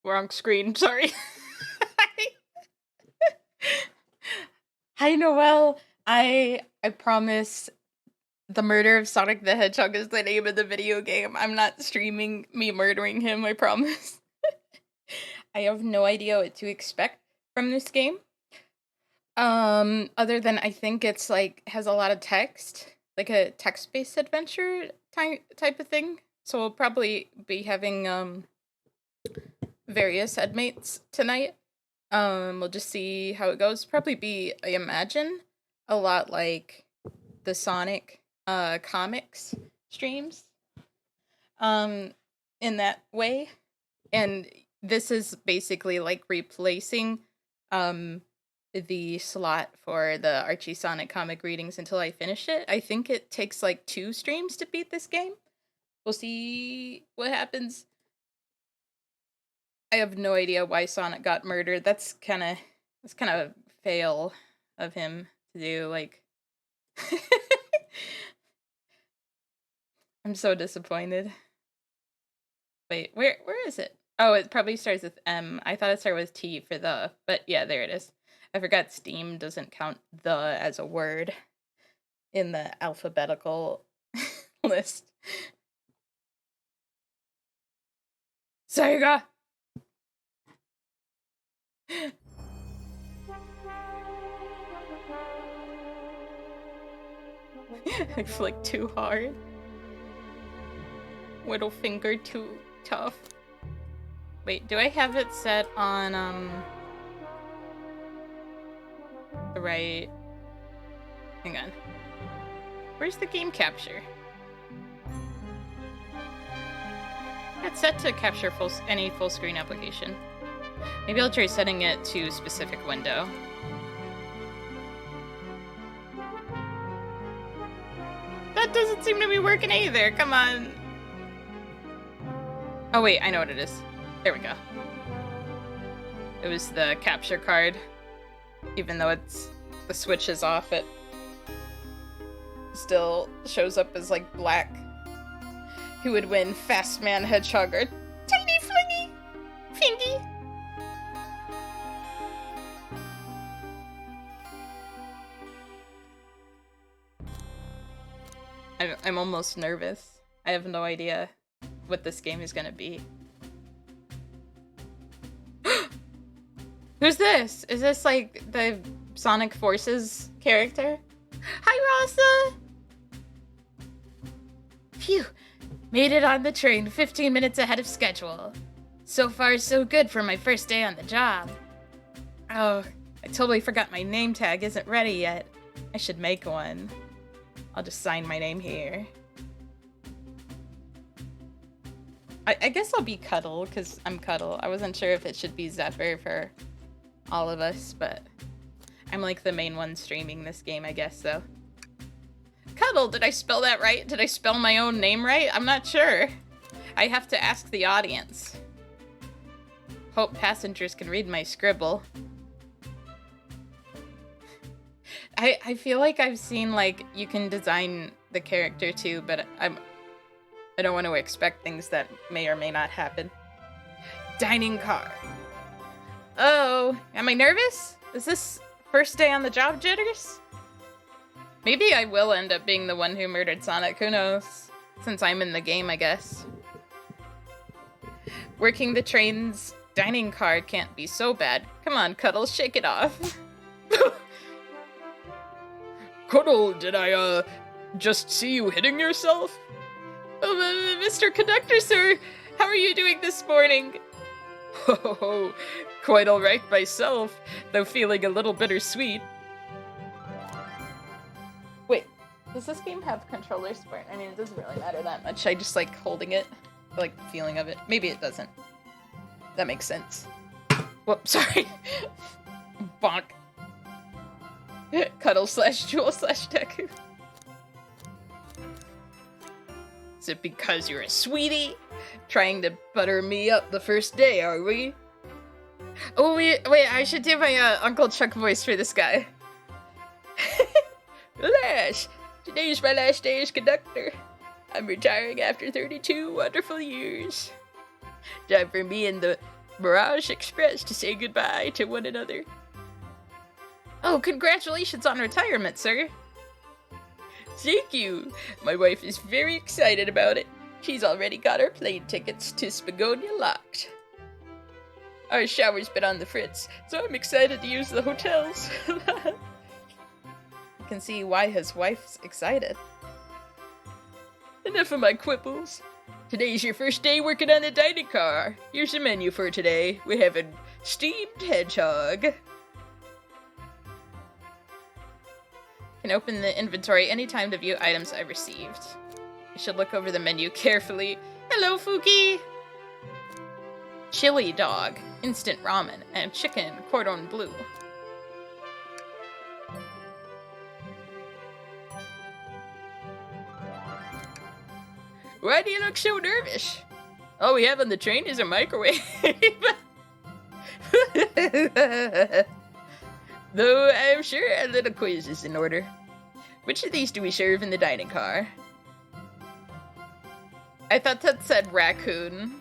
Wrong screen, sorry. Hi, Noelle. I promise the murder of Sonic the Hedgehog is the name of the video game. I'm not streaming me murdering him, I promise. I have no idea what to expect from this game. Other than I think it's like has a lot of text, like a text-based adventure type of thing. So we'll probably be having various headmates tonight. We'll just see how it goes. Probably be, I imagine, a lot like the Sonic comics streams. In that way. And this is basically like replacing the slot for the Archie Sonic comic readings until I finish it. I think it takes like 2 streams to beat this game. We'll see what happens. I have no idea why Sonic got murdered. That's kind of a fail of him to do. Like, I'm so disappointed. Wait, where is it? Oh, it probably starts with M. I thought it started with T for the, but yeah, there it is. I forgot Steam doesn't count the as a word in the alphabetical list. Sega! I flicked too hard. Middle finger too tough. Wait, do I have it set on, the right... Hang on. Where's the game capture? It's set to capture any full screen application. Maybe I'll try setting it to specific window. That doesn't seem to be working either, come on. Oh wait, I know what it is. There we go. It was the capture card. Even though the switch is off, it still shows up as like black. Who would win, Fast Man Hedgehog or Tiny Flingy Fingy? I'm almost nervous. I have no idea what this game is gonna be. Who's this? Is this like the Sonic Forces character? Hi, Rasa! Phew, made it on the train 15 minutes ahead of schedule. So far, so good for my first day on the job. Oh, I totally forgot my name tag isn't ready yet. I should make one. I'll just sign my name here. I guess I'll be Cuddle, because I'm Cuddle. I wasn't sure if it should be Zephyr for all of us, but I'm like the main one streaming this game, I guess, so. Cuddle, did I spell that right? Did I spell my own name right? I'm not sure. I have to ask the audience. Hope passengers can read my scribble. I feel like I've seen, like, you can design the character too, but I don't want to expect things that may or may not happen. Dining car. Oh, am I nervous? Is this first day on the job jitters? Maybe I will end up being the one who murdered Sonic, who knows? Since I'm in the game, I guess. Working the train's dining car can't be so bad. Come on, Cuddle, shake it off. Cuddle, did I, just see you hitting yourself? Oh, Mr. Conductor, sir, how are you doing this morning? Oh, quite alright myself, though feeling a little bittersweet. Wait, does this game have controller support? I mean, it doesn't really matter that much. I just like holding it, like the feeling of it. Maybe it doesn't. That makes sense. Whoops, sorry. Bonk. Cuddle / Jewel / Deku. Is it because you're a sweetie? Trying to butter me up the first day, are we? Oh, wait, I should do my Uncle Chuck voice for this guy. Alas, today's my last day as conductor. I'm retiring after 32 wonderful years. Time for me and the Mirage Express to say goodbye to one another. Oh, congratulations on retirement, sir. Thank you. My wife is very excited about it. She's already got our plane tickets to Spagonia locked. Our shower's been on the fritz, so I'm excited to use the hotels. You can see why his wife's excited. Enough of my quibbles. Today's your first day working on the dining car. Here's the menu for today. We have a steamed hedgehog. Can open the inventory anytime to view items I've received. I should look over the menu carefully. Hello, Fuki! Chili dog, instant ramen, and chicken cordon bleu. Why do you look so nervous? All we have on the train is a microwave. Though I'm sure a little quiz is in order. Which of these do we serve in the dining car? I thought that said raccoon.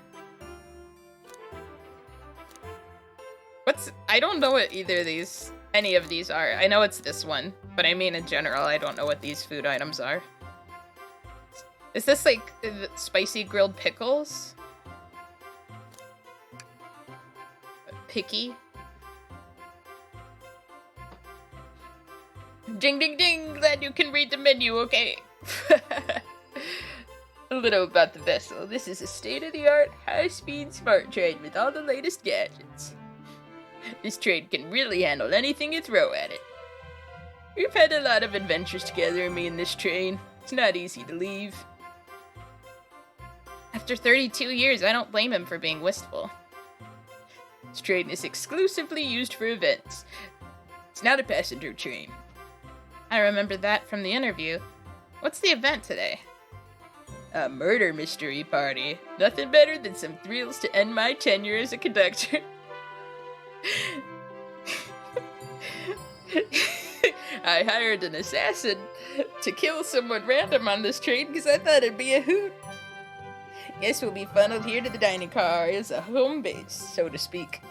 I don't know what any of these are. I know it's this one, but I mean in general, I don't know what these food items are. Is this like spicy grilled pickles? Picky? Ding ding ding! Glad you can read the menu, okay? A little about the vessel. This is a state-of-the-art, high-speed smart train with all the latest gadgets. This train can really handle anything you throw at it. We've had a lot of adventures together, me and this train. It's not easy to leave. After 32 years, I don't blame him for being wistful. This train is exclusively used for events. It's not a passenger train. I remember that from the interview. What's the event today? A murder mystery party. Nothing better than some thrills to end my tenure as a conductor. I hired an assassin to kill someone random on this train because I thought it'd be a hoot. Guess we'll be funneled here to the dining car as a home base, so to speak.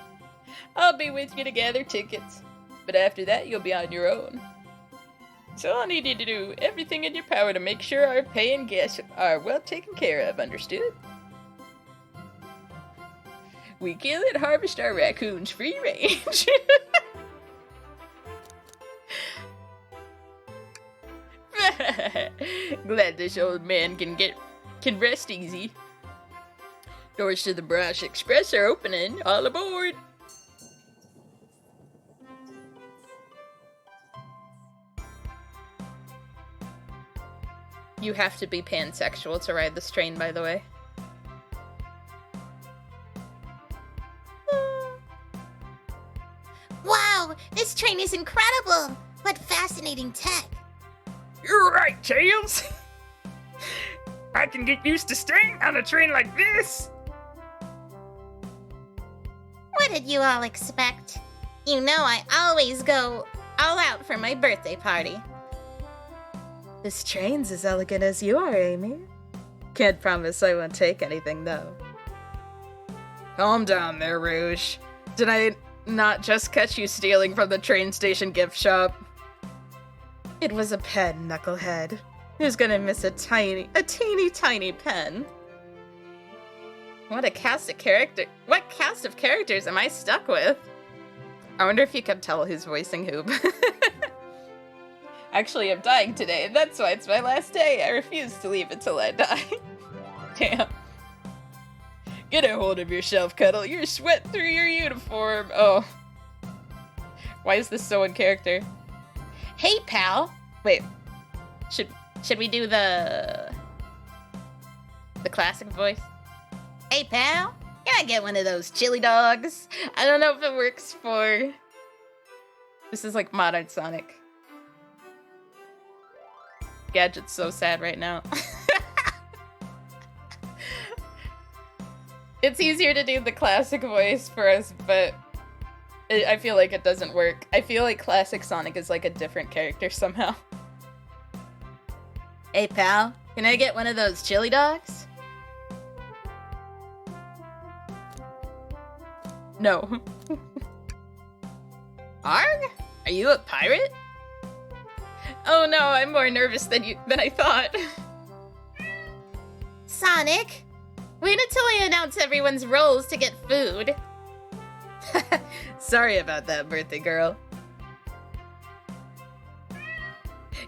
I'll be with you to gather tickets, but after that you'll be on your own. So I'll need you to do everything in your power to make sure our pay and guests are well taken care of, understood? We kill and harvest our raccoons free range. Glad this old man can rest easy. Doors to the Mirage Express are opening. All aboard! You have to be pansexual to ride this train, by the way. Wow, this train is incredible! What fascinating tech! You're right, Tails! I can get used to staying on a train like this! What did you all expect? You know I always go all out for my birthday party. This train's as elegant as you are, Amy. Can't promise I won't take anything, though. Calm down there, Rouge. not just catch you stealing from the train station gift shop. It was a pen, knucklehead. Who's gonna miss a teeny tiny pen? What cast of characters am I stuck with? I wonder if you can tell who's voicing who. Actually, I'm dying today, and that's why it's my last day. I refuse to leave until I die. Damn. Get a hold of yourself, Cuddle. You're sweating through your uniform. Oh. Why is this so in character? Hey, pal. Wait. Should we do the classic voice? Hey, pal, can I get one of those chili dogs? I don't know if it works for... This is like modern Sonic. Gadget's so sad right now. It's easier to do the classic voice for us, but I feel like it doesn't work. I feel like classic Sonic is like a different character somehow. Hey, pal, can I get one of those chili dogs? No. Arg? Are you a pirate? Oh no, I'm more nervous than I thought. Sonic, wait until I announce everyone's roles to get food. Sorry about that, birthday girl.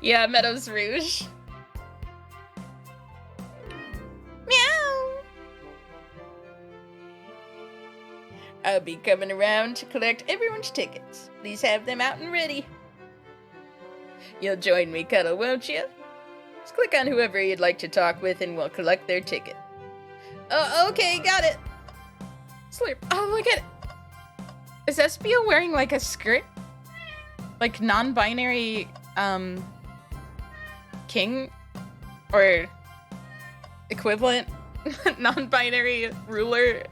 Yeah, Meadows Rouge. Meow. I'll be coming around to collect everyone's tickets. Please have them out and ready. You'll join me, Cuddle, won't you? Just click on whoever you'd like to talk with and we'll collect their ticket. Oh, okay, got it. Slurp. Oh, look at it. Is Espio wearing like a skirt? Like non-binary, king? Or equivalent? Non-binary ruler?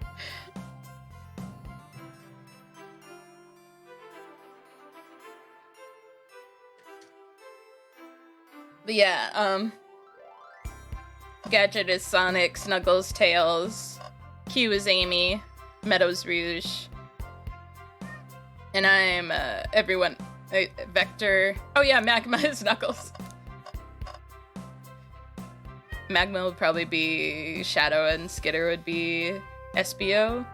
But yeah, Gadget is Sonic, Snuggles, Tails, Q is Amy, Meadows Rouge, and I'm, everyone, Vector, oh yeah, Magma is Knuckles. Magma would probably be Shadow and Skitter would be Espio.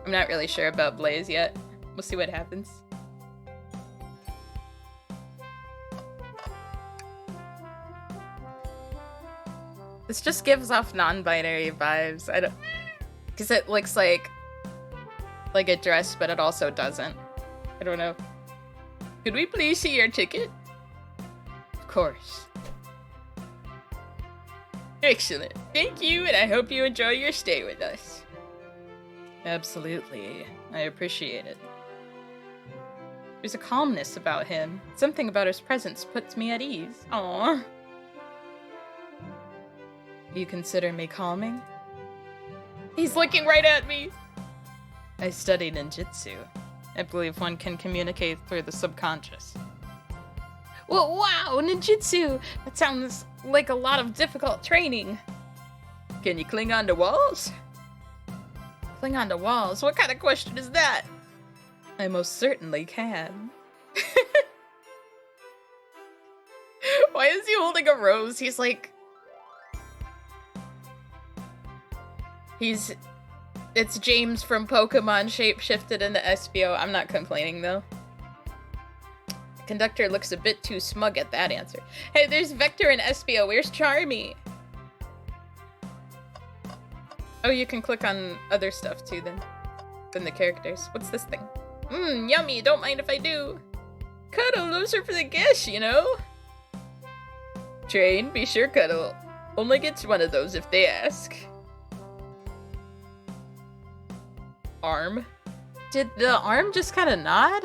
I'm not really sure about Blaze yet. We'll see what happens. This just gives off non-binary vibes. I don't, because it looks like a dress, but it also doesn't. I don't know. Could we please see your ticket? Of course. Excellent. Thank you, and I hope you enjoy your stay with us. Absolutely. I appreciate it. There's a calmness about him. Something about his presence puts me at ease. Aww. You consider me calming? He's looking right at me! I study ninjutsu. I believe one can communicate through the subconscious. Well, wow, ninjutsu! That sounds like a lot of difficult training. Can you cling onto walls? Cling onto walls? What kind of question is that? I most certainly can. Why is he holding a rose? He's like... It's James from Pokemon shapeshifted into Espio. I'm not complaining, though. The conductor looks a bit too smug at that answer. Hey, there's Vector and Espio. Where's Charmy? Oh, you can click on other stuff, too, then. Than the characters. What's this thing? Mmm, yummy. Don't mind if I do. Cuddle, those are for the guests, you know? Train, be sure Cuddle only gets one of those if they ask. Arm? Did the arm just kind of nod?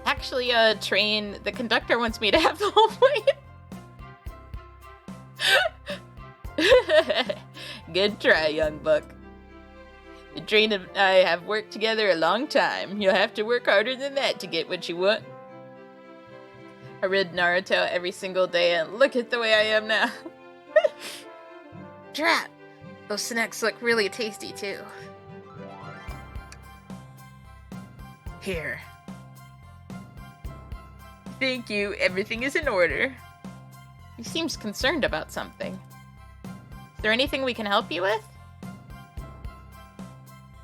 Actually, Train, the conductor wants me to have the whole plate. Good try, young buck. The Train and I have worked together a long time. You'll have to work harder than that to get what you want. I read Naruto every single day, and look at the way I am now. Drat! Those snacks look really tasty, too. Here. Thank you. Everything is in order. He seems concerned about something. Is there anything we can help you with?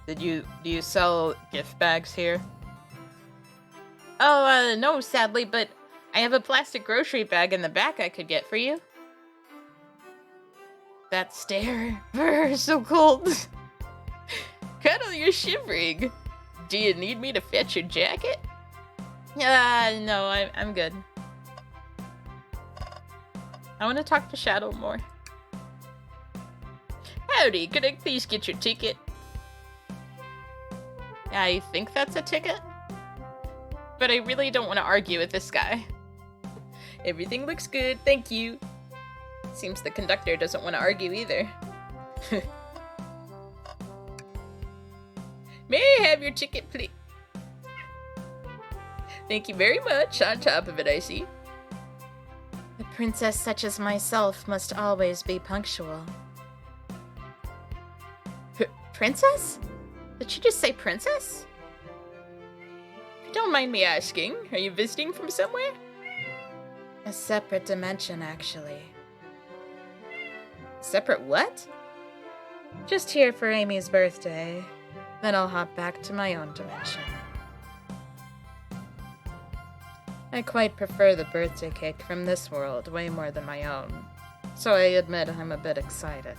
Do you sell gift bags here? Oh, no, sadly, but I have a plastic grocery bag in the back I could get for you. That stare. Brr, so cold. Cuddle, you're shivering. Do you need me to fetch your jacket? No, I'm good. I want to talk to Shadow more. Howdy, could I please get your ticket? I think that's a ticket. But I really don't want to argue with this guy. Everything looks good, thank you. Seems the conductor doesn't want to argue either. May I have your ticket, please? Thank you very much. On top of it, I see. A princess such as myself must always be punctual. Princess? Did she just say princess? If you don't mind me asking, are you visiting from somewhere? A separate dimension, actually. Separate what? Just here for Amy's birthday. Then I'll hop back to my own dimension. I quite prefer the birthday cake from this world way more than my own, so I admit I'm a bit excited.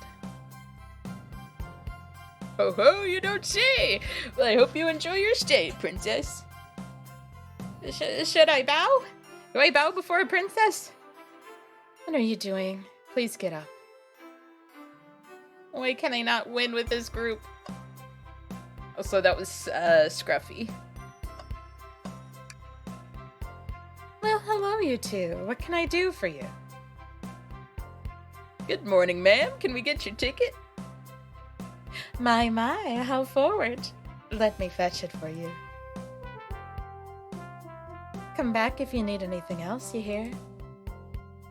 Ho ho, you don't say! Well, I hope you enjoy your stay, princess. Should I bow? Do I bow before a princess? What are you doing? Please get up. Why can I not win with this group? Oh, so that was Scruffy. Well, hello, you two. What can I do for you? Good morning, ma'am. Can we get your ticket? My, how forward. Let me fetch it for you. Come back if you need anything else, you hear?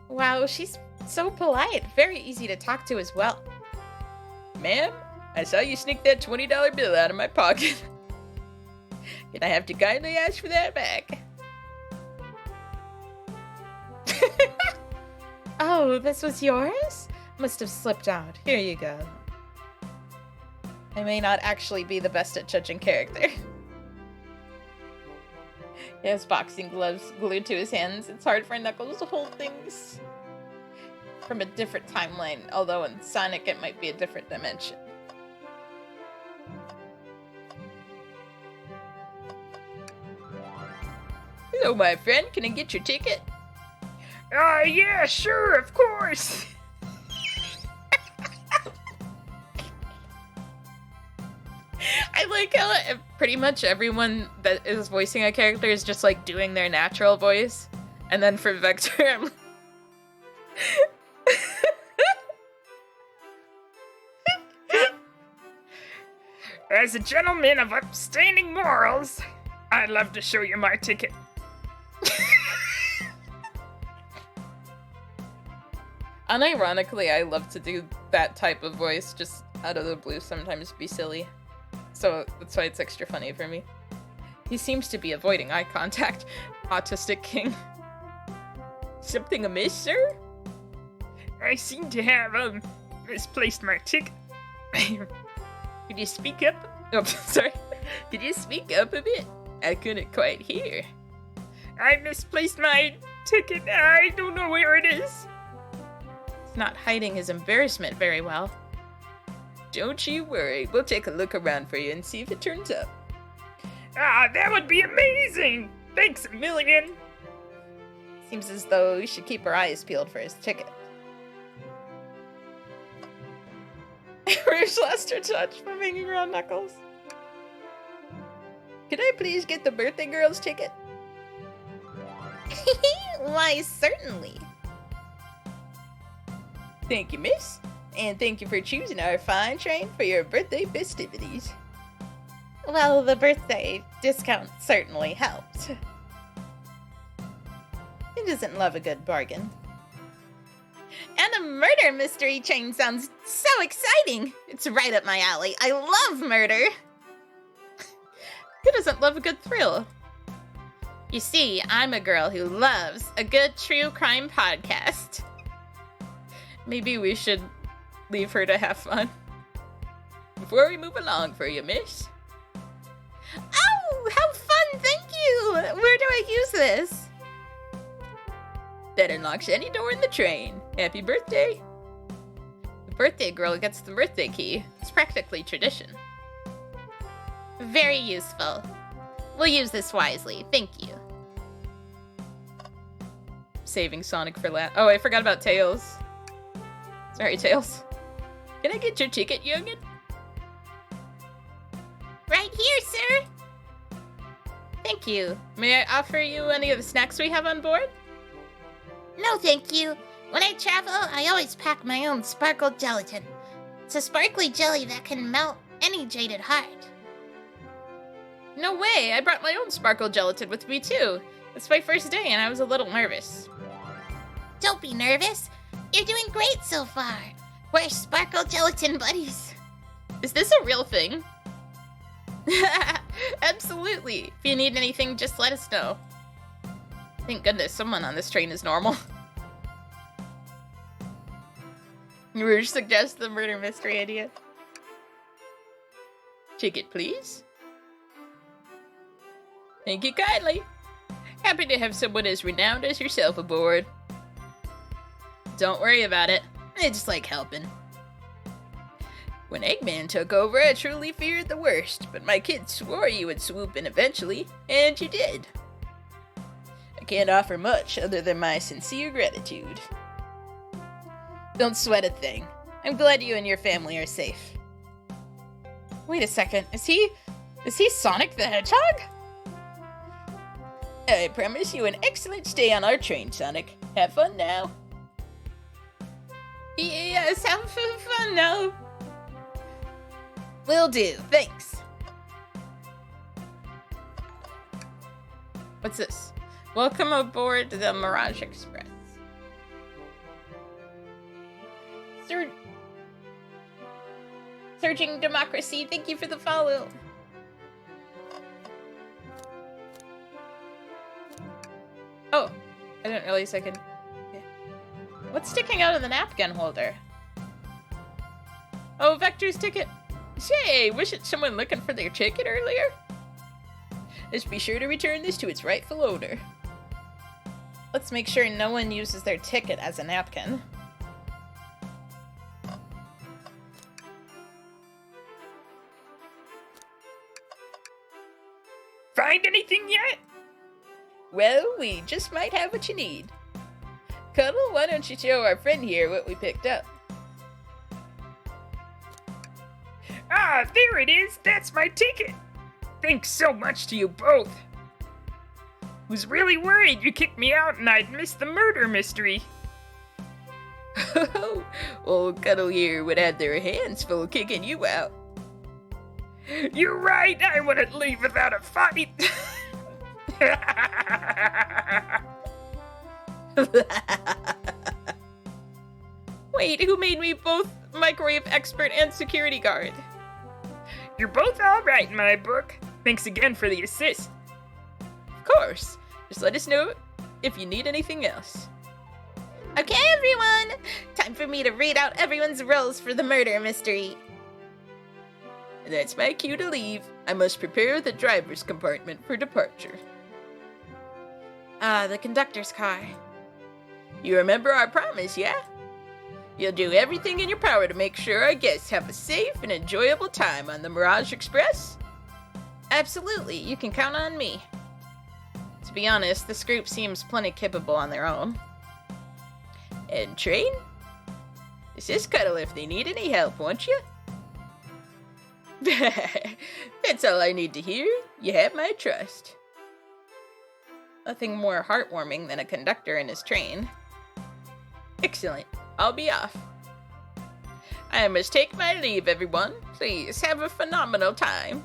Wow, she's so polite. Very easy to talk to as well. Ma'am, I saw you sneak that $20 bill out of my pocket. And I have to kindly ask for that back. Oh, this was yours? Must have slipped out. Here you go. I may not actually be the best at judging character. He has boxing gloves glued to his hands. It's hard for Knuckles to hold things from a different timeline, although in Sonic it might be a different dimension. Hello, my friend. Can I get your ticket? Yeah, sure, of course. I like how pretty much everyone that is voicing a character is just like doing their natural voice. And then for Vector, I'm like... As a gentleman of upstanding morals, I'd love to show you my ticket. Unironically, I love to do that type of voice just out of the blue, sometimes be silly. So that's why it's extra funny for me. He seems to be avoiding eye contact. Autistic King. Something amiss, sir? I seem to have, misplaced my ticket. Could you speak up? Oh, sorry. Could you speak up a bit? I couldn't quite hear. I misplaced my ticket. I don't know where it is. He's not hiding his embarrassment very well. Don't you worry. We'll take a look around for you and see if it turns up. Ah, that would be amazing. Thanks a million. Seems as though we should keep our eyes peeled for his ticket. Rouge lost her touch from hanging around Knuckles. Could I please get the birthday girl's ticket? Why, certainly. Thank you, miss. And thank you for choosing our fine train for your birthday festivities. Well, the birthday discount certainly helped. Who doesn't love a good bargain? And a murder mystery train sounds so exciting! It's right up my alley. I love murder! Who doesn't love a good thrill? You see, I'm a girl who loves a good true crime podcast. Maybe we should leave her to have fun. Before we move along for you, miss. Oh, how fun! Thank you! Where do I use this? That unlocks any door in the train. Happy birthday. The birthday girl gets the birthday key. It's practically tradition. Very useful. We'll use this wisely. Thank you. Saving Sonic for last. Oh, I forgot about Tails. Sorry, Tails. Can I get your ticket, youngin? Right here, sir. Thank you. May I offer you any of the snacks we have on board? No, thank you. When I travel, I always pack my own sparkle gelatin. It's a sparkly jelly that can melt any jaded heart. No way! I brought my own sparkle gelatin with me too. It's my first day and I was a little nervous. Don't be nervous. You're doing great so far. We're sparkle gelatin buddies. Is this a real thing? Absolutely. If you need anything, just let us know. Thank goodness someone on this train is normal. You suggest the murder mystery idea? Ticket, please. Thank you kindly. Happy to have someone as renowned as yourself aboard. Don't worry about it. I just like helping. When Eggman took over, I truly feared the worst, but my kids swore you would swoop in eventually, and you did. I can't offer much other than my sincere gratitude. Don't sweat a thing. I'm glad you and your family are safe. Wait a second. Is he Sonic the Hedgehog? I promise you an excellent stay on our train, Sonic. Have fun now. Yes, have fun now. Will do, thanks. What's this? Welcome aboard the Mirage Express. Surging Democracy, thank you for the follow. Oh, I didn't realize I could... Okay. What's sticking out of the napkin holder? Oh, Vector's ticket. Say, wasn't someone looking for their ticket earlier? Let's be sure to return this to its rightful owner. Let's make sure no one uses their ticket as a napkin. Find anything yet? Well, we just might have what you need. Cuddle, why don't you show our friend here what we picked up? Ah, there it is. That's my ticket. Thanks so much to you both. Was really worried you kicked me out and I'd miss the murder mystery. Old Cuddle here would have their hands full kicking you out. You're right. I wouldn't leave without a fight. Wait, who made me both microwave expert and security guard? You're both all right in my book. Thanks again for the assist. Of course. Just let us know if you need anything else. Okay, everyone. Time for me to read out everyone's roles for the murder mystery. That's my cue to leave. I must prepare the driver's compartment for departure. The conductor's car. You remember our promise, yeah? You'll do everything in your power to make sure our guests have a safe and enjoyable time on the Mirage Express? Absolutely, you can count on me. To be honest, this group seems plenty capable on their own. And train? This is Cuddle if they need any help, won't you? That's all I need to hear. You have my trust. Nothing more heartwarming than a conductor in his train. Excellent. I'll be off. I must take my leave, everyone. Please have a phenomenal time.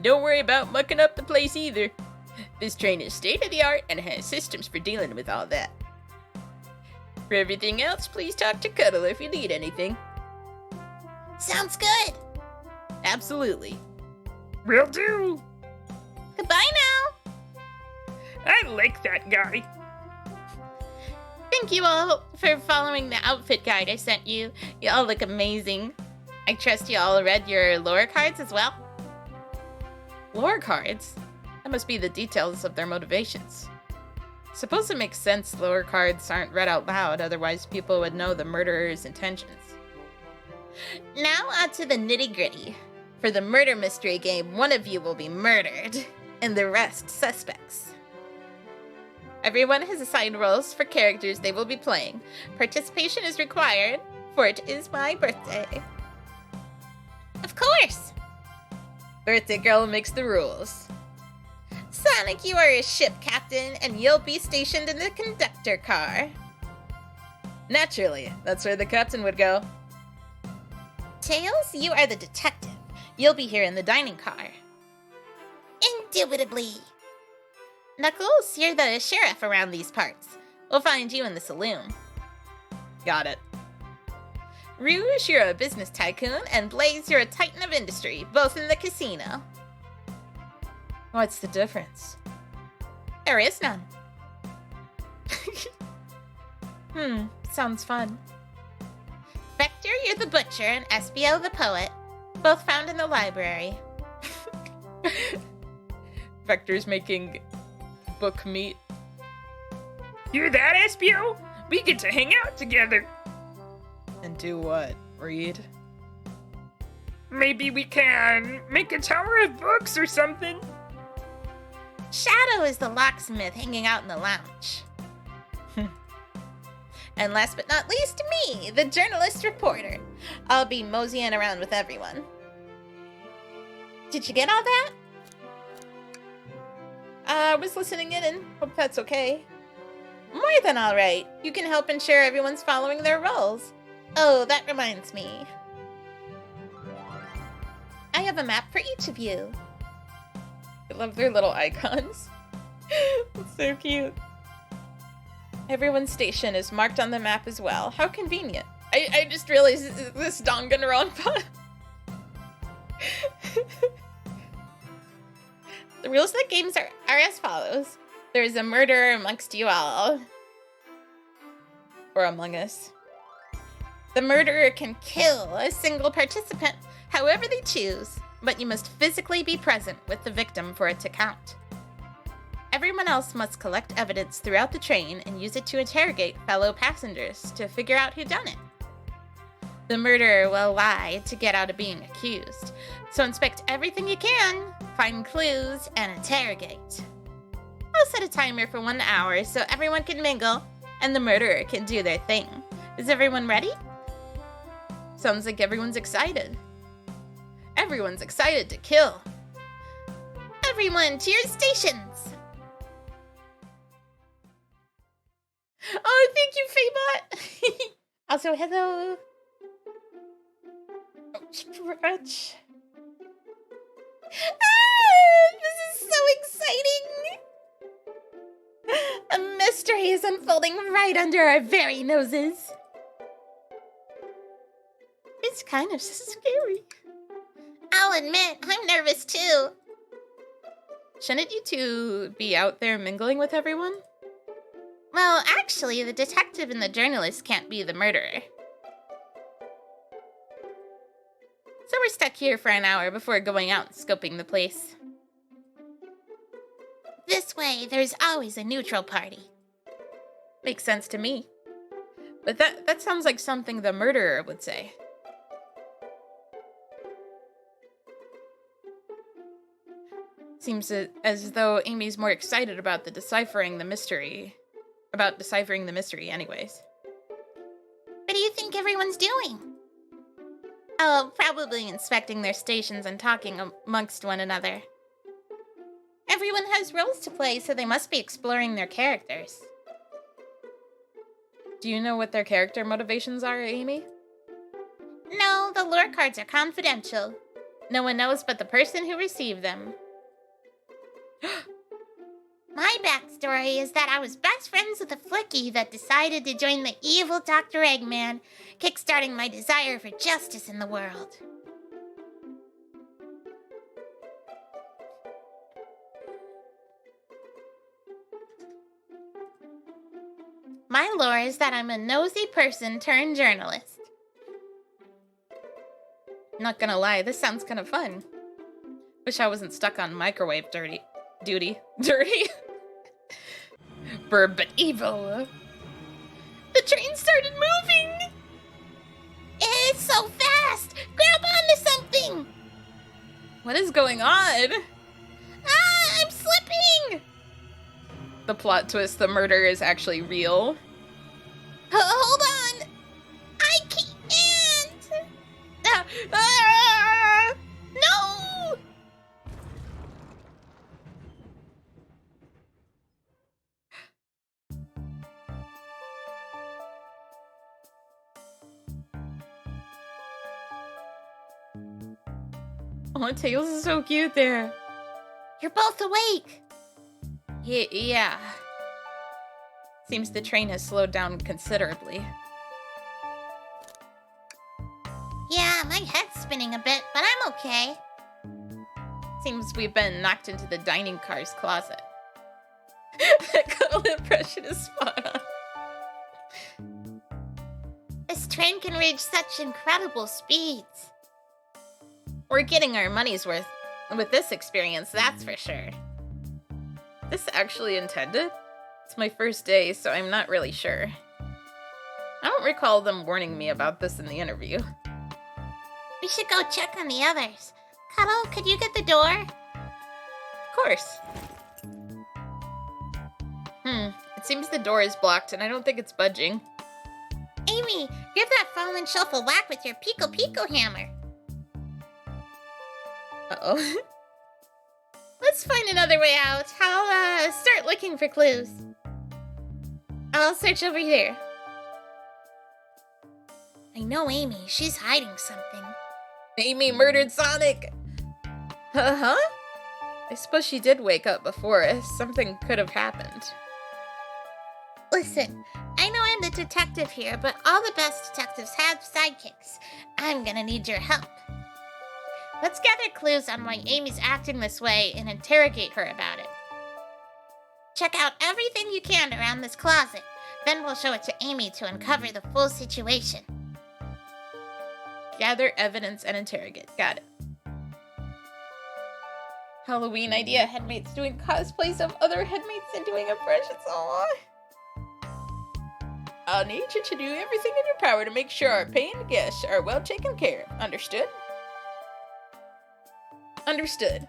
Don't worry about mucking up the place either. This train is state-of-the-art and has systems for dealing with all that. For everything else, please talk to Cuddle if you need anything. Sounds good. Absolutely. Will do. Goodbye now. I like that guy. Thank you all for following the outfit guide I sent you. You all look amazing. I trust you all read your lore cards as well. Lore cards? That must be the details of their motivations. Suppose it makes sense lore cards aren't read out loud, otherwise people would know the murderer's intentions. Now on to the nitty-gritty. For the murder mystery game, one of you will be murdered, and the rest suspects. Everyone has assigned roles for characters they will be playing. Participation is required, for it is my birthday. Of course. Birthday girl makes the rules. Sonic, you are a ship captain, and you'll be stationed in the conductor car. Naturally, that's where the captain would go. Tails, you are the detective. You'll be here in the dining car. Indubitably. Knuckles, you're the sheriff around these parts. We'll find you in the saloon. Got it. Rouge, you're a business tycoon, and Blaze, you're a titan of industry, both in the casino. What's the difference? There is none. Sounds fun. Vector, you're the butcher, and Espio the poet, both found in the library. Vector's making book meat. Hear that, Espio? We get to hang out together. And do what? Read? Maybe we can make a tower of books or something. Shadow is the locksmith hanging out in the lounge. And last but not least, me, the journalist reporter. I'll be moseying around with everyone. Did you get all that? I was listening in and hope that's okay. More than all right. You can help ensure everyone's following their roles. Oh, that reminds me. I have a map for each of you. I love their little icons. It's so cute. Everyone's station is marked on the map as well. How convenient. I just realized this Danganronpa. The rules of the games are as follows. There is a murderer amongst you all. Or among us. The murderer can kill a single participant however they choose, but you must physically be present with the victim for it to count. Everyone else must collect evidence throughout the train and use it to interrogate fellow passengers to figure out who done it. The murderer will lie to get out of being accused, so inspect everything you can, find clues, and interrogate. I'll set a timer for 1 hour so everyone can mingle and the murderer can do their thing. Is everyone ready? Sounds like everyone's excited. Everyone's excited to kill. Everyone to your stations. Oh, thank you, Faebot. Also, hello. Oh, stretch. This is so exciting. A mystery is unfolding right under our very noses. It's kind of scary. I'll admit, I'm nervous too. Shouldn't you two be out there mingling with everyone? Well, actually, the detective and the journalist can't be the murderer. So we're stuck here for an hour before going out and scoping the place. This way, there's always a neutral party. Makes sense to me. But that sounds like something the murderer would say. Seems as though Amy's more excited about deciphering the mystery anyways. What do you think everyone's doing? Oh, probably inspecting their stations and talking amongst one another. Everyone has roles to play, so they must be exploring their characters. Do you know what their character motivations are, Amy? No, the lure cards are confidential. No one knows but the person who received them. My backstory is that I was best friends with a flickie that decided to join the evil Dr. Eggman, kickstarting my desire for justice in the world. My lore is that I'm a nosy person turned journalist. Not gonna lie, this sounds kind of fun. Wish I wasn't stuck on microwave duty. Dirty? But evil. The train started moving! It's so fast! Grab onto something! What is going on? Ah, I'm slipping! The plot twist, the murder is actually real. Hold on! I can't! No! Oh, Tails is so cute there. You're both awake! Yeah. Seems the train has slowed down considerably. Yeah, my head's spinning a bit, but I'm okay. Seems we've been knocked into the dining car's closet. That Cuddle impression is spot on. This train can reach such incredible speeds. We're getting our money's worth with this experience, that's for sure. This actually intended? It's my first day, so I'm not really sure. I don't recall them warning me about this in the interview. We should go check on the others. Cuddle, could you get the door? Of course. It seems the door is blocked, and I don't think it's budging. Amy, give that fallen shelf a whack with your Pico Pico hammer. Uh-oh. Let's find another way out. I'll start looking for clues. I'll search over here. I know Amy. She's hiding something. Amy murdered Sonic! Huh? I suppose she did wake up before us. Something could have happened. Listen, I know I'm the detective here, but all the best detectives have sidekicks. I'm gonna need your help. Let's gather clues on why Amy's acting this way and interrogate her about it. Check out everything you can around this closet. Then we'll show it to Amy to uncover the full situation. Gather evidence and interrogate. Got it. Halloween idea. Headmates doing cosplays of other headmates and doing impressions. Aww. I'll need you to do everything in your power to make sure our paying guests are well taken care of. Understood? Understood.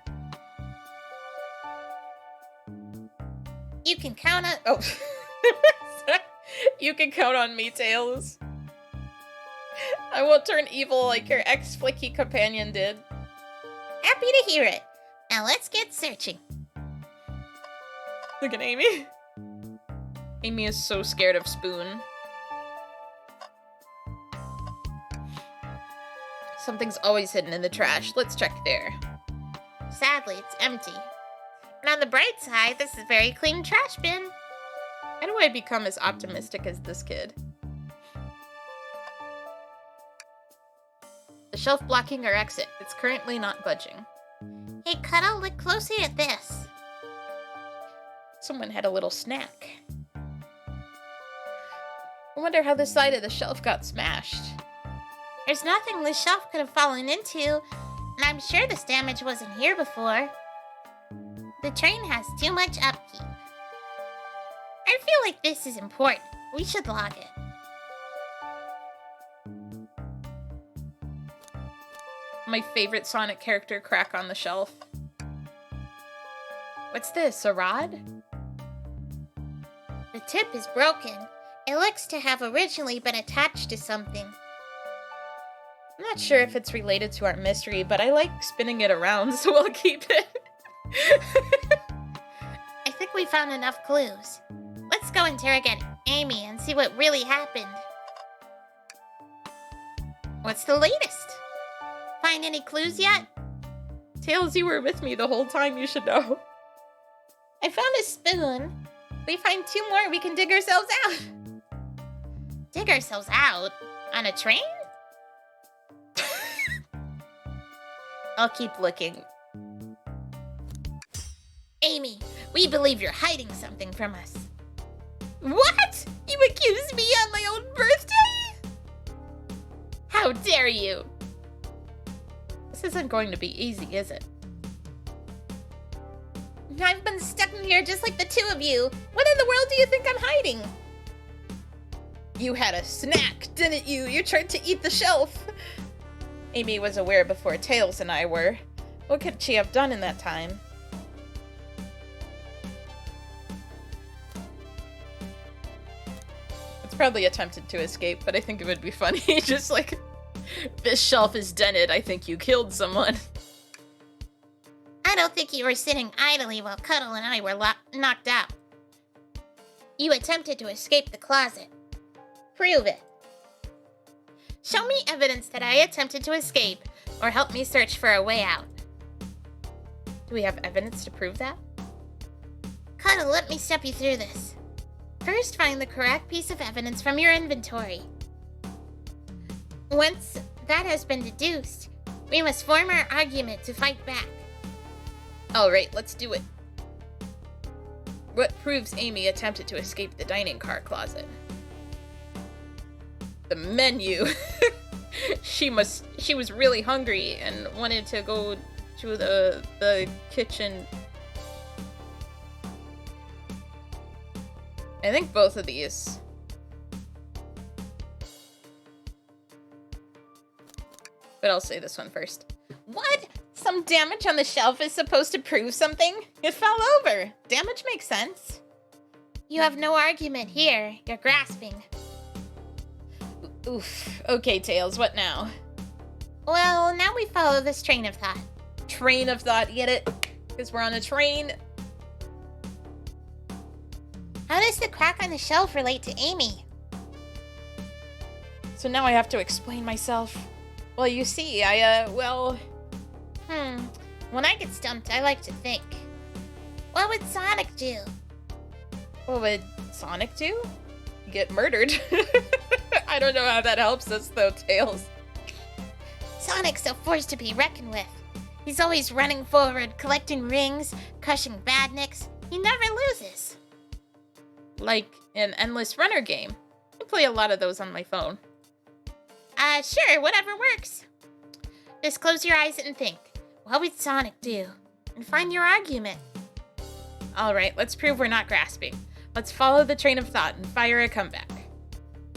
You can count on... Oh. You can count on me, Tails. I won't turn evil like your ex-flicky companion did. Happy to hear it. Now let's get searching. Look at Amy. Amy is so scared of Spoon. Something's always hidden in the trash. Let's check there. Sadly, it's empty. And on the bright side, this is a very clean trash bin. How do I become as optimistic as this kid? The shelf blocking our exit. It's currently not budging. Hey, Cuddle, look closely at this. Someone had a little snack. I wonder how this side of the shelf got smashed. There's nothing this shelf could have fallen into, and I'm sure this damage wasn't here before. The train has too much upkeep. I feel like this is important. We should log it. My favorite Sonic character crack on the shelf. What's this, a rod? The tip is broken. It looks to have originally been attached to something. I'm not sure if it's related to our mystery, but I like spinning it around, so I'll keep it. I think we found enough clues. Let's go interrogate Amy and see what really happened. What's the latest? Find any clues yet? Tails, you were with me the whole time, you should know. I found a spoon. We find 2 more, we can dig ourselves out. Dig ourselves out? On a train? I'll keep looking. Amy, we believe you're hiding something from us. What? You accuse me on my own birthday? How dare you? This isn't going to be easy, is it? I've been stuck in here just like the two of you. What in the world do you think I'm hiding? You had a snack, didn't you? You tried to eat the shelf. Amy was aware before Tails and I were. What could she have done in that time? It's probably attempted to escape, but I think it would be funny. Just like, this shelf is dented. I think you killed someone. I don't think you were sitting idly while Cuddle and I were knocked out. You attempted to escape the closet. Prove it. Show me evidence that I attempted to escape, or help me search for a way out. Do we have evidence to prove that? Cuddle, let me step you through this. First, find the correct piece of evidence from your inventory. Once that has been deduced, we must form our argument to fight back. Alright, let's do it. What proves Amy attempted to escape the dining car closet? The menu. She was really hungry and wanted to go to the kitchen. I think both of these. But I'll say this one first. What? Some damage on the shelf is supposed to prove something? It fell over. Damage makes sense. You have no argument here. You're grasping. Oof. Okay, Tails, what now? Well, now we follow this train of thought. Train of thought, get it? Because we're on a train. How does the crack on the shelf relate to Amy? So now I have to explain myself. Well, you see, When I get stumped, I like to think. What would Sonic do? What would Sonic do? Get murdered. I don't know how that helps us, though, Tails. Sonic's a force to be reckoned with. He's always running forward, collecting rings, crushing badniks. He never loses. Like an endless runner game. I play a lot of those on my phone. Sure, whatever works. Just close your eyes and think. What would Sonic do? And find your argument. Alright, let's prove we're not grasping. Let's follow the train of thought and fire a comeback.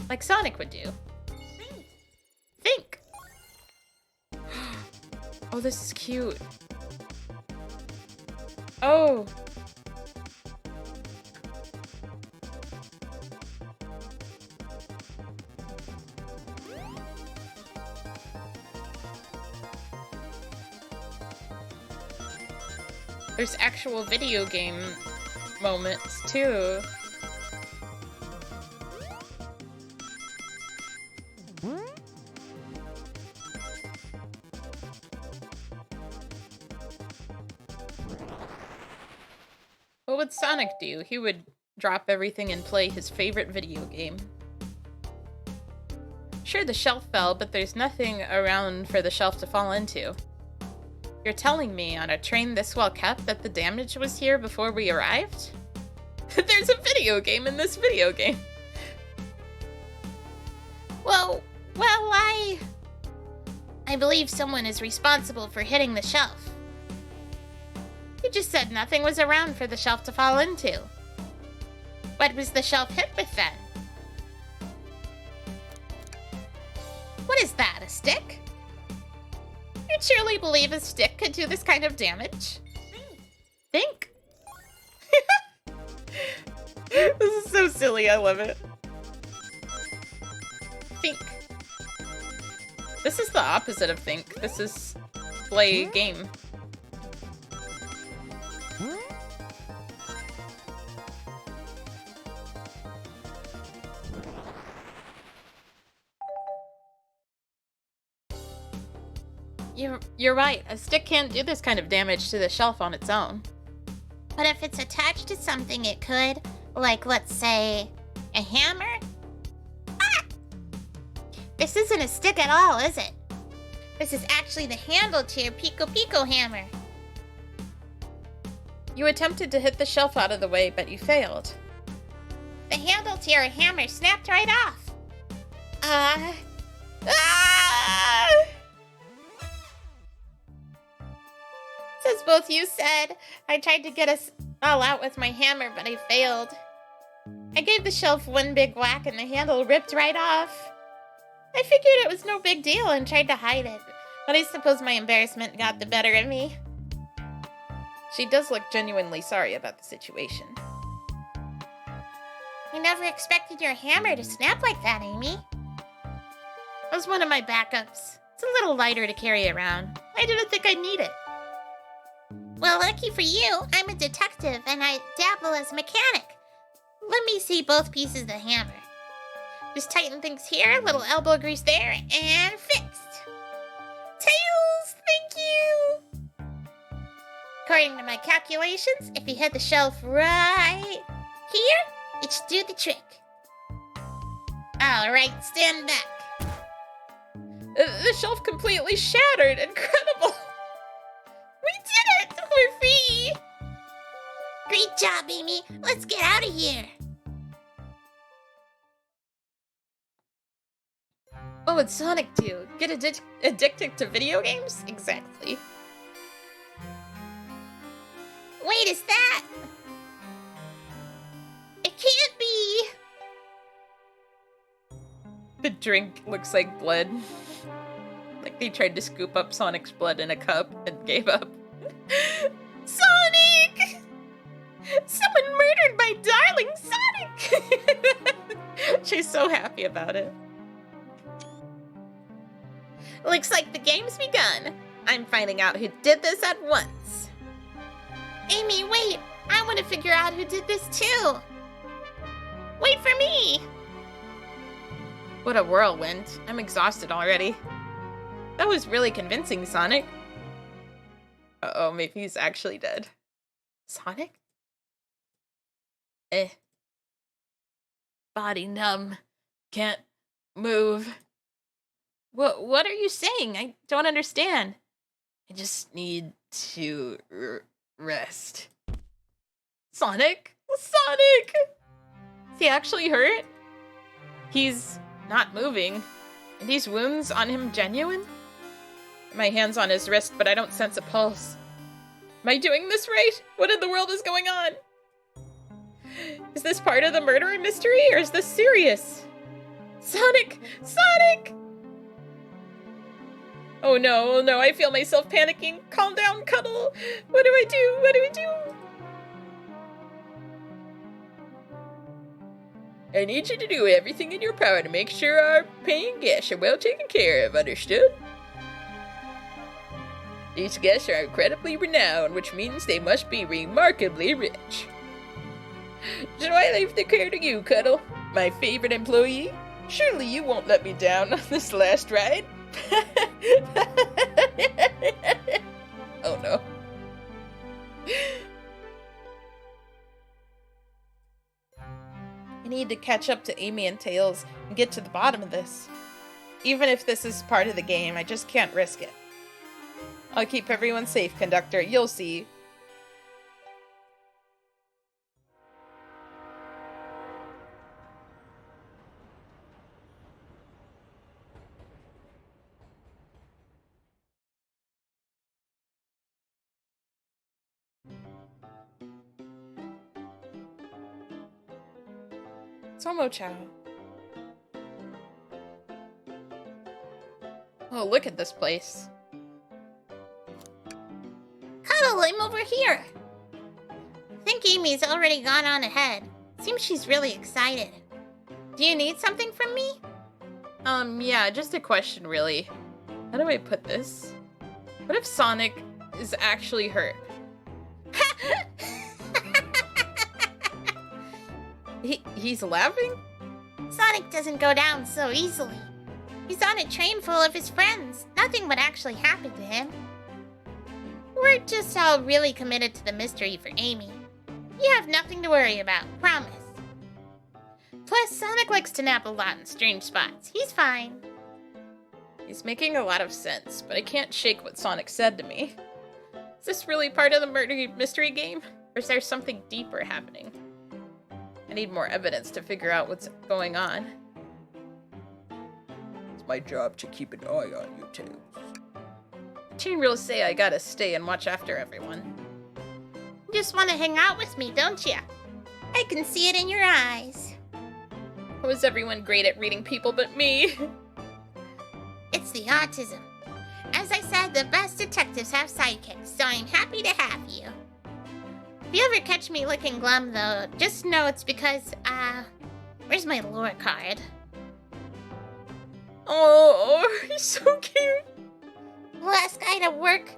Like Sonic would do. Think! Oh, this is cute. Oh! There's actual video game moments, too. What would Sonic do? He would drop everything and play his favorite video game. Sure, the shelf fell, but there's nothing around for the shelf to fall into. You're telling me on a train this well kept that the damage was here before we arrived? There's a video game in this video game. Well, I believe someone is responsible for hitting the shelf. You just said nothing was around for the shelf to fall into. What was the shelf hit with then? What is that, a stick? You truly believe a stick could do this kind of damage? Think. This is so silly, I love it. Think. This is the opposite of think. This is play game. You're right. A stick can't do this kind of damage to the shelf on its own. But if it's attached to something, it could. Like, let's say, a hammer? Ah! This isn't a stick at all, is it? This is actually the handle to your Pico Pico hammer. You attempted to hit the shelf out of the way, but you failed. The handle to your hammer snapped right off. Ah! Since both you said, I tried to get us all out with my hammer, but I failed. I gave the shelf one big whack and the handle ripped right off. I figured it was no big deal and tried to hide it, but I suppose my embarrassment got the better of me. She does look genuinely sorry about the situation. I never expected your hammer to snap like that, Amy. It was one of my backups. It's a little lighter to carry around. I didn't think I'd need it. Well, lucky for you, I'm a detective and I dabble as a mechanic. Let me see both pieces of the hammer. Just tighten things here, little elbow grease there, and fixed. Tails, thank you! According to my calculations, if you hit the shelf right here, it should do the trick. Alright, stand back. The shelf completely shattered. Incredible. We did it! We're free! Great job, Amy. Let's get out of here. What would Sonic do? Get addicted to video games? Exactly. Wait, is that? It can't be. The drink looks like blood. Like they tried to scoop up Sonic's blood in a cup and gave up. Sonic! Someone murdered my darling Sonic! She's so happy about it. Looks like the game's begun. I'm finding out who did this at once. Amy, wait. I want to figure out who did this too. Wait for me. What a whirlwind. I'm exhausted already. That was really convincing, Sonic. Uh-oh, maybe he's actually dead. Sonic? Body numb. Can't move. What are you saying? I don't understand. I just need to rest. Sonic? Sonic! Is he actually hurt? He's not moving. Are these wounds on him genuine? My hand's on his wrist, but I don't sense a pulse. Am I doing this right? What in the world is going on? Is this part of the murder mystery, or is this serious? Sonic! Sonic! Oh no, I feel myself panicking. Calm down, Cuddle. What do I do? What do I do? I need you to do everything in your power to make sure our paying guests are well taken care of, understood? These guests are incredibly renowned, which means they must be remarkably rich. So I leave the care to you, Cuddle, my favorite employee. Surely you won't let me down on this last ride. Oh no. I need to catch up to Amy and Tails and get to the bottom of this. Even if this is part of the game, I just can't risk it. I'll keep everyone safe, conductor. You'll see. Tomo-chan. Oh, look at this place. Cuddle, I'm over here. I think Amy's already gone on ahead. Seems she's really excited. Do you need something from me? Yeah, just a question, really. How do I put this? What if Sonic is actually hurt? He's laughing? Sonic doesn't go down so easily. He's on a train full of his friends. Nothing would actually happen to him. We're just all really committed to the mystery for Amy. You have nothing to worry about, promise. Plus, Sonic likes to nap a lot in strange spots. He's fine. He's making a lot of sense, but I can't shake what Sonic said to me. Is this really part of the murder mystery game? Or is there something deeper happening? I I need more evidence to figure out what's going on. It's my job to keep an eye on you, Tails. Chain rules say I gotta stay and watch after everyone. You just want to hang out with me, don't you? I can see it in your eyes. How is everyone great at reading people but me? It's the autism. As I said, the best detectives have sidekicks, so I'm happy to have you. If you ever catch me looking glum, though, just know it's because, where's my lore card? Oh, he's so cute. The last guy to work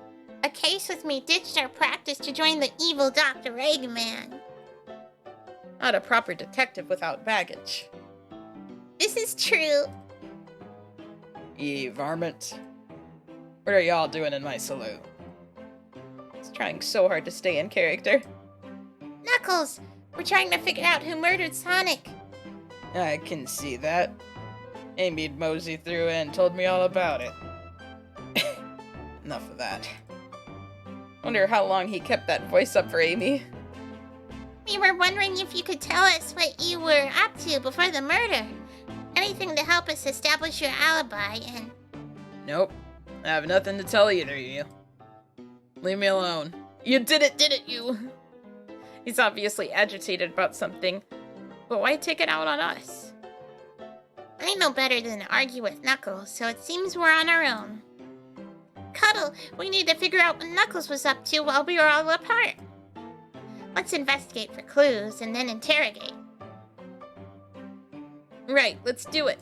a case with me ditched our practice to join the evil Dr. Eggman. Not a proper detective without baggage. This is true. Ye varmint. What are y'all doing in my saloon? He's trying so hard to stay in character. Knuckles, we're trying to figure out who murdered Sonic. I can see that. Amy'd mosey through and told me all about it. Enough of that. Wonder how long he kept that voice up for Amy. We were wondering if you could tell us what you were up to before the murder. Anything to help us establish your alibi and... Nope. I have nothing to tell either of you. Leave me alone. You didn't you? He's obviously agitated about something, but why take it out on us? I know better than to argue with Knuckles, so it seems we're on our own. Cuddle, we need to figure out what Knuckles was up to while we were all apart. Let's investigate for clues and then interrogate. Right, let's do it.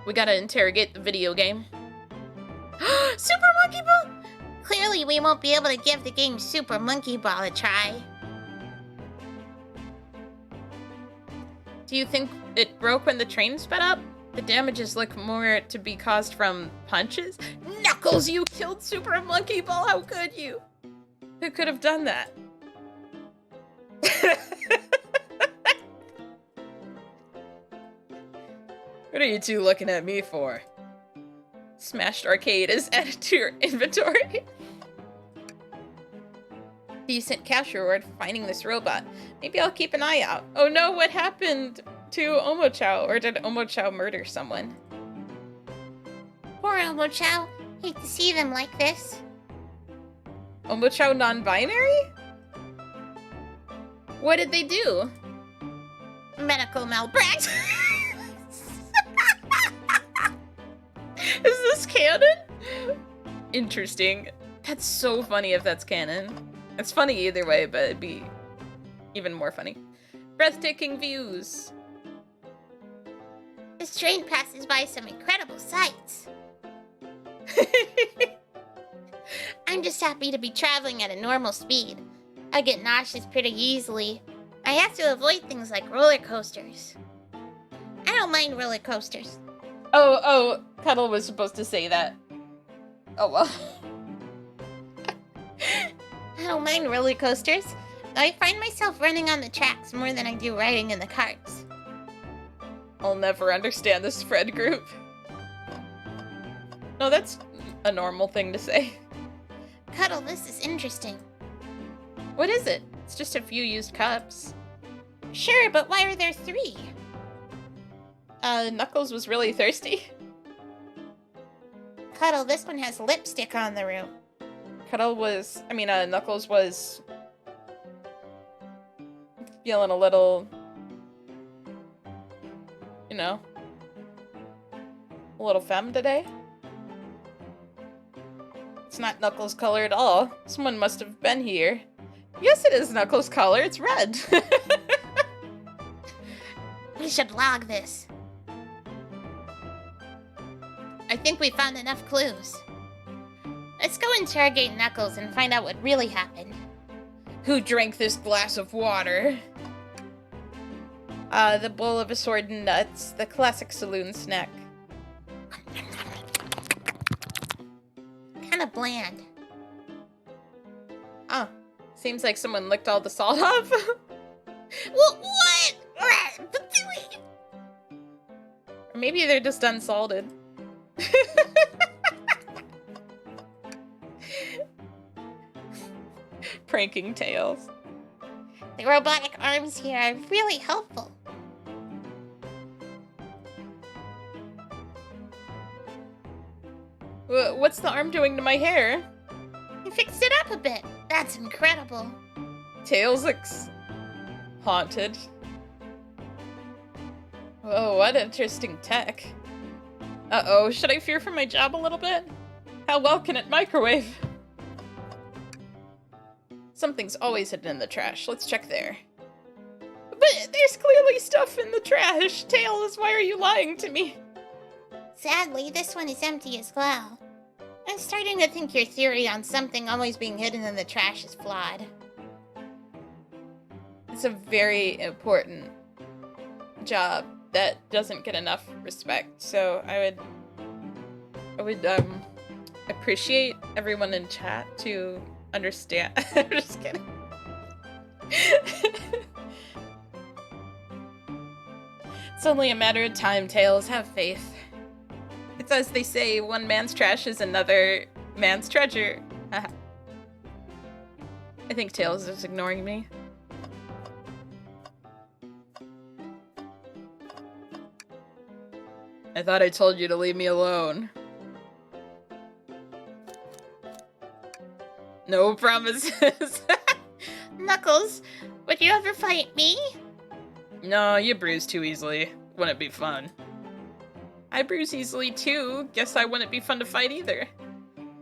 We gotta interrogate the video game. Super Monkey Ball! Clearly, we won't be able to give the game Super Monkey Ball a try. Do you think it broke when the train sped up? The damages look more to be caused from punches. Knuckles, you killed Super Monkey Ball! How could you? Who could have done that? What are you two looking at me for? Smashed Arcade is added to your inventory. Decent cash reward for finding this robot. Maybe I'll keep an eye out. Oh no, what happened to Omochao? Or did Omochao murder someone? Poor Omochao. Hate to see them like this. Omochao non-binary? What did they do? Medical malpractice. Is this canon? Interesting. That's so funny if that's canon. It's funny either way, but it'd be even more funny. Breathtaking views. This train passes by some incredible sights. I'm just happy to be traveling at a normal speed. I get nauseous pretty easily. I have to avoid things like roller coasters. I don't mind roller coasters. Oh, Cuddle was supposed to say that. Oh well. I don't mind roller coasters. I find myself running on the tracks more than I do riding in the carts. I'll never understand this Fred group. No, that's a normal thing to say. Cuddle, this is interesting. What is it? It's just a few used cups. Sure, but why are there 3? Knuckles was really thirsty. Cuddle, this one has lipstick on the rim. Knuckles was feeling a little, a little femme today. It's not Knuckles' color at all. Someone must have been here. Yes, it is Knuckles' color. It's red. We should log this. I think we found enough clues. Let's go interrogate Knuckles and find out what really happened. Who drank this glass of water? The bowl of assorted nuts, the classic saloon snack. Kind of bland. Oh, seems like someone licked all the salt off. What? Or maybe they're just unsalted. Pranking Tails. The robotic arms here are really helpful. What's the arm doing to my hair? You fixed it up a bit. That's incredible. Tails looks haunted. Whoa, what interesting tech. Uh-oh, should I fear for my job a little bit? How well can it microwave? Something's always hidden in the trash. Let's check there. But there's clearly stuff in the trash. Tails, why are you lying to me? Sadly, this one is empty as well. I'm starting to think your theory on something always being hidden in the trash is flawed. It's a very important job that doesn't get enough respect, so I would appreciate everyone in chat to understand. I'm just kidding. It's only a matter of time, Tails. Have faith. It's as they say, one man's trash is another man's treasure. I think Tails is ignoring me. I thought I told you to leave me alone. No promises. Knuckles, would you ever fight me? No, you bruise too easily. Wouldn't be fun. I bruise easily too. Guess I wouldn't be fun to fight either.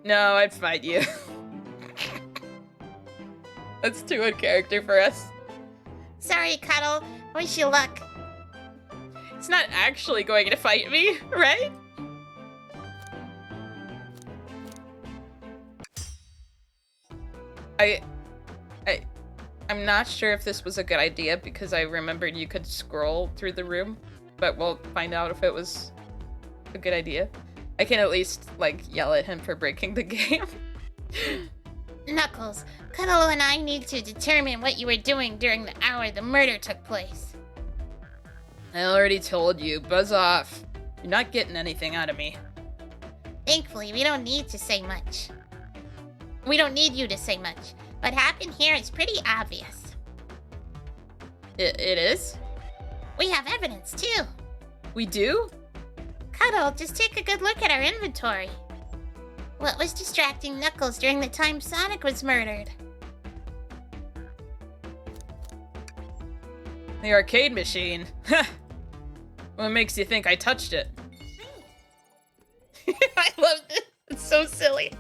No, I'd fight you. That's too in character for us. Sorry, Cuddle. Wish you luck. It's not actually going to fight me, right? I'm not sure if this was a good idea because I remembered you could scroll through the room, but we'll find out if it was a good idea. I can at least, like, yell at him for breaking the game. Knuckles, Cuddle and I need to determine what you were doing during the hour the murder took place. I already told you, buzz off. You're not getting anything out of me. Thankfully, we don't need to say much. We don't need you to say much. What happened here is pretty obvious. It is? We have evidence, too. We do? Cuddle, just take a good look at our inventory. What was distracting Knuckles during the time Sonic was murdered? The arcade machine. What makes you think I touched it? I love this. It's so silly.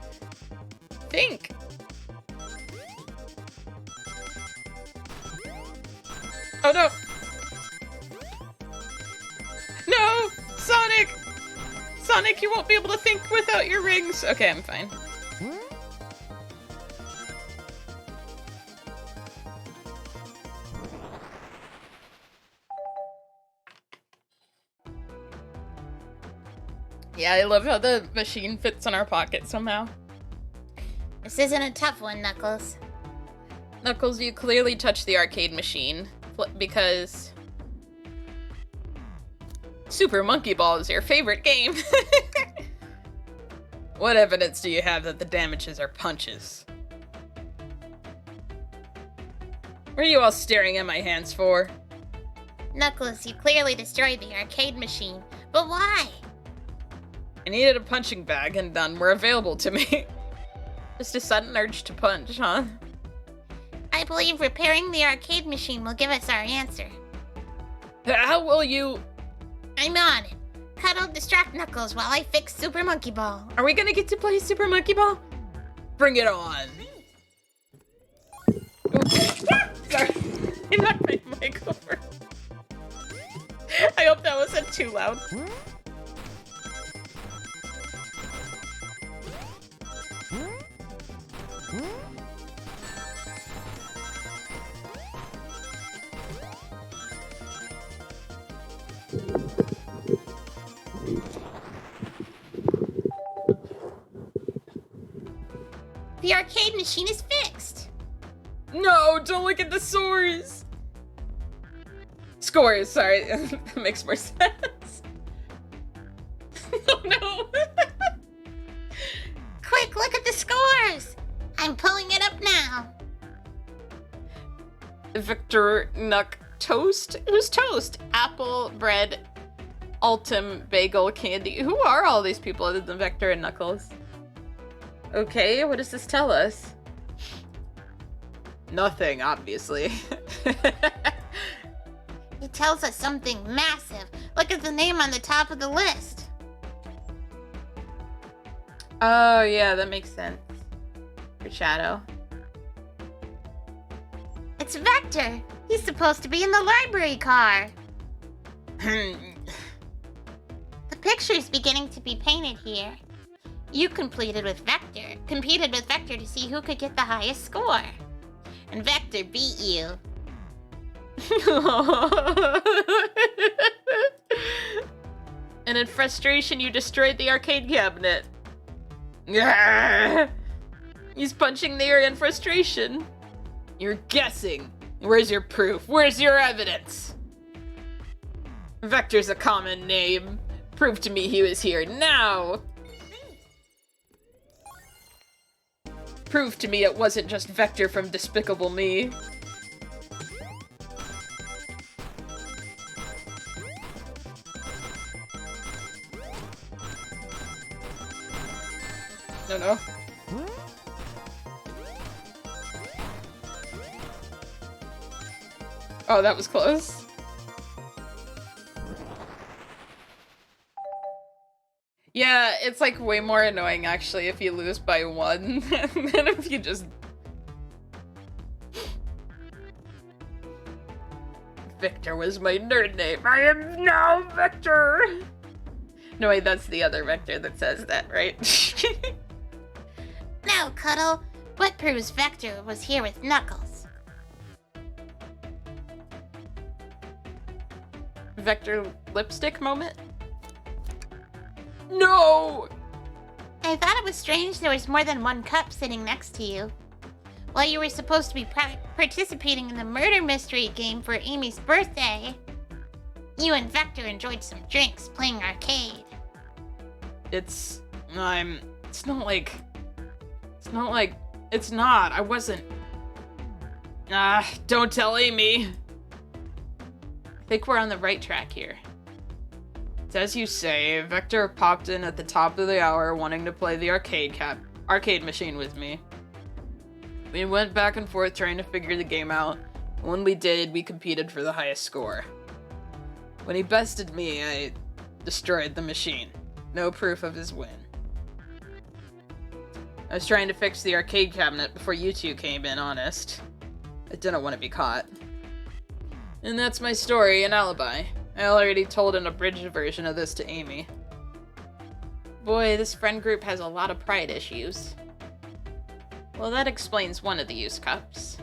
Think. Oh no! No! Sonic! Sonic, you won't be able to think without your rings. Okay, I'm fine. Yeah, I love how the machine fits in our pocket somehow. This isn't a tough one, Knuckles. Knuckles, you clearly touched the arcade machine because Super Monkey Ball is your favorite game. What evidence do you have that the damages are punches? What are you all staring at my hands for? Knuckles, you clearly destroyed the arcade machine, but why? I needed a punching bag and none were available to me. Just a sudden urge to punch, huh? I believe repairing the arcade machine will give us our answer. How will you... I'm on it. Cuddle, distract Knuckles while I fix Super Monkey Ball. Are we gonna get to play Super Monkey Ball? Bring it on. Oops. Sorry. I knocked my mic over. I hope that wasn't too loud. The arcade machine is fixed. No, don't look at the sores. Scores, sorry. That makes more sense. Oh no. Quick, look at the scores. I'm pulling it up now. Victor Nuck Toast? Who's Toast? Apple, bread, Ultim, bagel, candy. Who are all these people other than Vector and Knuckles? Okay, what does this tell us? Nothing, obviously. It tells us something massive. Look at the name on the top of the list. Oh, yeah, that makes sense. For Shadow. It's Vector. He's supposed to be in the library car. The picture's beginning to be painted here. You competed with Vector to see who could get the highest score. And Vector beat you. And in frustration, you destroyed the arcade cabinet. Yeah. He's punching the air in frustration. You're guessing. Where's your proof? Where's your evidence? Vector's a common name. Prove to me he was here now. Prove to me it wasn't just Vector from Despicable Me. No. Oh, that was close. Yeah, it's like way more annoying actually if you lose by 1 than if you just... Victor was my nerd name. I am now Vector! No, wait, that's the other Vector that says that, right? Now, Cuddle, what proves Vector was here with Knuckles? Vector lipstick moment? No! I thought it was strange there was more than one cup sitting next to you. While you were supposed to be participating in the murder mystery game for Amy's birthday, you and Vector enjoyed some drinks playing arcade. It's not. I wasn't. Don't tell Amy. I think we're on the right track here. It's as you say, Vector popped in at the top of the hour wanting to play the arcade machine with me. We went back and forth trying to figure the game out. When we did, we competed for the highest score. When he bested me, I destroyed the machine. No proof of his win. I was trying to fix the arcade cabinet before you two came in, honest. I didn't want to be caught. And that's my story and alibi. I already told an abridged version of this to Amy. Boy, this friend group has a lot of pride issues. Well, that explains one of the used cups.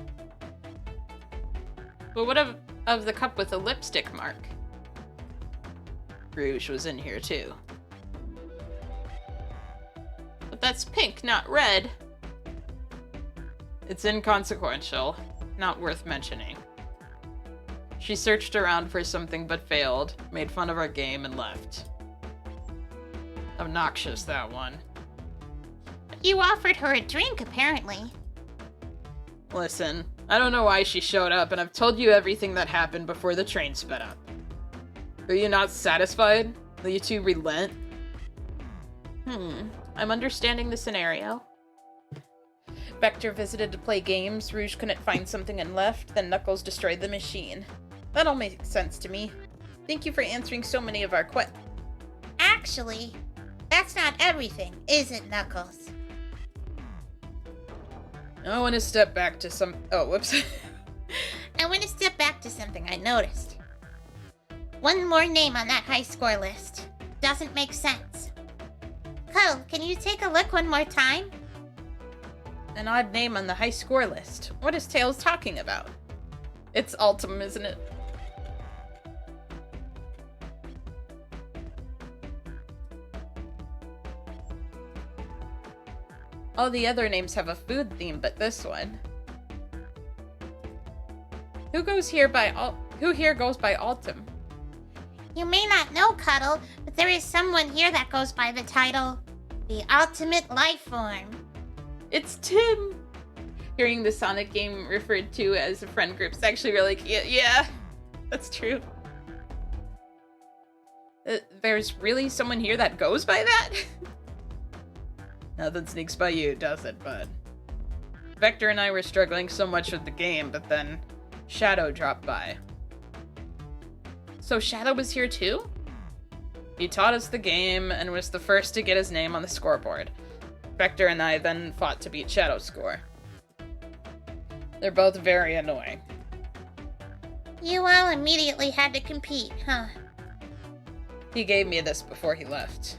But what of the cup with the lipstick mark? Rouge was in here too. But that's pink, not red. It's inconsequential, not worth mentioning. She searched around for something but failed, made fun of our game, and left. Obnoxious, that one. You offered her a drink, apparently. Listen, I don't know why she showed up, and I've told you everything that happened before the train sped up. Are you not satisfied? Will you two relent? I'm understanding the scenario. Vector visited to play games, Rouge couldn't find something and left, then Knuckles destroyed the machine. That all makes sense to me. Thank you for answering so many of our questions. Actually, that's not everything, is it, Knuckles? I want to step back to some... Oh, whoops. I want to step back to something I noticed. One more name on that high score list. Doesn't make sense. Cuddle, can you take a look one more time? An odd name on the high score list. What is Tails talking about? It's Ultim, isn't it? All the other names have a food theme, but this one. Who here goes by Ultim? You may not know, Cuddle, but there is someone here that goes by the title, the Ultimate Life Form. It's Tim! Hearing the Sonic game referred to as a friend group is actually really cute. Yeah, that's true. There's really someone here that goes by that? Nothing sneaks by you, does it, bud? Vector and I were struggling so much with the game, but then Shadow dropped by. So Shadow was here too? He taught us the game and was the first to get his name on the scoreboard. Vector and I then fought to beat Shadow's score. They're both very annoying. You all immediately had to compete, huh? He gave me this before he left.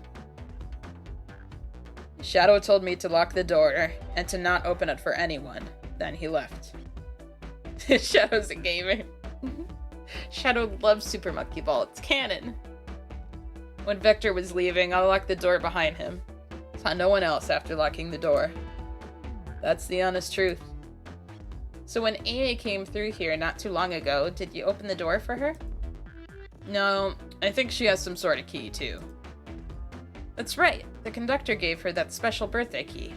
Shadow told me to lock the door and to not open it for anyone. Then he left. Shadow's a gamer. Shadow loves Super Monkey Ball. It's canon. When Vector was leaving, I locked the door behind him. Saw no one else after locking the door. That's the honest truth. So when Amy came through here not too long ago, did you open the door for her? No, I think she has some sort of key, too. That's right. The conductor gave her that special birthday key.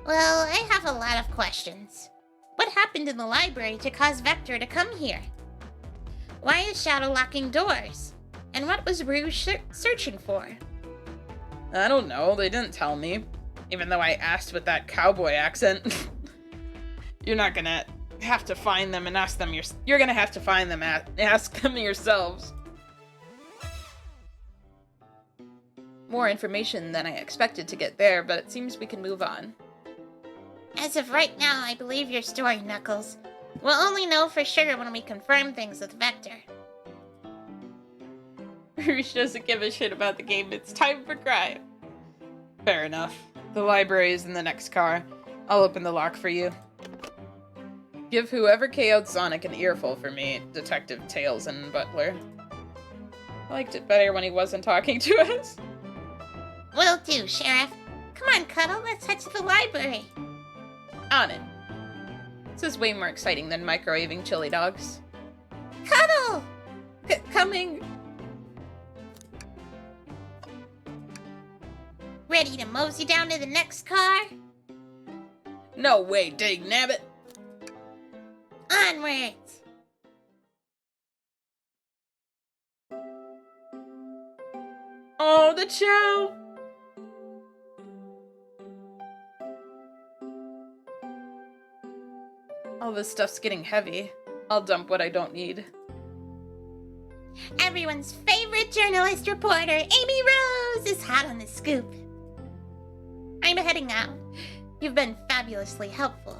Well, I have a lot of questions. What happened in the library to cause Vector to come here? Why is Shadow locking doors? And what was Rouge searching for? I don't know. They didn't tell me. Even though I asked with that cowboy accent. You're not gonna have to find them and ask them you're gonna have to find them ask them yourselves. More information than I expected to get there, but it seems we can move on. As of right now, I believe your story, Knuckles. We'll only know for sure when we confirm things with Vector. Rouge doesn't give a shit about the game. It's time for crime. Fair enough. The library is in the next car. I'll open the lock for you. Give whoever KO'd Sonic an earful for me, Detective Tails and Butler. I liked it better when he wasn't talking to us. Will do, Sheriff. Come on, Cuddle, let's head to the library. On it. This is way more exciting than microwaving chili dogs. Cuddle! Coming! Ready to mosey down to the next car? No way, Dig Nabbit! Onwards! Oh, the chow! All this stuff's getting heavy. I'll dump what I don't need. Everyone's favorite journalist reporter, Amy Rose, is hot on the scoop. I'm heading out. You've been fabulously helpful.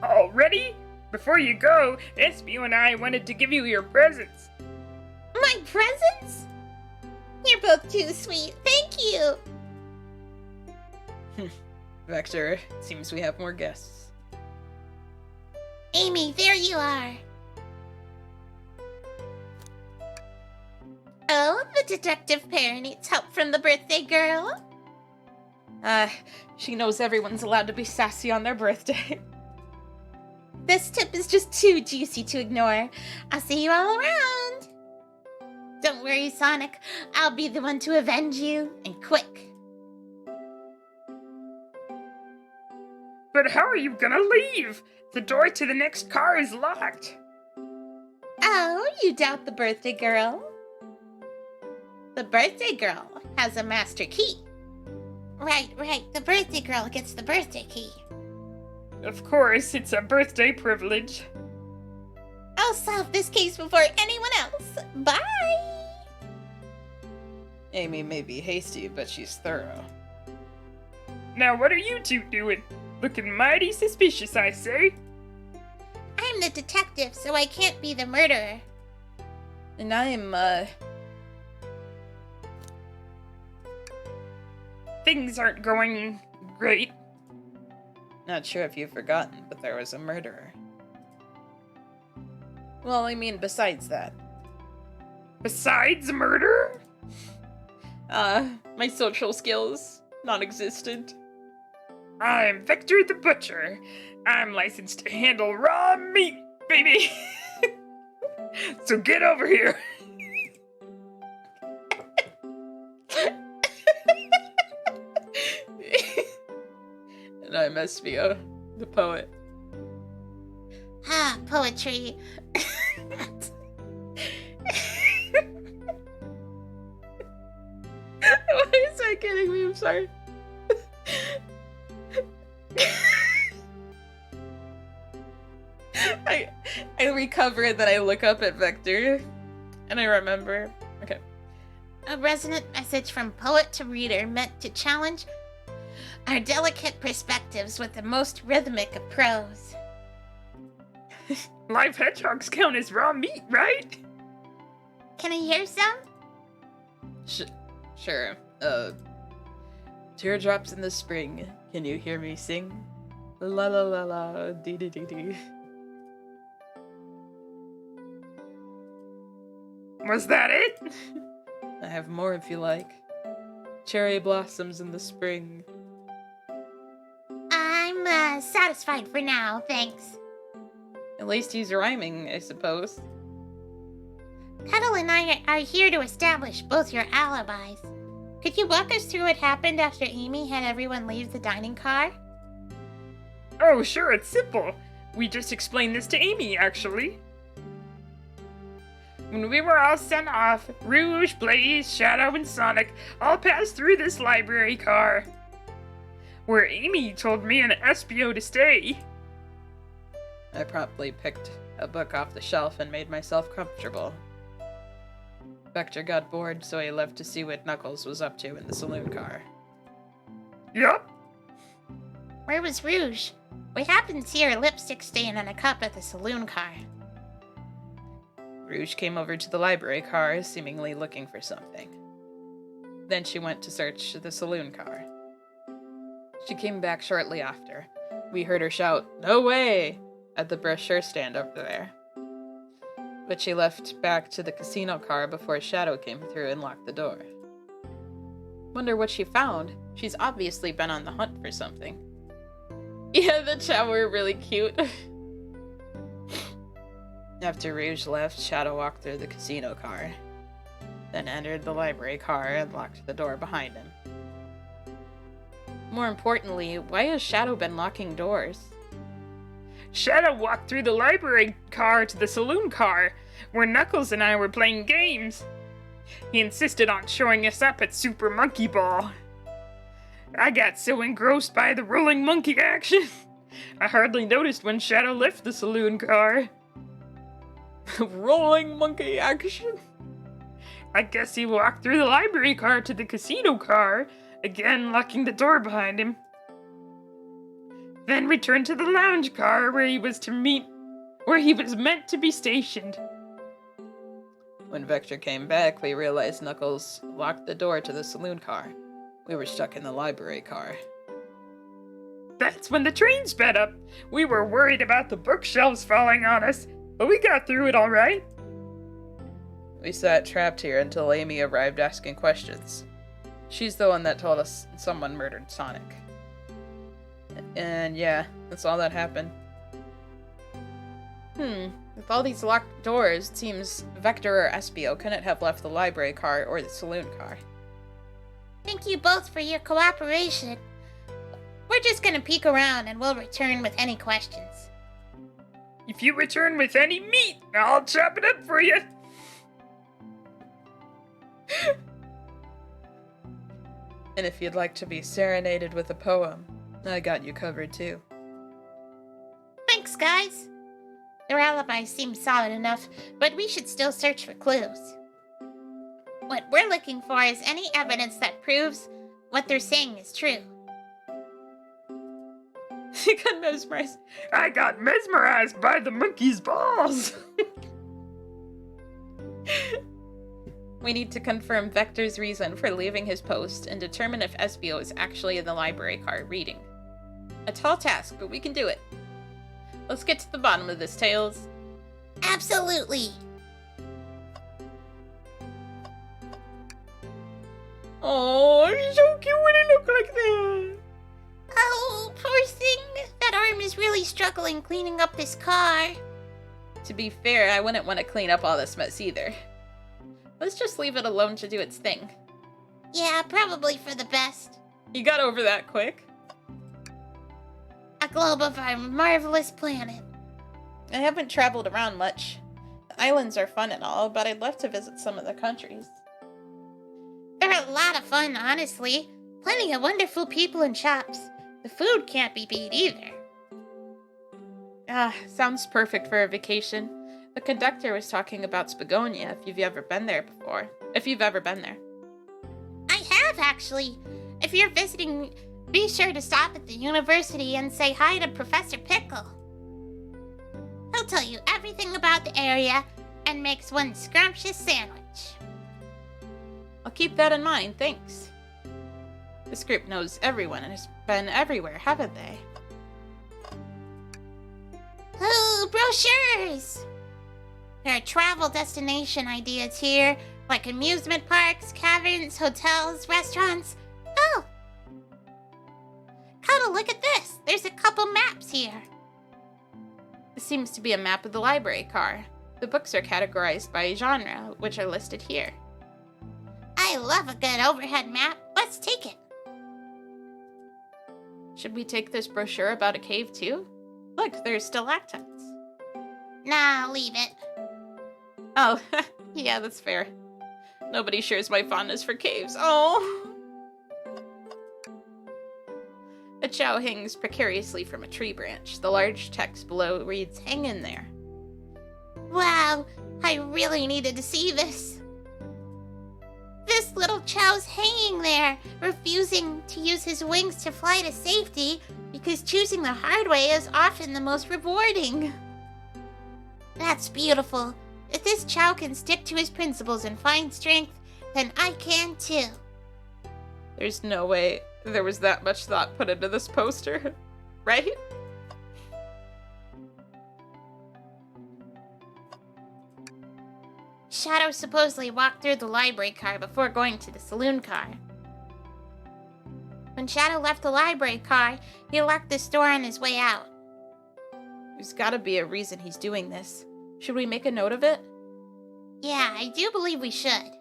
Already? Before you go, Espio and I wanted to give you your presents. My presents? You're both too sweet. Thank you. Vector, it seems we have more guests. Amy, there you are. Oh, the detective pair needs help from the birthday girl. She knows everyone's allowed to be sassy on their birthday. This tip is just too juicy to ignore. I'll see you all around. Don't worry, Sonic. I'll be the one to avenge you, and quick. But how are you gonna leave? The door to the next car is locked. Oh, you doubt the birthday girl? The birthday girl has a master key. Right. The birthday girl gets the birthday key. Of course, it's a birthday privilege. I'll solve this case before anyone else. Bye! Amy may be hasty, but she's thorough. Now what are you two doing? Looking mighty suspicious, I say. I'm the detective, so I can't be the murderer. And I'm, Things aren't going great. not sure if you've forgotten, but there was a murderer. Well, I mean, besides that. Besides murder? My social skills, non-existent. I'm Vector the Butcher. I'm licensed to handle raw meat, baby. So get over here. And I'm Espio. The poet. Ah, poetry. Why is that kidding me? I'm sorry. I recover and then I look up at Vector and I remember. Okay. A resonant message from poet to reader meant to challenge our delicate perspectives with the most rhythmic of prose. Live hedgehogs count as raw meat, right? Can I hear some? Sure. Teardrops in the spring. Can you hear me sing? La la la la, dee dee dee dee. Was that it? I have more if you like. Cherry blossoms in the spring. I'm satisfied for now, thanks. At least he's rhyming, I suppose. Cuddle and I are here to establish both your alibis. Could you walk us through what happened after Amy had everyone leave the dining car? Oh, sure, it's simple. We just explained this to Amy, actually. When we were all sent off, Rouge, Blaze, Shadow, and Sonic all passed through this library car, where Amy told me and Espio to stay. I promptly picked a book off the shelf and made myself comfortable. Vector got bored, so he left to see what Knuckles was up to in the saloon car. Yup. Where was Rouge? We happened to see her lipstick stain on a cup at the saloon car. Rouge came over to the library car, seemingly looking for something. Then she went to search the saloon car. She came back shortly after. We heard her shout, "No way!" at the brochure stand over there. But she left back to the casino car before Shadow came through and locked the door. Wonder what she found. She's obviously been on the hunt for something. Yeah, the chat were really cute. After Rouge left, Shadow walked through the casino car, then entered the library car and locked the door behind him. More importantly, why has Shadow been locking doors? Shadow walked through the library car to the saloon car, where Knuckles and I were playing games. He insisted on showing us up at Super Monkey Ball. I got so engrossed by the rolling monkey action, I hardly noticed when Shadow left the saloon car. Rolling monkey action? I guess he walked through the library car to the casino car, again locking the door behind him. Then returned to the lounge car where he was meant to be stationed. When Vector came back, we realized Knuckles locked the door to the saloon car. We were stuck in the library car. That's when the train sped up. We were worried about the bookshelves falling on us, but we got through it all right. We sat trapped here until Amy arrived asking questions. She's the one that told us someone murdered Sonic. And yeah, that's all that happened. With all these locked doors, it seems Vector or Espio couldn't have left the library car or the saloon car. Thank you both for your cooperation. We're just gonna peek around and we'll return with any questions. If you return with any meat, I'll chop it up for you. And if you'd like to be serenaded with a poem, I got you covered too. Thanks, guys. Their alibis seem solid enough, but we should still search for clues. What we're looking for is any evidence that proves what they're saying is true. He got mesmerized. I got mesmerized by the monkey's balls. We need to confirm Vector's reason for leaving his post and determine if Espio is actually in the library car reading. A tall task, but we can do it. Let's get to the bottom of this, Tails. Absolutely. Oh, he's so cute when he looks like that. Oh, poor thing. That arm is really struggling cleaning up his car. To be fair, I wouldn't want to clean up all this mess either. Let's just leave it alone to do its thing. Yeah, probably for the best. You got over that quick. a globe of our marvelous planet. I haven't traveled around much. The islands are fun and all, but I'd love to visit some of the countries. They're a lot of fun, honestly. Plenty of wonderful people and shops. The food can't be beat either. Ah, sounds perfect for a vacation. The conductor was talking about Spagonia if you've ever been there before. If you've ever been there. I have, actually. If you're visiting, be sure to stop at the university and say hi to Professor Pickle. He'll tell you everything about the area and makes one scrumptious sandwich. I'll keep that in mind, thanks. This group knows everyone and has been everywhere, haven't they? Ooh, brochures! There are travel destination ideas here, like amusement parks, caverns, hotels, restaurants. Oh! Cuddle, look at this! There's a couple maps here. This seems to be a map of the library car. The books are categorized by genre, which are listed here. I love a good overhead map. Let's take it. Should we take this brochure about a cave too? Look, there's stalactites. Nah, leave it. Oh, yeah, that's fair. Nobody shares my fondness for caves. Oh! A chow hangs precariously from a tree branch. The large text below reads, "Hang in there." Wow, I really needed to see this. This little chow's hanging there, refusing to use his wings to fly to safety because choosing the hard way is often the most rewarding. That's beautiful. If this chow can stick to his principles and find strength, then I can too. There's no way there was that much thought put into this poster, right? Shadow supposedly walked through the library car before going to the saloon car. When Shadow left the library car, he locked the door on his way out. There's gotta be a reason he's doing this. Should we make a note of it? Yeah, I do believe we should.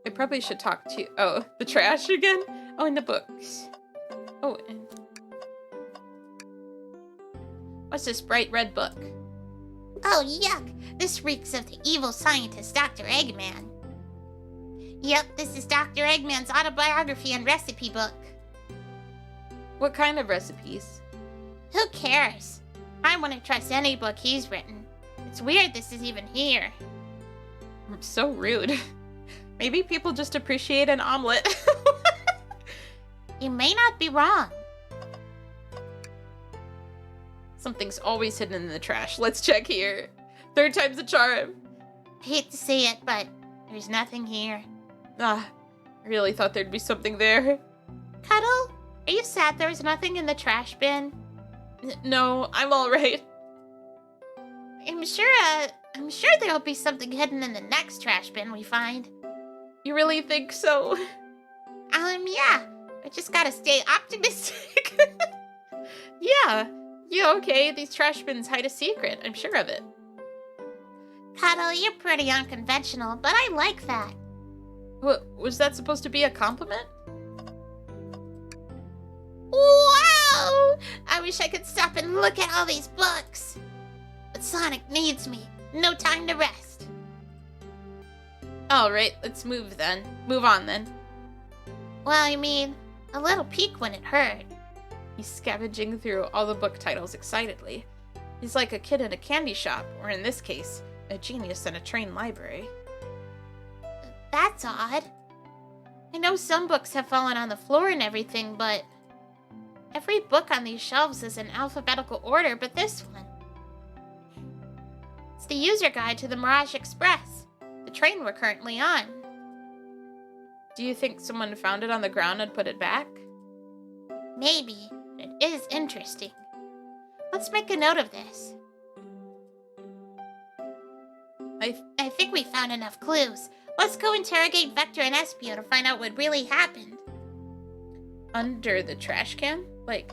I probably should talk to... Oh, the trash again? Oh, and the books. Oh, and... What's this bright red book? Oh, yuck! This reeks of the evil scientist, Dr. Eggman. Yep, this is Dr. Eggman's autobiography and recipe book. What kind of recipes? Who cares? I wouldn't trust any book he's written. It's weird this is even here. So rude. Maybe people just appreciate an omelet. You may not be wrong. Something's always hidden in the trash. Let's check here. Third time's a charm. I hate to say it, but there's nothing here. Ah, I really thought there'd be something there. Cuddle, are you sad there was nothing in the trash bin? No, I'm alright. I'm sure there'll be something hidden in the next trash bin we find. You really think so? Yeah. I just gotta stay optimistic. Yeah, okay. These trash bins hide a secret. I'm sure of it. Cuddle, you're pretty unconventional, but I like that. What, was that supposed to be a compliment? Wow! I wish I could stop and look at all these books. But Sonic needs me. No time to rest. Alright, let's move then. Move on then. Well, I mean, a little peek wouldn't hurt. He's scavenging through all the book titles excitedly. He's like a kid in a candy shop, or in this case, a genius in a trained library. That's odd. I know some books have fallen on the floor and everything, but every book on these shelves is in alphabetical order but this one. It's the user guide to the Mirage Express, the train we're currently on. Do you think someone found it on the ground and put it back? Maybe. It is interesting. Let's make a note of this. I think we found enough clues. Let's go interrogate Vector and Espio to find out what really happened. Under the trash can? Like...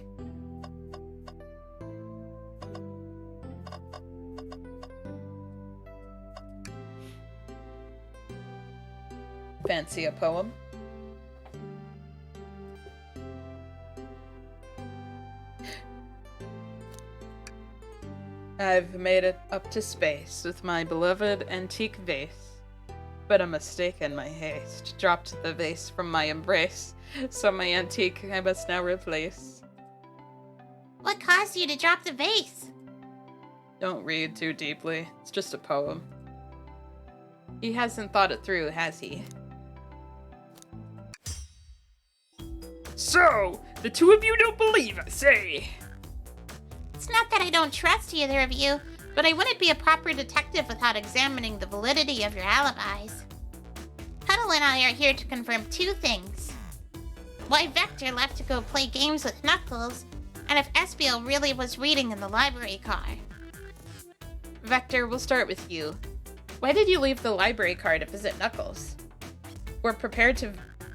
Fancy a poem? I've made it up to space with my beloved antique vase. But a mistake in my haste dropped the vase from my embrace, so my antique I must now replace. What caused you to drop the vase? Don't read too deeply, it's just a poem. He hasn't thought it through, has he? So, the two of you don't believe us, eh? It's not that I don't trust either of you, but I wouldn't be a proper detective without examining the validity of your alibis. Cuddle and I are here to confirm two things. Why Vector left to go play games with Knuckles, and if Espio really was reading in the library car. Vector, we'll start with you. Why did you leave the library car to visit Knuckles? We're prepared to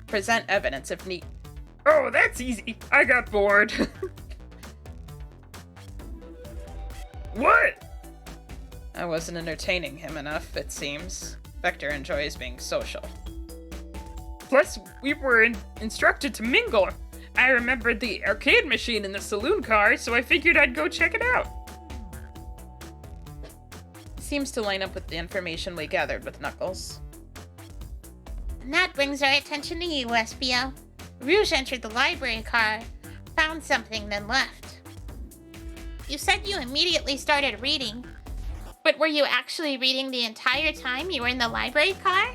present evidence if need. Oh, that's easy. I got bored. What? I wasn't entertaining him enough, it seems. Vector enjoys being social. Plus, we were instructed to mingle. I remembered the arcade machine in the saloon car, so I figured I'd go check it out. Seems to line up with the information we gathered with Knuckles. And that brings our attention to you, Espio. Rouge entered the library car, found something, then left. You said you immediately started reading, but were you actually reading the entire time you were in the library car?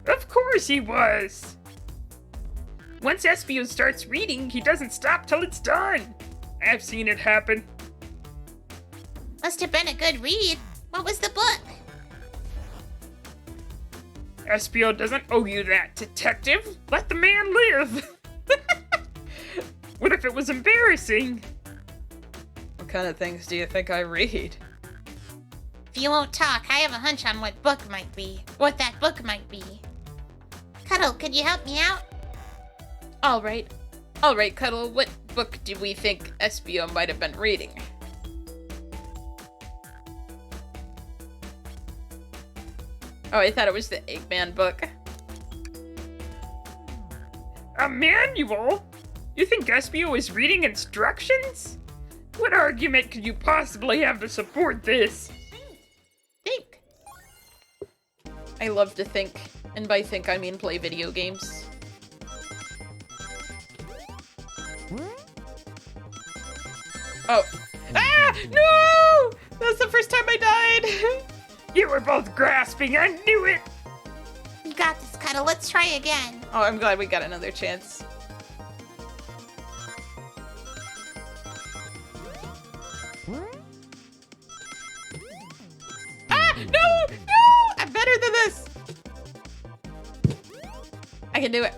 Of course he was. Once Espio starts reading, he doesn't stop till it's done. I've seen it happen. Must have been a good read. What was the book? Espio doesn't owe you that, detective. Let the man live. What if it was embarrassing? What kind of things do you think I read? If you won't talk, I have a hunch on what that book might be. Cuddle, could you help me out? Alright, Cuddle, what book do we think Espio might have been reading? Oh, I thought it was the Eggman book. A manual? You think Espio is reading instructions? What argument could you possibly have to support this? Think. I love to think, and by think I mean play video games. Oh. Ah! No! That's the first time I died! You were both grasping, I knew it! You got this, Cuddle. Let's try again. Oh, I'm glad we got another chance. Ah! No! No! I'm better than this! I can do it.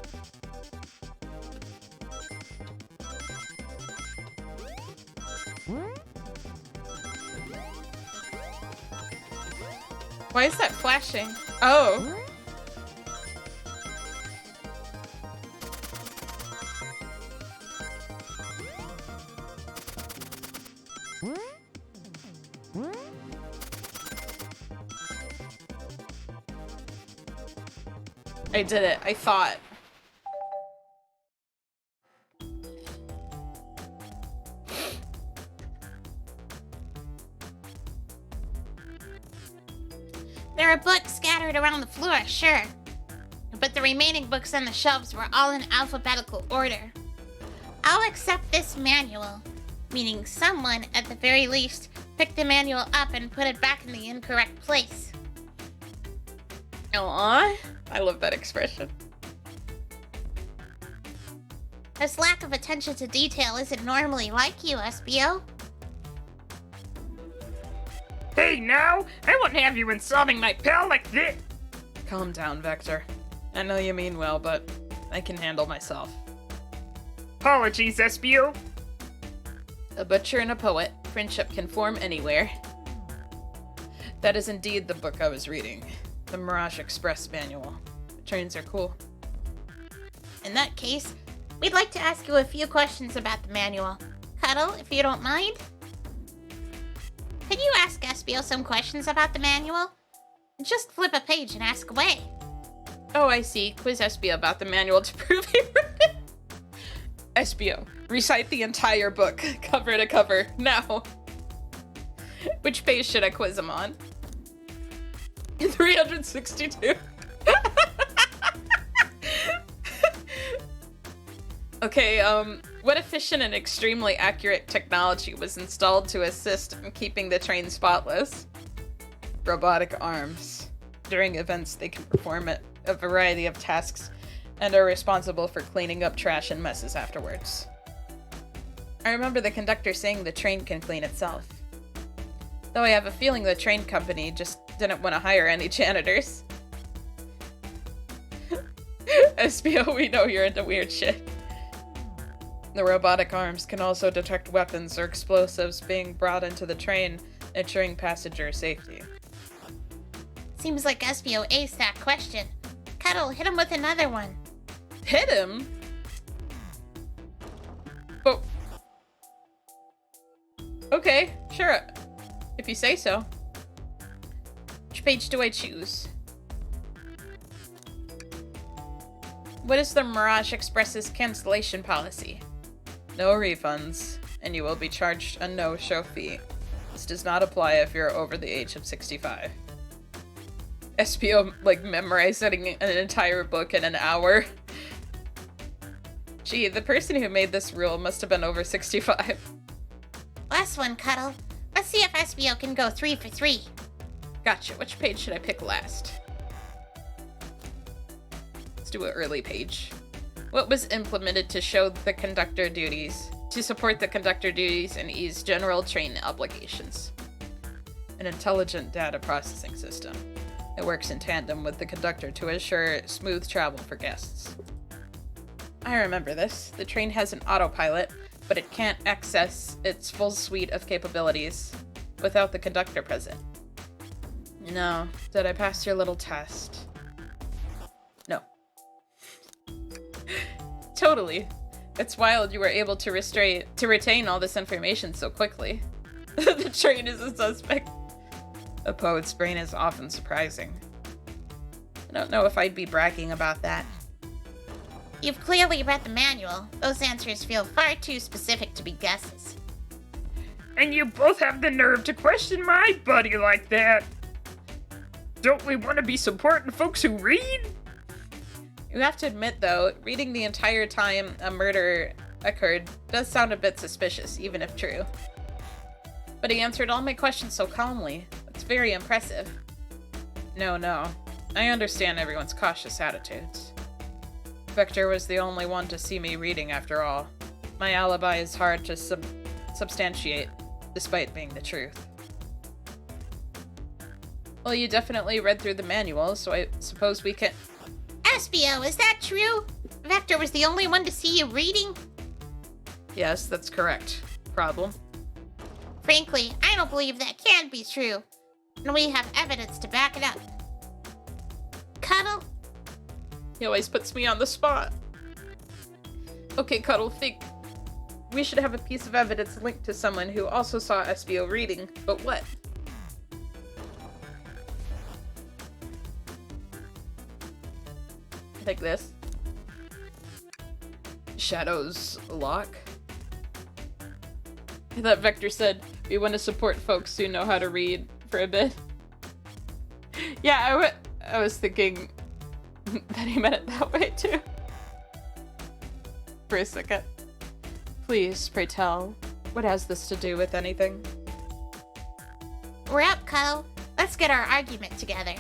Why is that flashing? Oh. I did it. I thought. There are books scattered around the floor, sure. But the remaining books on the shelves were all in alphabetical order. I'll accept this manual, meaning someone, at the very least, picked the manual up and put it back in the incorrect place. Aww. I love that expression. This lack of attention to detail isn't normally like you, Espio. Hey now, I won't have you insulting my pal like this! Calm down, Vector. I know you mean well, but I can handle myself. Apologies, Espio. A butcher and a poet, friendship can form anywhere. That is indeed the book I was reading. The Mirage Express manual. The trains are cool. In that case, we'd like to ask you a few questions about the manual. Cuddle, if you don't mind? Can you ask Espio some questions about the manual? Just flip a page and ask away. Oh, I see. Quiz Espio about the manual to prove he read it. Espio, recite the entire book, cover to cover, now. Which page should I quiz him on? 362. Okay, what efficient and extremely accurate technology was installed to assist in keeping the train spotless? Robotic arms. During events, they can perform a variety of tasks and are responsible for cleaning up trash and messes afterwards. I remember the conductor saying the train can clean itself. Though I have a feeling the train company just didn't want to hire any janitors. SBO, we know you're into weird shit. The robotic arms can also detect weapons or explosives being brought into the train, ensuring passenger safety. Seems like SBO aced that question. Cuddle, hit him with another one. Hit him? But... Okay, sure. If you say so. Which page do I choose? What is the Mirage Express's cancellation policy? No refunds, and you will be charged a no-show fee. This does not apply if you're over the age of 65. SPO, like, memorizing an entire book in an hour. Gee, the person who made this rule must have been over 65. Last one, Cuddle. Let's see if SBO can go 3 for 3. Gotcha. Which page should I pick last? Let's do an early page. What was implemented to show the conductor duties, to support the conductor duties and ease general train obligations? An intelligent data processing system. It works in tandem with the conductor to ensure smooth travel for guests. I remember this. The train has an autopilot, but it can't access its full suite of capabilities without the conductor present. No. Did I pass your little test? No. Totally. It's wild you were able to retain all this information so quickly. The train is a suspect. A poet's brain is often surprising. I don't know if I'd be bragging about that. You've clearly read the manual. Those answers feel far too specific to be guesses. And you both have the nerve to question my buddy like that. Don't we want to be supporting folks who read? You have to admit, though, reading the entire time a murder occurred does sound a bit suspicious, even if true. But he answered all my questions so calmly. It's very impressive. No. I understand everyone's cautious attitudes. Vector was the only one to see me reading, after all. My alibi is hard to substantiate, despite being the truth. Well, you definitely read through the manual, so I suppose we can... SBO, is that true? Vector was the only one to see you reading? Yes, that's correct. Problem? Frankly, I don't believe that can be true. And we have evidence to back it up. Cuddle? He always puts me on the spot. Okay, Cuddle, think we should have a piece of evidence linked to someone who also saw SBO reading, but what? Like this. Shadow's lock. I thought Vector said we want to support folks who know how to read for a bit. Yeah, I was thinking that he meant it that way too. For a second. Please, pray tell, what has this to do with anything? We're up, Cuddle. Let's get our argument together.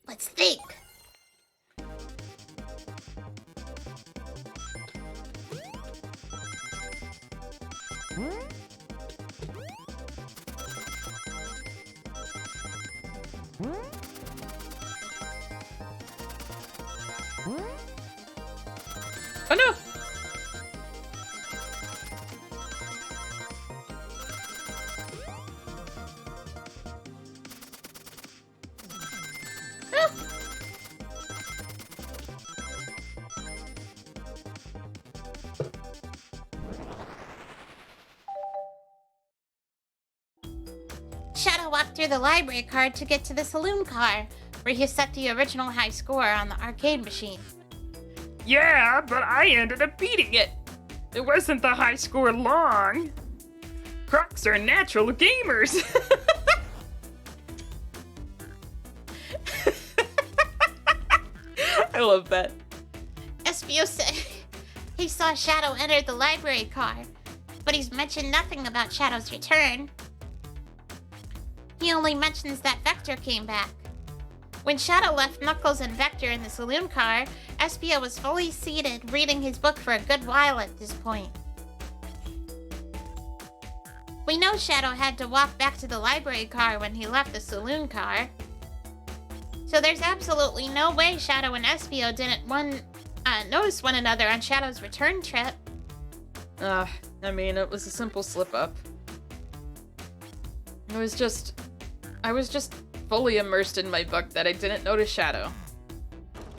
Let's think. Oh no! Shadow walked through the library card to get to the saloon car, where he set the original high score on the arcade machine. Yeah, but I ended up beating it. It wasn't the high score long. Crocs are natural gamers. I love that. Espio said he saw Shadow enter the library car, but he's mentioned nothing about Shadow's return. He only mentions that Vector came back. When Shadow left Knuckles and Vector in the saloon car, Espio was fully seated, reading his book for a good while at this point. We know Shadow had to walk back to the library car when he left the saloon car. So there's absolutely no way Shadow and Espio didn't notice one another on Shadow's return trip. I mean, it was a simple slip-up. I was just fully immersed in my book that I didn't notice Shadow.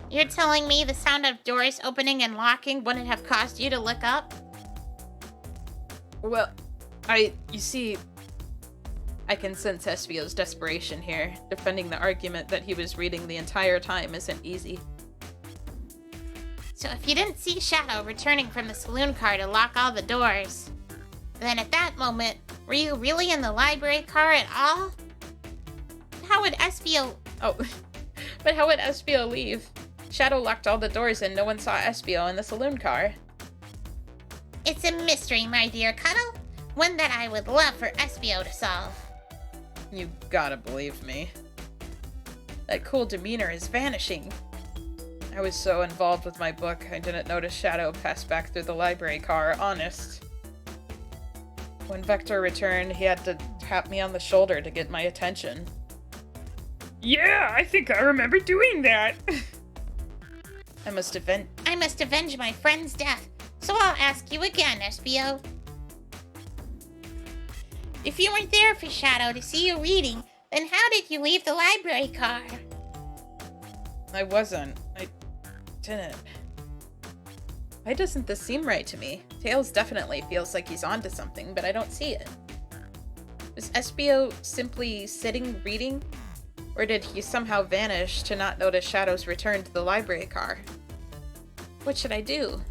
You're telling me the sound of doors opening and locking wouldn't have caused you to look up? Well, you see, I can sense Espio's desperation here. Defending the argument that he was reading the entire time isn't easy. So if you didn't see Shadow returning from the saloon car to lock all the doors, then at that moment, were you really in the library car at all? How would Espio... Oh, but how would Espio leave? Shadow locked all the doors and no one saw Espio in the saloon car. It's a mystery, my dear Cuddle. One that I would love for Espio to solve. You gotta believe me. That cool demeanor is vanishing. I was so involved with my book, I didn't notice Shadow pass back through the library car, honest. When Vector returned, he had to tap me on the shoulder to get my attention. Yeah, I think I remember doing that. I must avenge my friend's death, so I'll ask you again, Espio. If you weren't there for Shadow to see you reading, then how did you leave the library car? I wasn't. I didn't. Why doesn't this seem right to me? Tails definitely feels like he's onto something, but I don't see it. Was Espio simply sitting reading? Or did he somehow vanish to not notice Shadow's return to the library car? What should I do?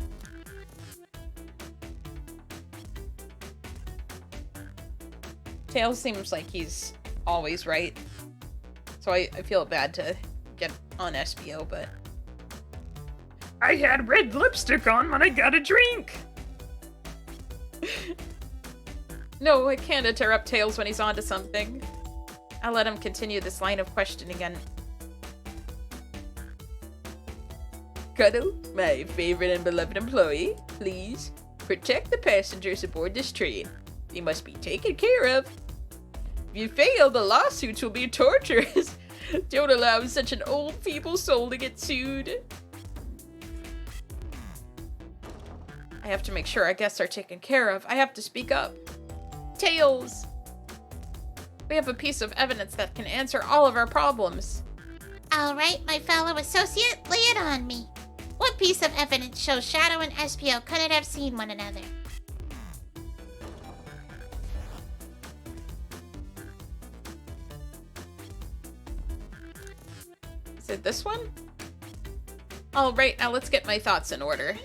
Tails seems like he's always right. So I feel bad to get on Espio, but... I had red lipstick on when I got a drink. No, I can't interrupt Tails when he's onto something. I'll let him continue this line of questioning and... Cuddle, my favorite and beloved employee, please protect the passengers aboard this train. They must be taken care of. If you fail, the lawsuits will be torturous. Don't allow such an old feeble soul to get sued. I have to make sure our guests are taken care of. I have to speak up. Tails! We have a piece of evidence that can answer all of our problems. All right, my fellow associate, lay it on me. What piece of evidence shows Shadow and Espio couldn't have seen one another? Is it this one? All right, now let's get my thoughts in order.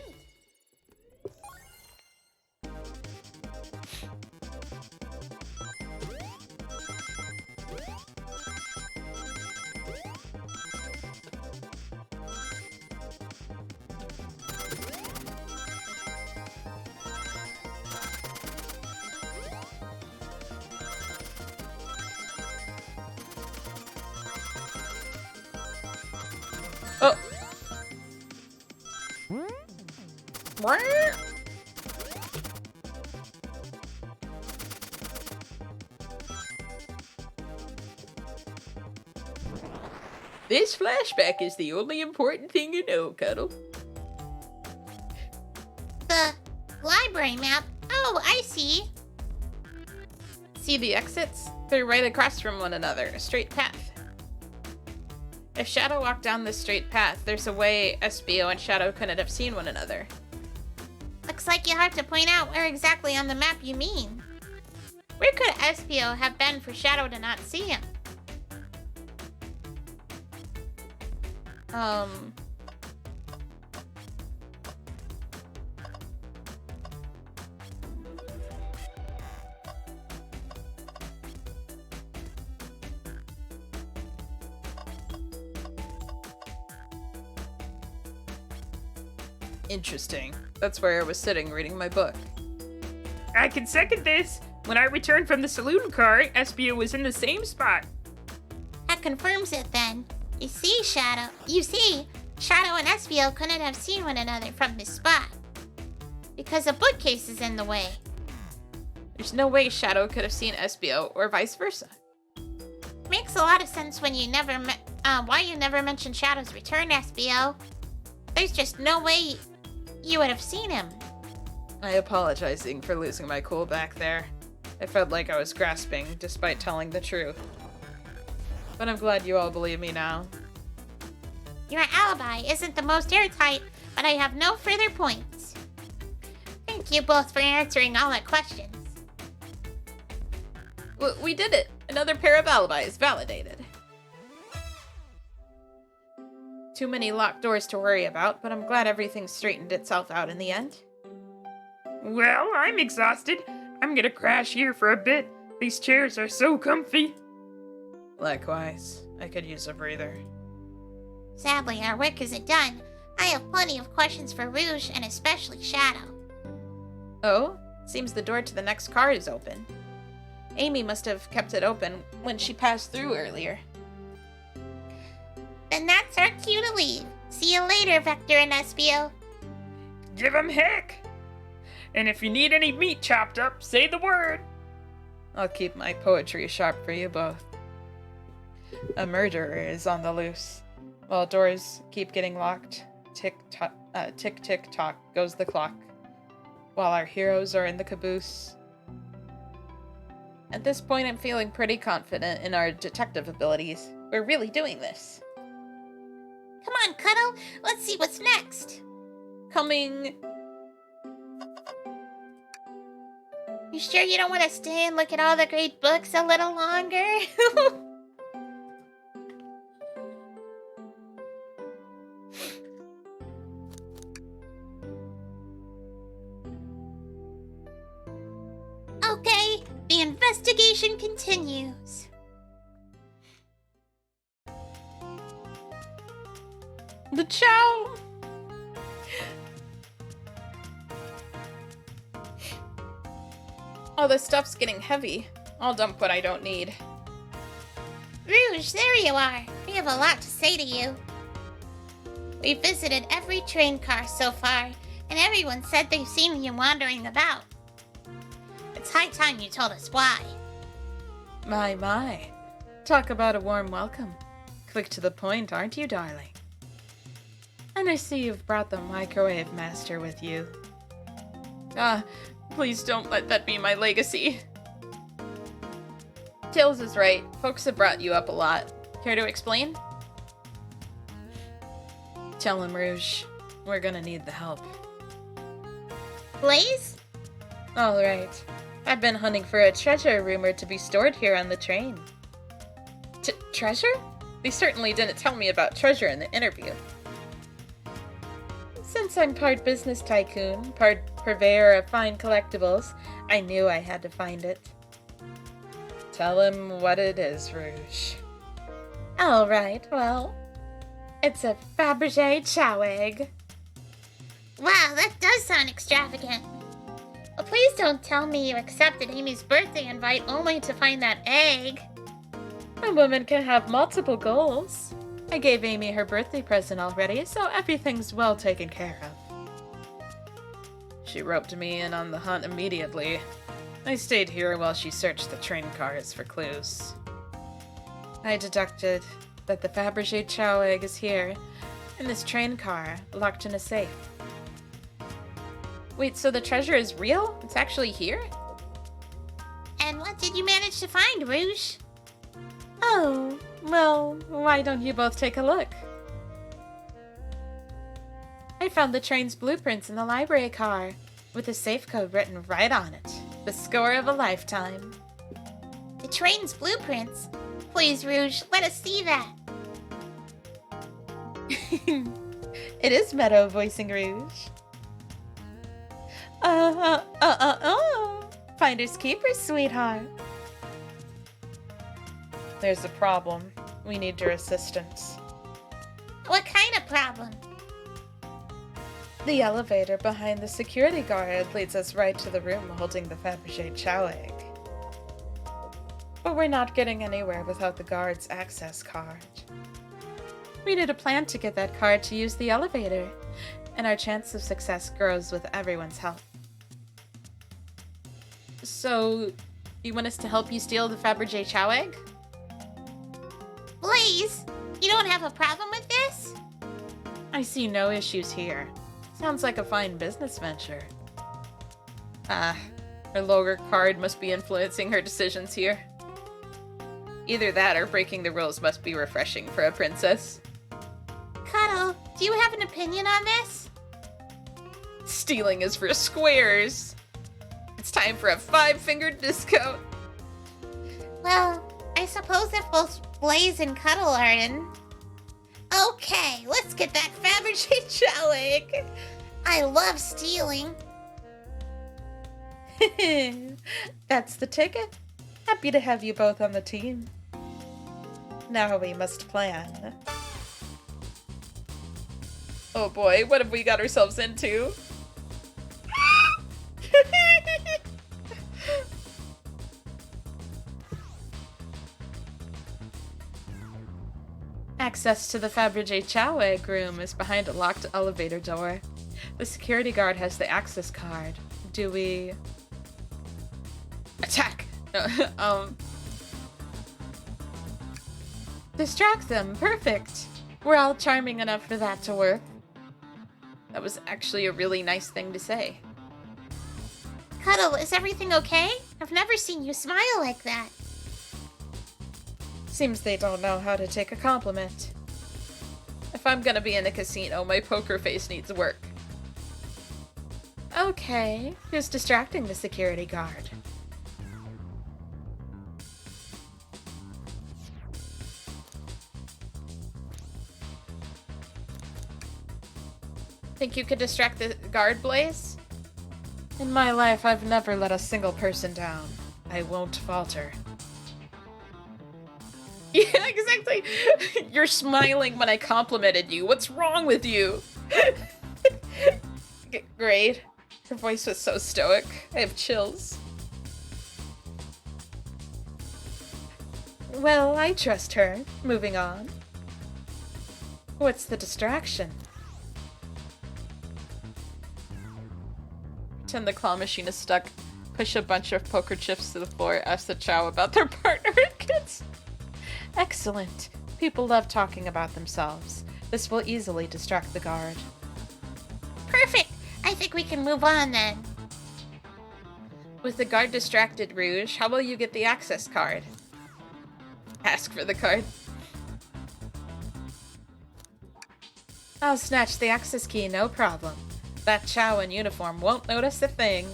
Oh. This flashback is the only important thing you know, Cuddle. The library map? Oh, I see. See the exits? They're right across from one another, a straight path. If Shadow walked down this straight path, there's a way Espio and Shadow couldn't have seen one another. Looks like you have to point out where exactly on the map you mean. Where could Espio have been for Shadow to not see him? Interesting. That's where I was sitting reading my book. I can second this. When I returned from the saloon car, Espio was in the same spot. That confirms it then. You see, Shadow and Espio couldn't have seen one another from this spot. Because a bookcase is in the way. There's no way Shadow could have seen Espio, or vice versa. Makes a lot of sense when you never why you never mentioned Shadow's return, Espio. There's just no way you would have seen him. I apologizing for losing my cool back there. I felt like I was grasping, despite telling the truth. But I'm glad you all believe me now. Your alibi isn't the most airtight, but I have no further points. Thank you both for answering all our questions. We did it! Another pair of alibis validated. Too many locked doors to worry about, but I'm glad everything straightened itself out in the end. Well, I'm exhausted. I'm gonna crash here for a bit. These chairs are so comfy. Likewise, I could use a breather. Sadly, our work isn't done. I have plenty of questions for Rouge and especially Shadow. Oh? Seems the door to the next car is open. Amy must have kept it open when she passed through earlier. Then that's our cue to leave. See you later, Vector and Espio. Give 'em heck! And if you need any meat chopped up, say the word. I'll keep my poetry sharp for you both. A murderer is on the loose. While doors keep getting locked, tick tick tock goes the clock. While our heroes are in the caboose. At this point, I'm feeling pretty confident in our detective abilities. We're really doing this. Come on, Cuddle. Let's see what's next. Coming. You sure you don't want to stay and look at all the great books a little longer? Okay, the investigation continues. The chow! All this stuff's getting heavy. I'll dump what I don't need. Rouge, there you are. We have a lot to say to you. We visited every train car so far, and everyone said they've seen you wandering about. It's high time you told us why. My. Talk about a warm welcome. Quick to the point, aren't you, darling? And I see you've brought the microwave master with you. Please don't let that be my legacy. Tails is right. Folks have brought you up a lot. Care to explain? Tell him, Rouge. We're gonna need the help. Blaze? All right. I've been hunting for a treasure rumored to be stored here on the train. Treasure? They certainly didn't tell me about treasure in the interview. Since I'm part business tycoon, part purveyor of fine collectibles, I knew I had to find it. Tell him what it is, Rouge. All right, well, it's a Fabergé chow egg. Wow, that does sound extravagant. Well, please don't tell me you accepted Amy's birthday invite only to find that egg. A woman can have multiple goals. I gave Amy her birthday present already, so everything's well taken care of. She roped me in on the hunt immediately. I stayed here while she searched the train cars for clues. I deducted that the Fabergé chow egg is here, in this train car, locked in a safe. Wait, so the treasure is real? It's actually here? And what did you manage to find, Rouge? Oh, well, why don't you both take a look? I found the train's blueprints in the library car, with a safe code written right on it. The score of a lifetime. The train's blueprints? Please, Rouge, let us see that. It is Meadow voicing Rouge. Finders keepers, sweetheart. There's a problem. We need your assistance. What kind of problem? The elevator behind the security guard leads us right to the room holding the Fabergé chow egg. But we're not getting anywhere without the guard's access card. We need a plan to get that card to use the elevator, and our chance of success grows with everyone's help. So, you want us to help you steal the Fabergé chow egg? Blaze, you don't have a problem with this? I see no issues here. Sounds like a fine business venture. Ah, her lower card must be influencing her decisions here. Either that or breaking the rules must be refreshing for a princess. Cuddle, do you have an opinion on this? Stealing is for squares. It's time for a 5-fingered discount. Well, I suppose if both Blaze and Cuddle are in. Okay, let's get that Fabergé chow egg. I love stealing. That's the ticket. Happy to have you both on the team. Now we must plan. Oh boy, what have we got ourselves into? Access to the Fabergé chow egg room is behind a locked elevator door. The security guard has the access card. Do we... Attack! Distract them. Perfect. We're all charming enough for that to work. That was actually a really nice thing to say. Cuddle, is everything okay? I've never seen you smile like that. Seems they don't know how to take a compliment. If I'm gonna be in a casino, my poker face needs work. Okay, who's distracting the security guard? Think you could distract the guard, Blaze? In my life, I've never let a single person down. I won't falter. Yeah, exactly. You're smiling when I complimented you. What's wrong with you? Great. Her voice was so stoic. I have chills. Well, I trust her. Moving on. What's the distraction? Pretend the claw machine is stuck. Push a bunch of poker chips to the floor. Ask the chow about their partner and kids. Excellent. People love talking about themselves. This will easily distract the guard. Perfect. I think we can move on then. With the guard distracted, Rouge, how will you get the access card? Ask for the card. I'll snatch the access key, no problem. That chow in uniform won't notice a thing.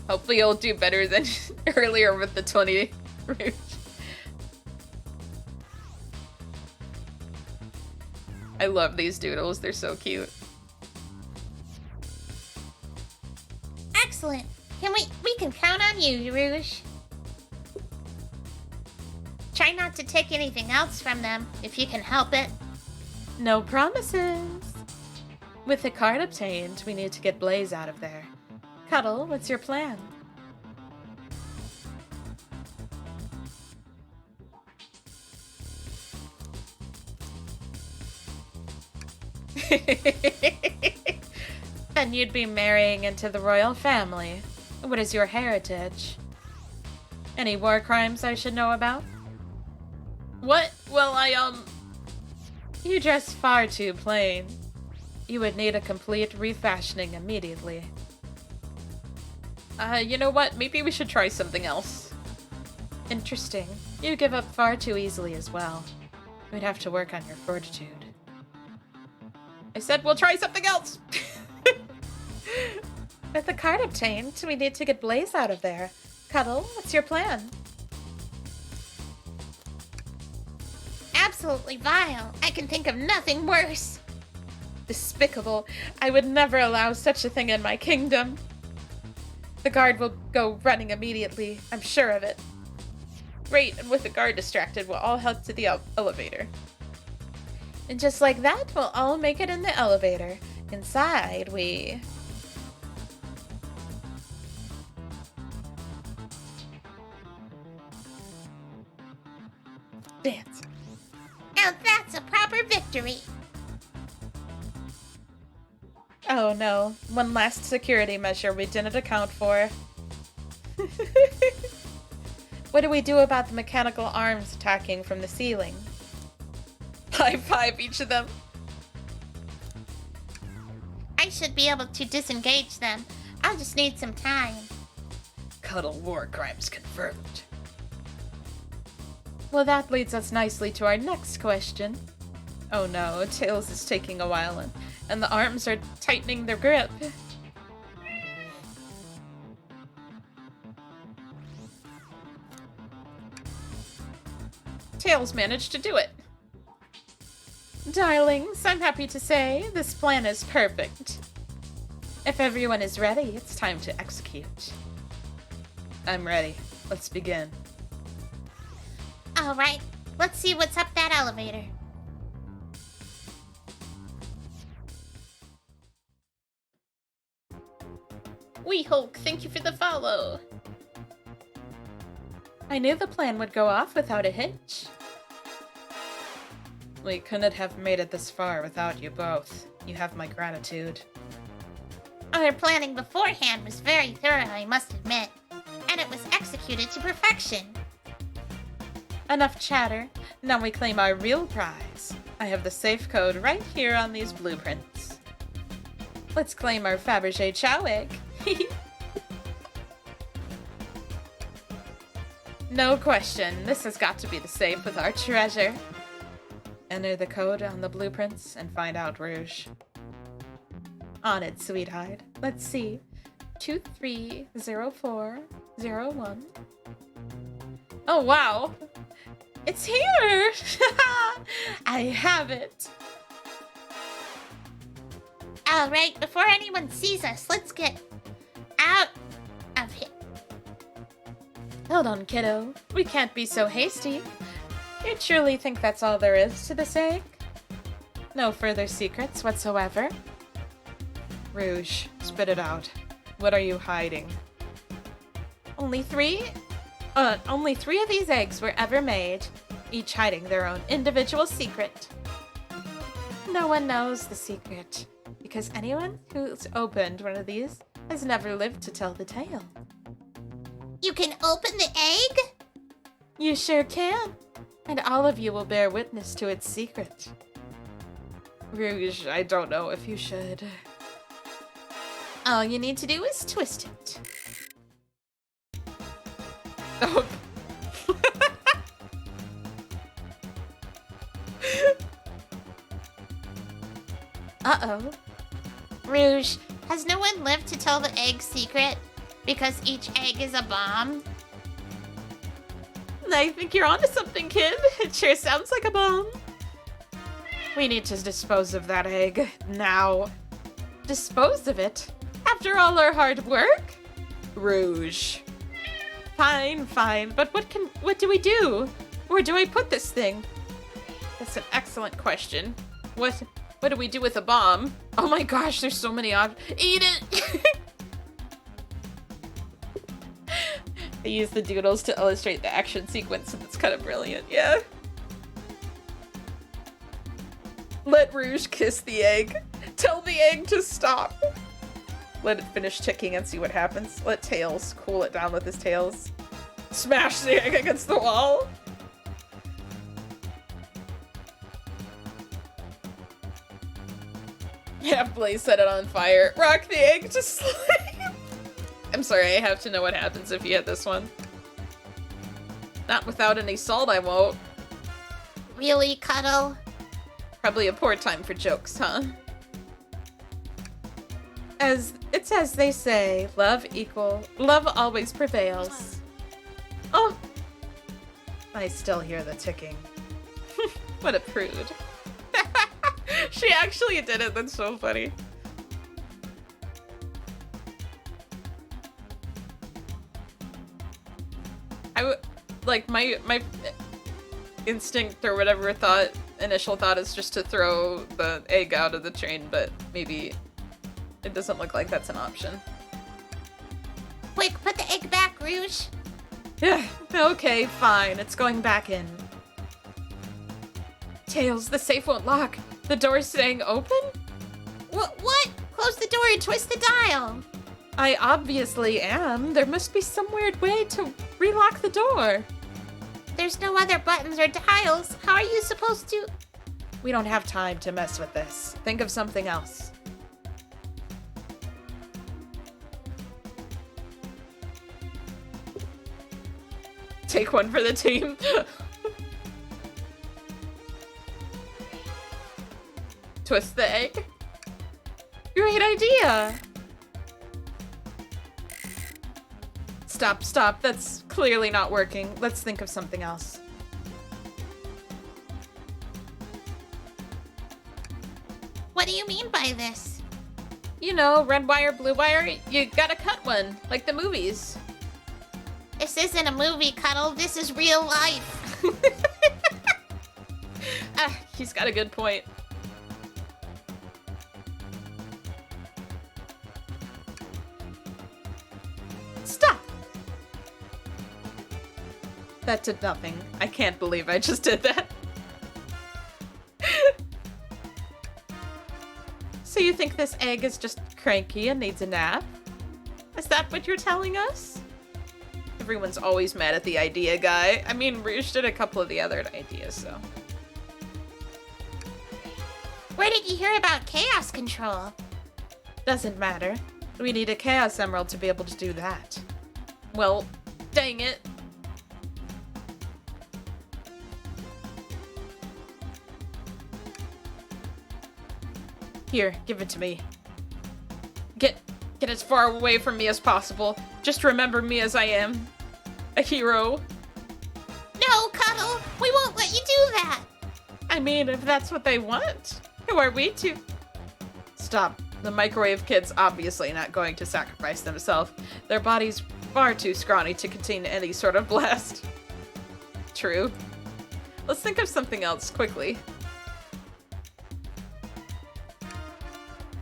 Hopefully you'll do better than earlier with the 20, Rouge. I love these doodles. They're so cute. Excellent. We can count on you, Rouge. Try not to take anything else from them, if you can help it. No promises. With the card obtained, we need to get Blaze out of there. Cuddle, what's your plan? Then you'd be marrying into the royal family. What is your heritage? Any war crimes I should know about? What? Well, You dress far too plain. You would need a complete refashioning immediately. You know what? Maybe we should try something else. Interesting. You give up far too easily as well. We'd have to work on your fortitude. I said we'll try something else! With the card obtained, we need to get Blaze out of there. Cuddle, what's your plan? Absolutely vile. I can think of nothing worse. Despicable. I would never allow such a thing in my kingdom. The guard will go running immediately. I'm sure of it. Great, and with the guard distracted, we'll all head to the elevator. And just like that, we'll all make it in the elevator. inside we... dance. Now that's a proper victory. Oh no, one last security measure we didn't account for. What do we do about the mechanical arms attacking from the ceiling? High five each of them. I should be able to disengage them. I'll just need some time. Cuddle war crimes confirmed. Well, that leads us nicely to our next question. Oh no, Tails is taking a while and the arms are tightening their grip. Tails managed to do it. Darlings, I'm happy to say this plan is perfect. If everyone is ready, it's time to execute. I'm ready. Let's begin. All right, let's see what's up that elevator. Wee Hulk, thank you for the follow. I knew the plan would go off without a hitch. We couldn't have made it this far without you both. You have my gratitude. Our planning beforehand was very thorough, I must admit, and it was executed to perfection. Enough chatter. Now we claim our real prize. I have the safe code right here on these blueprints. Let's claim our Fabergé Chow egg. No question, this has got to be the safe with our treasure. Enter the code on the blueprints and find out Rouge. On it, sweetheart. Let's see. 230401. Oh, wow. It's here! I have it. All right, before anyone sees us, let's get out of here. Hold on, kiddo. We can't be so hasty. You truly think that's all there is to this egg? No further secrets whatsoever? Rouge, spit it out. What are you hiding? Only three of these eggs were ever made, each hiding their own individual secret. No one knows the secret, because anyone who's opened one of these has never lived to tell the tale. You can open the egg? You sure can, and all of you will bear witness to its secret. Rouge, I don't know if you should. All you need to do is twist it. Oh. Uh-oh. Rouge, has no one lived to tell the egg secret? Because each egg is a bomb? I think you're onto something, kid. It sure sounds like a bomb. We need to dispose of that egg now. Dispose of it? After all our hard work? Rouge. Fine, fine, but what do we do? Where do I put this thing? That's an excellent question. What do we do with a bomb? Oh my gosh, there's so many options. Eat it! They use the doodles to illustrate the action sequence, and it's kind of brilliant, yeah. Let Rouge kiss the egg. Tell the egg to stop. Let it finish ticking and see what happens. Let Tails cool it down with his tails. Smash the egg against the wall. Yeah, Blaze set it on fire. Rock the egg to sleep. I'm sorry, I have to know what happens if you hit this one. Not without any salt, I won't. Really, Cuddle? Probably a poor time for jokes, huh? As they say, love always prevails. Oh! I still hear the ticking. What a prude. She actually did it, that's so funny. Like, my instinct or whatever thought initial thought is just to throw the egg out of the train, but maybe it doesn't look like that's an option. Quick, put the egg back, Rouge. Yeah, okay, fine. It's going back in. Tails, the safe won't lock. The door's staying open? What? Close the door and twist the dial. I obviously am. There must be some weird way to relock the door. There's no other buttons or dials. How are you supposed to? We don't have time to mess with this. Think of something else. Take one for the team. Twist the egg. Great idea. Stop. That's clearly not working. Let's think of something else. What do you mean by this? You know, red wire, blue wire, you gotta cut one, like the movies. This isn't a movie, Cuddle. This is real life. He's got a good point. Stop! That did nothing. I can't believe I just did that. So you think this egg is just cranky and needs a nap? Is that what you're telling us? Everyone's always mad at the idea guy. I mean, Rouge did a couple of the other ideas, so. Where did you hear about chaos control? Doesn't matter. We need a Chaos Emerald to be able to do that. Well, dang it. Here, give it to me. Get as far away from me as possible. Just remember me as I am. A hero. No, Cuddle. We won't let you do that. I mean, if that's what they want. Who are we to? Stop. The microwave kid's obviously not going to sacrifice themselves. Their body's far too scrawny to contain any sort of blast. True. Let's think of something else quickly.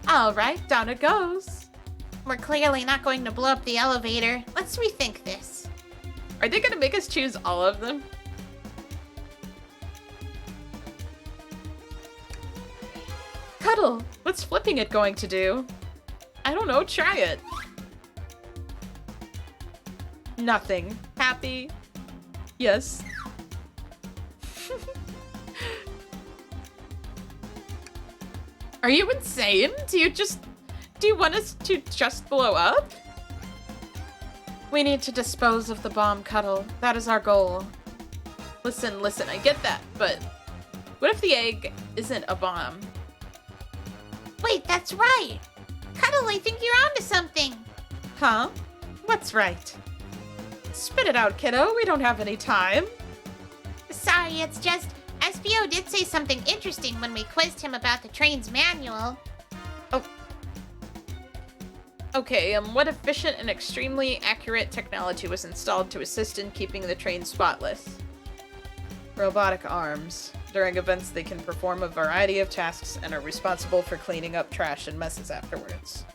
Alright, down it goes. We're clearly not going to blow up the elevator. Let's rethink this. Are they gonna make us choose all of them? Cuddle, what's flipping it going to do? I don't know, try it. Nothing. Happy? Yes. Are you insane? Do you want us to just blow up? We need to dispose of the bomb, Cuddle. That is our goal. Listen, I get that, but what if the egg isn't a bomb? Wait, that's right. Cuddle, I think you're onto something. Huh? What's right? Spit it out, kiddo. We don't have any time. Sorry, it's just SPO did say something interesting when we quizzed him about the train's manual. Okay, what efficient and extremely accurate technology was installed to assist in keeping the train spotless? Robotic arms. During events, they can perform a variety of tasks and are responsible for cleaning up trash and messes afterwards.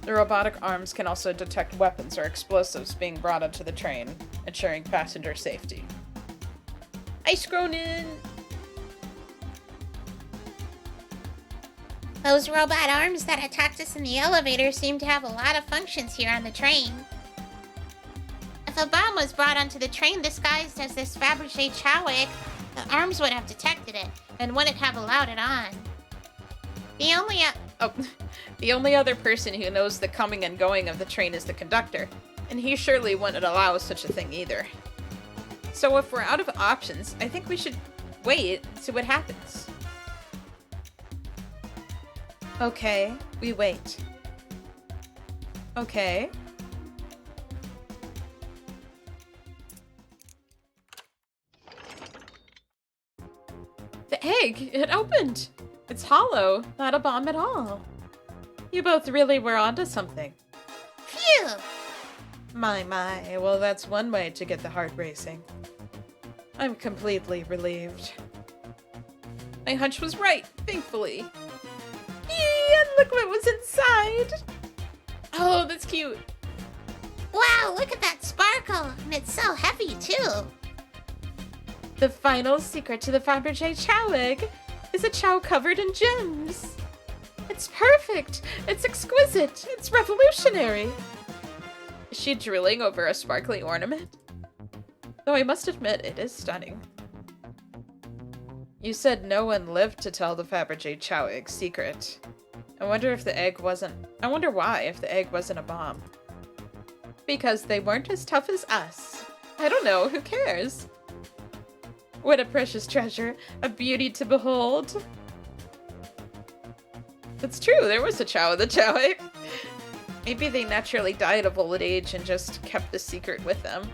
The robotic arms can also detect weapons or explosives being brought onto the train, ensuring passenger safety. Ice Cronin! Those robot arms that attacked us in the elevator seem to have a lot of functions here on the train. If a bomb was brought onto the train disguised as this Fabergé Chow egg, the arms would have detected it and wouldn't have allowed it on. The only other person who knows the coming and going of the train is the conductor, and he surely wouldn't allow such a thing either. So if we're out of options, I think we should wait and see what happens. Okay, we wait. Okay. The egg! It opened! It's hollow, not a bomb at all. You both really were onto something. Phew! My, well that's one way to get the heart racing. I'm completely relieved. My hunch was right, thankfully. And look what was inside! Oh, that's cute. Wow, look at that sparkle. And it's so heavy, too. The final secret to the Fabergé Chow egg is a chow covered in gems. It's perfect. It's exquisite. It's revolutionary. Is she drilling over a sparkly ornament? Though I must admit, it is stunning. You said no one lived to tell the Fabergé Chow egg secret. I wonder why if the egg wasn't a bomb. Because they weren't as tough as us. I don't know, who cares? What a precious treasure, a beauty to behold. It's true, there was a chow in the chow egg. Maybe they naturally died of old age and just kept the secret with them.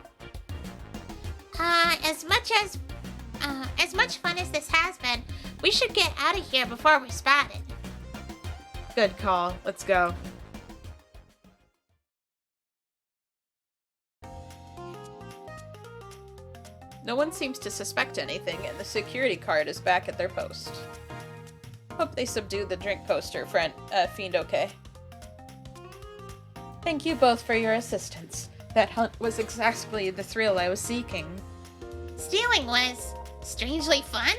As much fun as this has been, we should get out of here before we're spotted. Good call, let's go. No one seems to suspect anything, and the security guard is back at their post. Hope they subdued the drink poster, Fiend okay. Thank you both for your assistance. That hunt was exactly the thrill I was seeking. Stealing was strangely fun.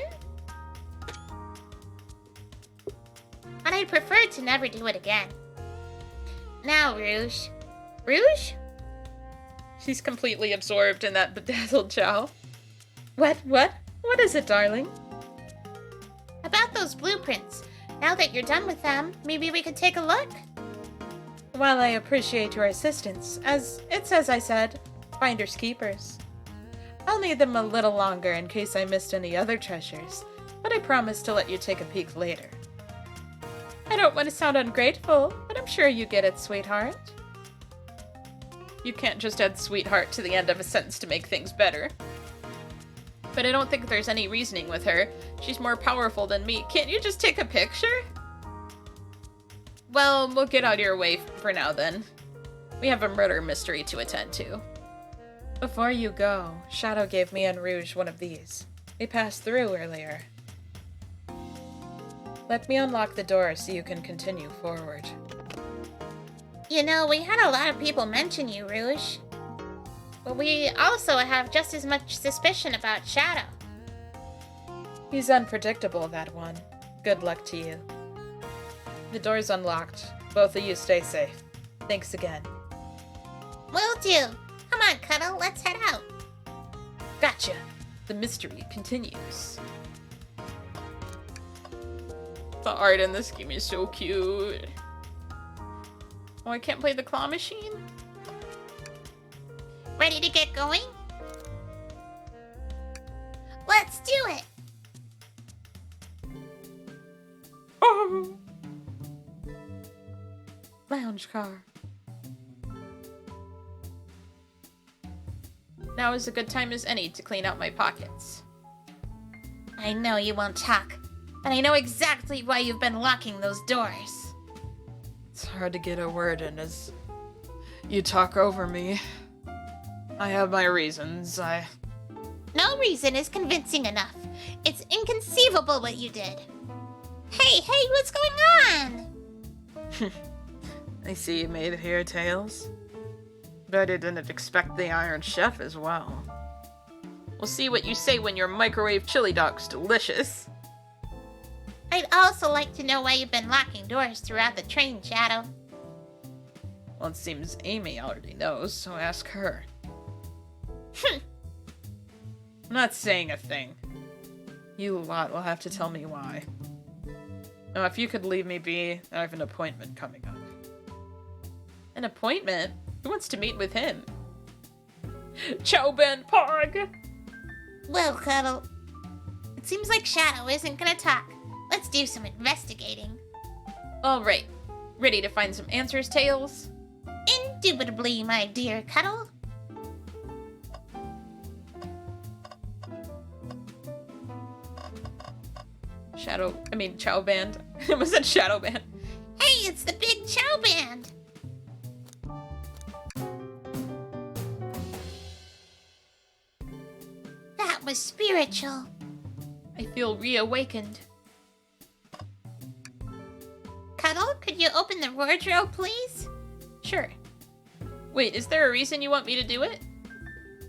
But I'd prefer to never do it again. Now, Rouge. Rouge? She's completely absorbed in that bedazzled chow. What? What is it, darling? About those blueprints. Now that you're done with them, maybe we could take a look? While I appreciate your assistance, as I said, finders keepers. I'll need them a little longer in case I missed any other treasures, but I promise to let you take a peek later. I don't want to sound ungrateful, but I'm sure you get it, sweetheart. You can't just add sweetheart to the end of a sentence to make things better. But I don't think there's any reasoning with her. She's more powerful than me. Can't you just take a picture? Well, we'll get out of your way for now then. We have a murder mystery to attend to. Before you go, Shadow gave me and Rouge one of these. They passed through earlier. Let me unlock the door so you can continue forward. You know, we had a lot of people mention you, Rouge. But we also have just as much suspicion about Shadow. He's unpredictable, that one. Good luck to you. The door's unlocked. Both of you stay safe. Thanks again. Will do. Come on, Cuddle, let's head out. Gotcha. The mystery continues. The art in this game is so cute. Oh, I can't play the claw machine? Ready to get going? Let's do it! Oh. Lounge car. Now is a good time as any to clean out my pockets. I know you won't talk, but I know exactly why you've been locking those doors. It's hard to get a word in as you talk over me. I have my reasons. No reason is convincing enough. It's inconceivable what you did. Hey, what's going on? I see you made it here, Tails. Bet I didn't expect the Iron Chef as well. We'll see what you say when your microwave chili dog's delicious. I'd also like to know why you've been locking doors throughout the train, Shadow. Well, it seems Amy already knows, so ask her. I'm not saying a thing. You lot will have to tell me why. Now, if you could leave me be, I have an appointment coming up. An appointment? Who wants to meet with him? Chowben Pog! Well, Cuddle, it seems like Shadow isn't gonna talk. Let's do some investigating. Alright. Ready to find some answers, Tails? Indubitably, my dear Cuddle. Chow Band. It was a Shadow Band. Hey, it's the Big Chow Band! That was spiritual. I feel reawakened. you open the wardrobe, please? Sure. Wait, is there a reason you want me to do it?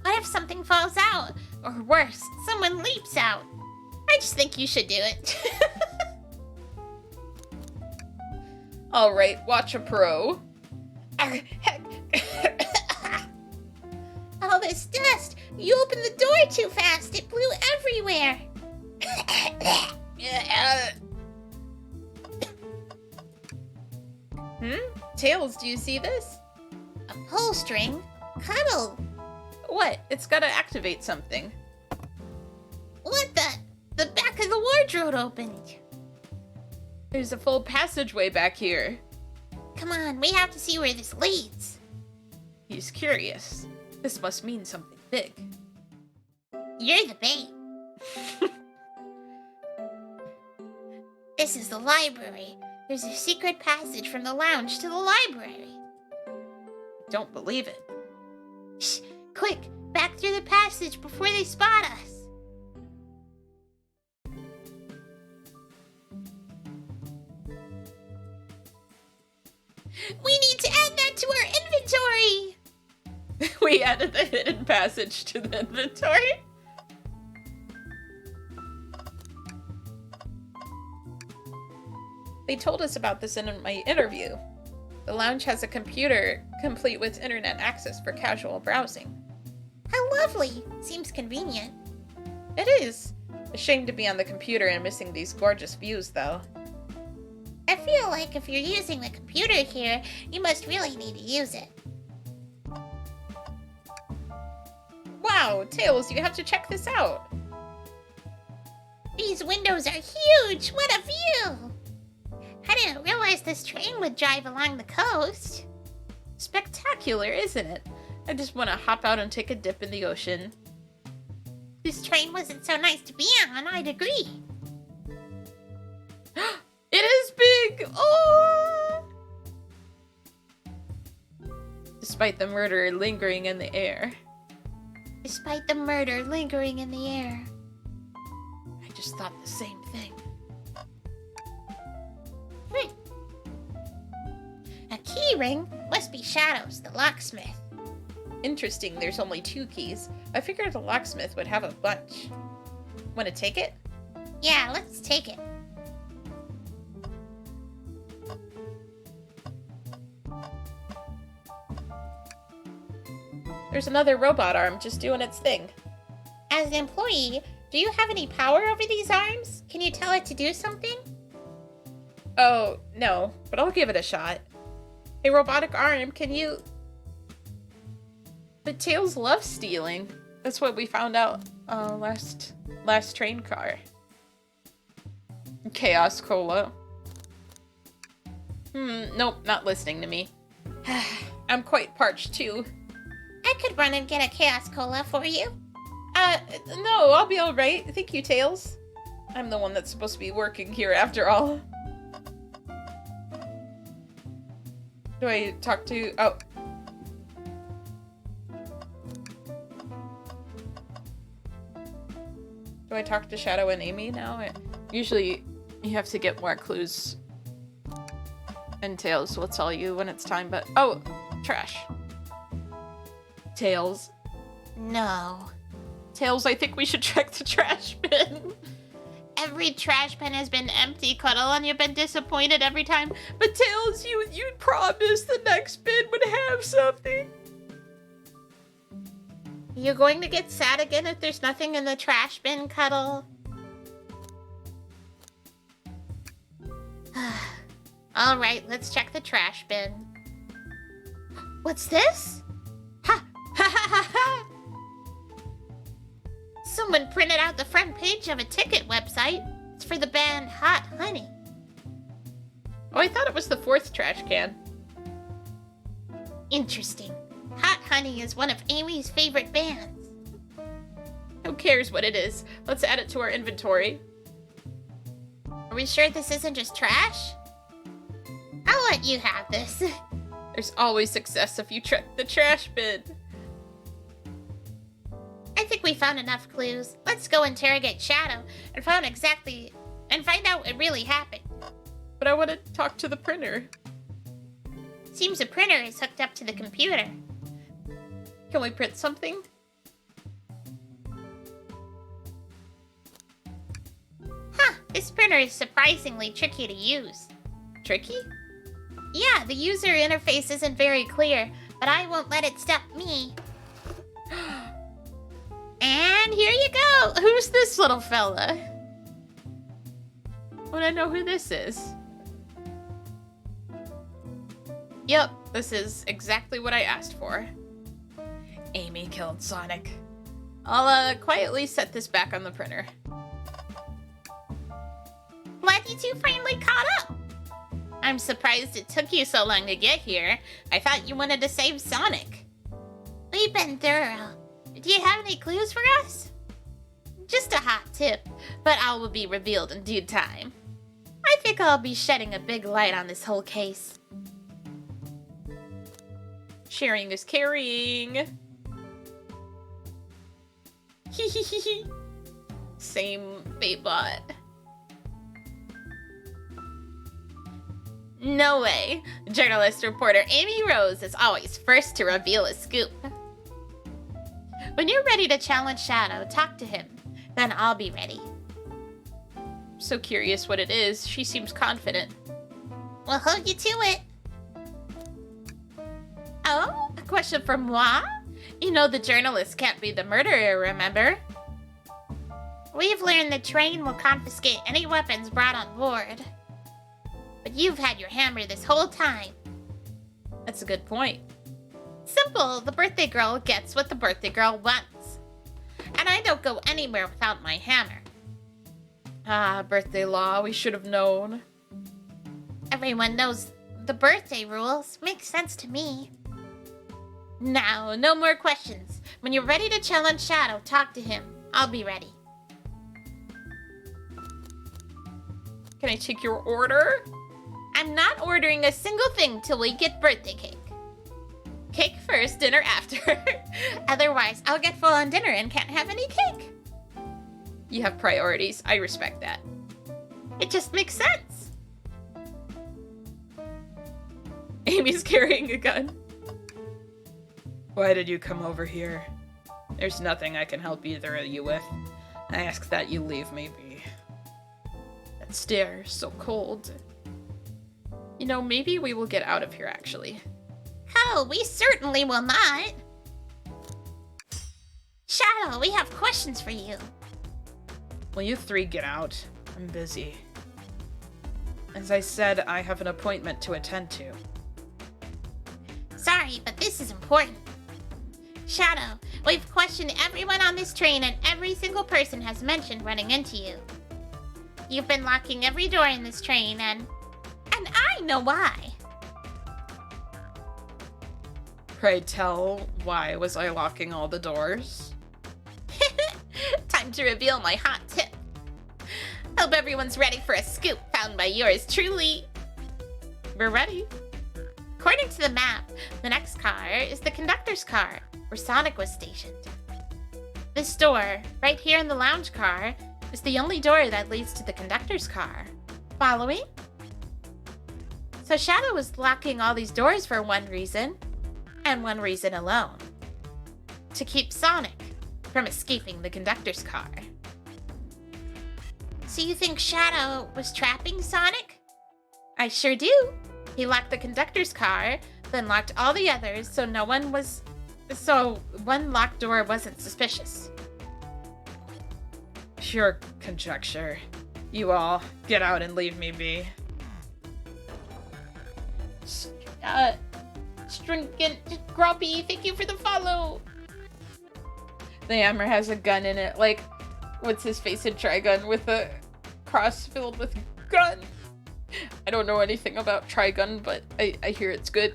What if something falls out? Or worse, someone leaps out? I just think you should do it. Alright, watch a pro. All this dust! You opened the door too fast! It blew everywhere! Tails, do you see this? A pull string? Cuddle! What? It's gotta activate something. What the? The back of the wardrobe opened! There's a full passageway back here. Come on, we have to see where this leads. He's curious. This must mean something big. You're the bait. This is the library. There's a secret passage from the lounge to the library. Don't believe it. Shh! Quick! Back through the passage before they spot us! We need to add that to our inventory! We added the hidden passage to the inventory. They told us about this in my interview. The lounge has a computer complete with internet access for casual browsing. How lovely! Seems convenient. It is. A shame to be on the computer and missing these gorgeous views, though. I feel like if you're using the computer here, you must really need to use it. Wow, Tails, you have to check this out. These windows are huge! What a view! I didn't realize this train would drive along the coast. Spectacular, isn't it? I just want to hop out and take a dip in the ocean. If this train wasn't so nice to be on, I'd agree. It is big! Oh! Despite the murder lingering in the air. Despite the murder lingering in the air. I just thought the same thing. A key ring must be Shadows, the locksmith. Interesting, there's only 2 keys. I figured the locksmith would have a bunch. Want to take it? Yeah, let's take it. There's another robot arm just doing its thing. As an employee, do you have any power over these arms? Can you tell it to do something? Oh, no, but I'll give it a shot. Hey, robotic arm, can you... But Tails loves stealing. That's what we found out last train car. Chaos Cola. Nope, not listening to me. I'm quite parched too. I could run and get a Chaos Cola for you. No, I'll be alright. Thank you, Tails. I'm the one that's supposed to be working here after all. Do I talk to... Oh. Do I talk to Shadow and Amy now? Usually you have to get more clues. And Tails will tell you when it's time, but... Oh! Trash. Tails. No. Tails, I think we should check the trash bin. Every trash bin has been empty, Cuddle, and you've been disappointed every time. But Tails, you promised the next bin would have something. You going to get sad again if there's nothing in the trash bin, Cuddle? Alright, let's check the trash bin. What's this? Ha! Ha ha ha ha! Someone printed out the front page of a ticket website. It's for the band Hot Honey. Oh, I thought it was the 4th trash can. Interesting. Hot Honey is one of Amy's favorite bands. Who cares what it is? Let's add it to our inventory. Are we sure this isn't just trash? I'll let you have this. There's always success if you check the trash bin. I think we found enough clues. Let's go interrogate Shadow and find out what really happened. But I want to talk to the printer. Seems a printer is hooked up to the computer. Can we print something? Huh, this printer is surprisingly tricky to use. Tricky? Yeah, the user interface isn't very clear, but I won't let it stop me. And here you go! Who's this little fella? Would I know who this is? Yep, this is exactly what I asked for. Amy killed Sonic. I'll quietly set this back on the printer. Glad you two finally caught up. I'm surprised it took you so long to get here. I thought you wanted to save Sonic. We've been thorough. Do you have any clues for us? Just a hot tip, but all will be revealed in due time. I think I'll be shedding a big light on this whole case. Sharing is caring. Same Baitbot. No way. Journalist reporter Amy Rose is always first to reveal a scoop. When you're ready to challenge Shadow, talk to him. Then I'll be ready. So curious what it is. She seems confident. We'll hold you to it. Oh, a question for moi? You know the journalist can't be the murderer, remember? We've learned the train will confiscate any weapons brought on board. But you've had your hammer this whole time. That's a good point. Simple, the birthday girl gets what the birthday girl wants. And I don't go anywhere without my hammer. Ah, birthday law, we should have known. Everyone knows the birthday rules. Makes sense to me. Now, no more questions. When you're ready to challenge Shadow, talk to him. I'll be ready. Can I take your order? I'm not ordering a single thing till we get birthday cake. Cake first, dinner after. Otherwise, I'll get full on dinner and can't have any cake. You have priorities. I respect that. It just makes sense. Amy's carrying a gun. Why did you come over here? There's nothing I can help either of you with. I ask that you leave me be. That stare is so cold. You know, maybe we will get out of here, actually. Oh, we certainly will not. Shadow, we have questions for you. Will you three get out? I'm busy. As I said, I have an appointment to attend to. Sorry, but this is important. Shadow, we've questioned everyone on this train and every single person has mentioned running into you. You've been locking every door in this train and I know why. Pray tell, why was I locking all the doors? Time to reveal my hot tip. Hope everyone's ready for a scoop found by yours truly. We're ready. According to the map, the next car is the conductor's car, where Sonic was stationed. This door, right here in the lounge car, is the only door that leads to the conductor's car. Following? So Shadow was locking all these doors for one reason, and one reason alone. To keep Sonic from escaping the conductor's car. So you think Shadow was trapping Sonic? I sure do. He locked the conductor's car, then locked all the others so one locked door wasn't suspicious. Pure conjecture. You all, get out and leave me be. Stringent, Grumpy, thank you for the follow. The hammer has a gun in it, like, what's his face in Trigun with a cross filled with gun. I don't know anything about Trigun, but I hear it's good.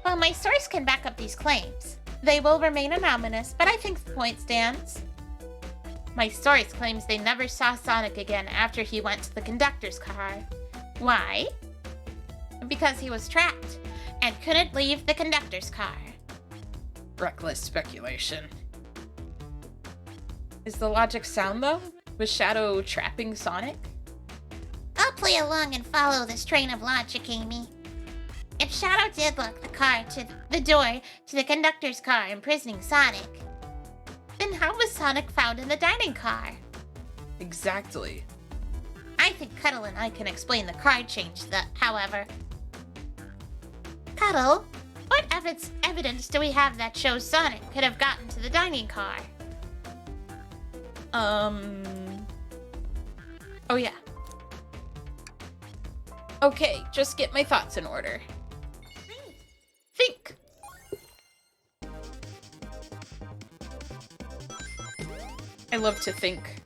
Well, my source can back up these claims. They will remain anonymous, but I think the point stands. My source claims they never saw Sonic again after he went to the conductor's car. Why? Because he was trapped and couldn't leave the conductor's car. Reckless speculation. Is the logic sound, though? Was Shadow trapping Sonic? I'll play along and follow this train of logic, Amy. If Shadow did lock the door to the conductor's car, imprisoning Sonic, then how was Sonic found in the dining car? Exactly. I think Cuddle and I can explain the car change, however. Cuddle, what evidence do we have that shows Sonic could have gotten to the dining car? Oh yeah. Okay, just get my thoughts in order. Think. I love to think.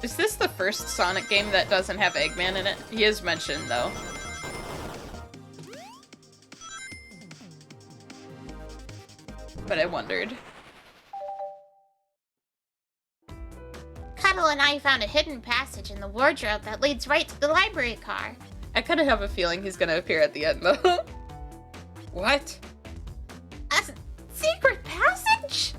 Is this the first Sonic game that doesn't have Eggman in it? He is mentioned, though. But I wondered. Cuddle and I found a hidden passage in the wardrobe that leads right to the library car. I kind of have a feeling he's gonna appear at the end, though. What? A secret passage?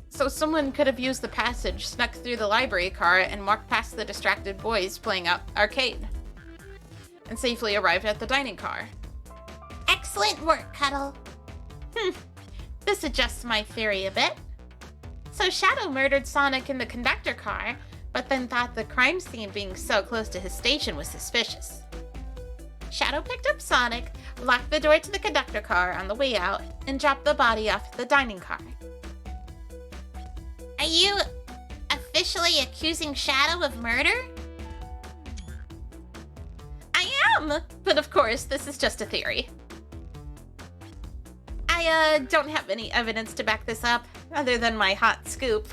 So someone could have used the passage, snuck through the library car, and walked past the distracted boys playing arcade. And safely arrived at the dining car. Excellent work, Cuddle. This adjusts my theory a bit. So Shadow murdered Sonic in the conductor car, but then thought the crime scene being so close to his station was suspicious. Shadow picked up Sonic, locked the door to the conductor car on the way out, and dropped the body off at the dining car. Are you officially accusing Shadow of murder? I am! But of course, this is just a theory. I don't have any evidence to back this up, other than my hot scoop.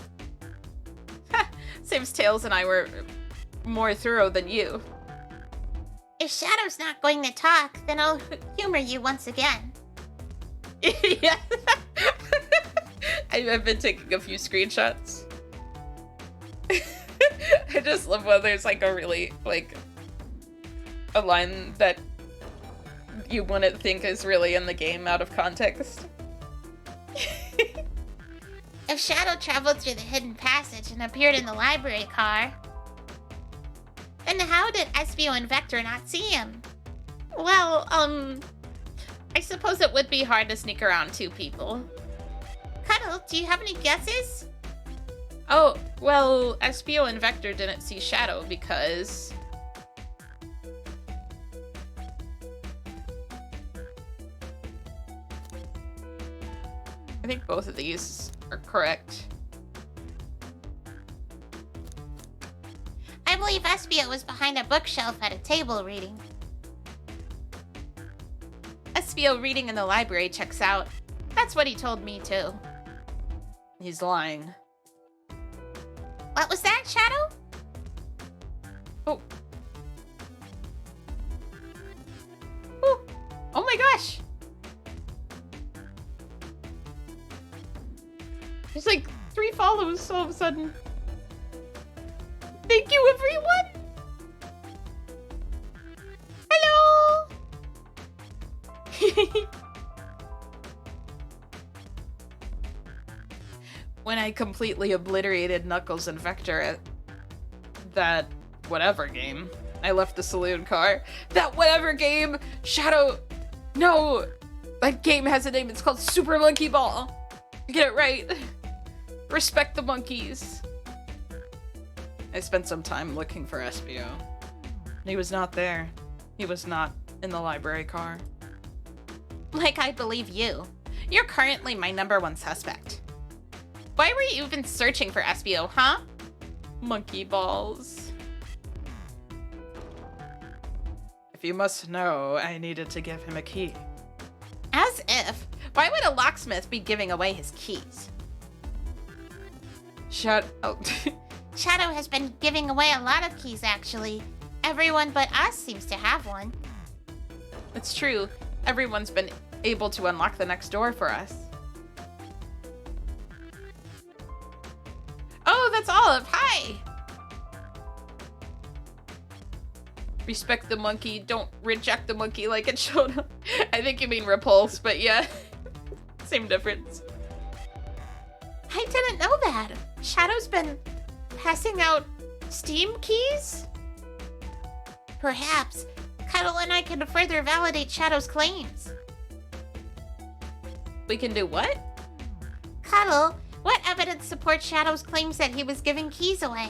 Seems Tails and I were more thorough than you. If Shadow's not going to talk, then I'll humor you once again. Yeah. I've been taking a few screenshots. I just love when there's like a really, like, a line that you wouldn't think is really in the game out of context. If Shadow traveled through the hidden passage and appeared in the library car, then how did Espio and Vector not see him? Well, I suppose it would be hard to sneak around two people. Cuddle, do you have any guesses? Oh, well, Espio and Vector didn't see Shadow because... I think both of these are correct. I believe Espio was behind a bookshelf at a table reading. Espio reading in the library checks out. That's what he told me too. He's lying. What was that, Shadow? Oh. Oh, oh my gosh! There's like 3 follows all of a sudden. Thank you, everyone! Hello! When I completely obliterated Knuckles and Vector at that whatever game, I left the saloon car. That whatever game! Shadow! No! That game has a name, it's called Super Monkey Ball! Get it right! Respect the monkeys! I spent some time looking for Espio. He was not there. He was not in the library car. Like I believe you. You're currently my #1 suspect. Why were you even searching for Espio, huh? Monkey balls. If you must know, I needed to give him a key. As if. Why would a locksmith be giving away his keys? Shut up. Shadow has been giving away a lot of keys, actually. Everyone but us seems to have one. It's true. Everyone's been able to unlock the next door for us. Oh, that's Olive. Hi! Respect the monkey, don't reject the monkey like it showed up. I think you mean repulse, but yeah. Same difference. I didn't know that. Shadow's been passing out Steam keys? Perhaps Cuddle and I can further validate Shadow's claims. We can do what? Cuddle, what evidence supports Shadow's claims that he was giving keys away?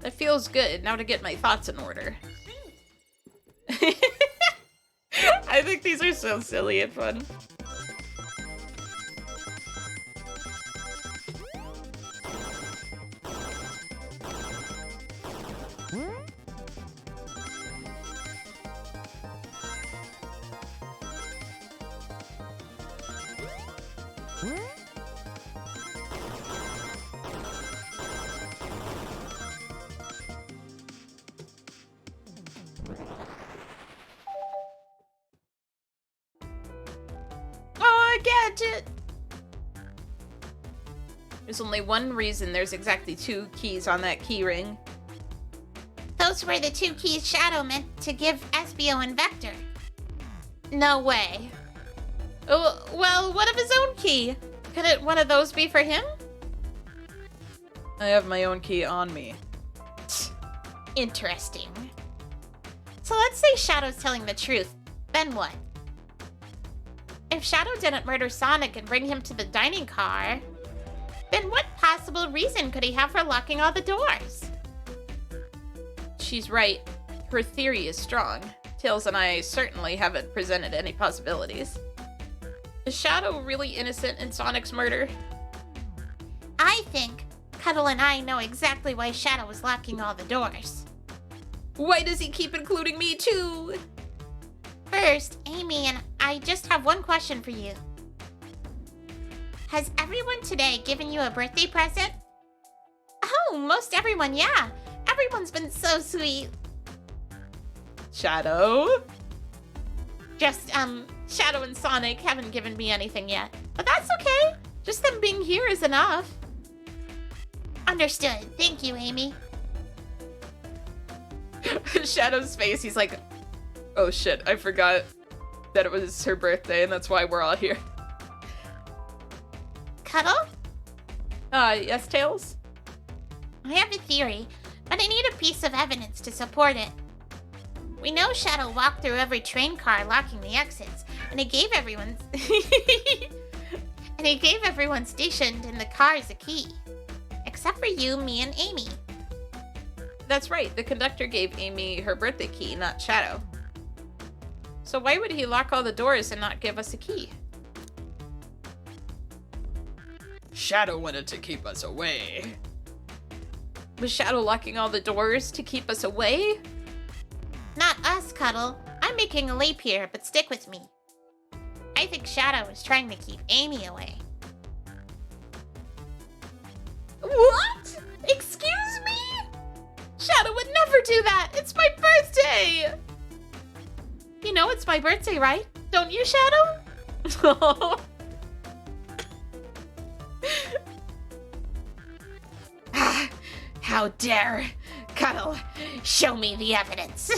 That feels good. Now to get my thoughts in order. I think these are so silly and fun. Oh, gadget! There's only one reason there's exactly 2 keys on that key ring. Those were the 2 keys Shadow meant to give Espio and Vector. No way. Oh, well, what of his own key? Could it one of those be for him? I have my own key on me. Interesting. So let's say Shadow's telling the truth. Then what? If Shadow didn't murder Sonic and bring him to the dining car, then what possible reason could he have for locking all the doors? She's right. Her theory is strong. Tails and I certainly haven't presented any possibilities. Is Shadow really innocent in Sonic's murder? I think Cuddle and I know exactly why Shadow was locking all the doors. Why does he keep including me too? First, Amy and I just have one question for you. Has everyone today given you a birthday present? Oh, most everyone, yeah. Everyone's been so sweet. Shadow? Just, Shadow and Sonic haven't given me anything yet. But that's okay. Just them being here is enough. Understood. Thank you, Amy. Shadow's face, he's like, oh shit, I forgot that it was her birthday and that's why we're all here. Cuddle? Yes, Tails? I have a theory, but I need a piece of evidence to support it. We know Shadow walked through every train car locking the exits, and he gave everyone stationed in the cars a key. Except for you, me, and Amy. That's right, the conductor gave Amy her birthday key, not Shadow. So why would he lock all the doors and not give us a key? Shadow wanted to keep us away. Was Shadow locking all the doors to keep us away? Not us, Cuddle. I'm making a leap here, but stick with me. I think Shadow is trying to keep Amy away. What? Excuse me? Shadow would never do that! It's my birthday! You know it's my birthday, right? Don't you, Shadow? How dare Cuddle show me the evidence.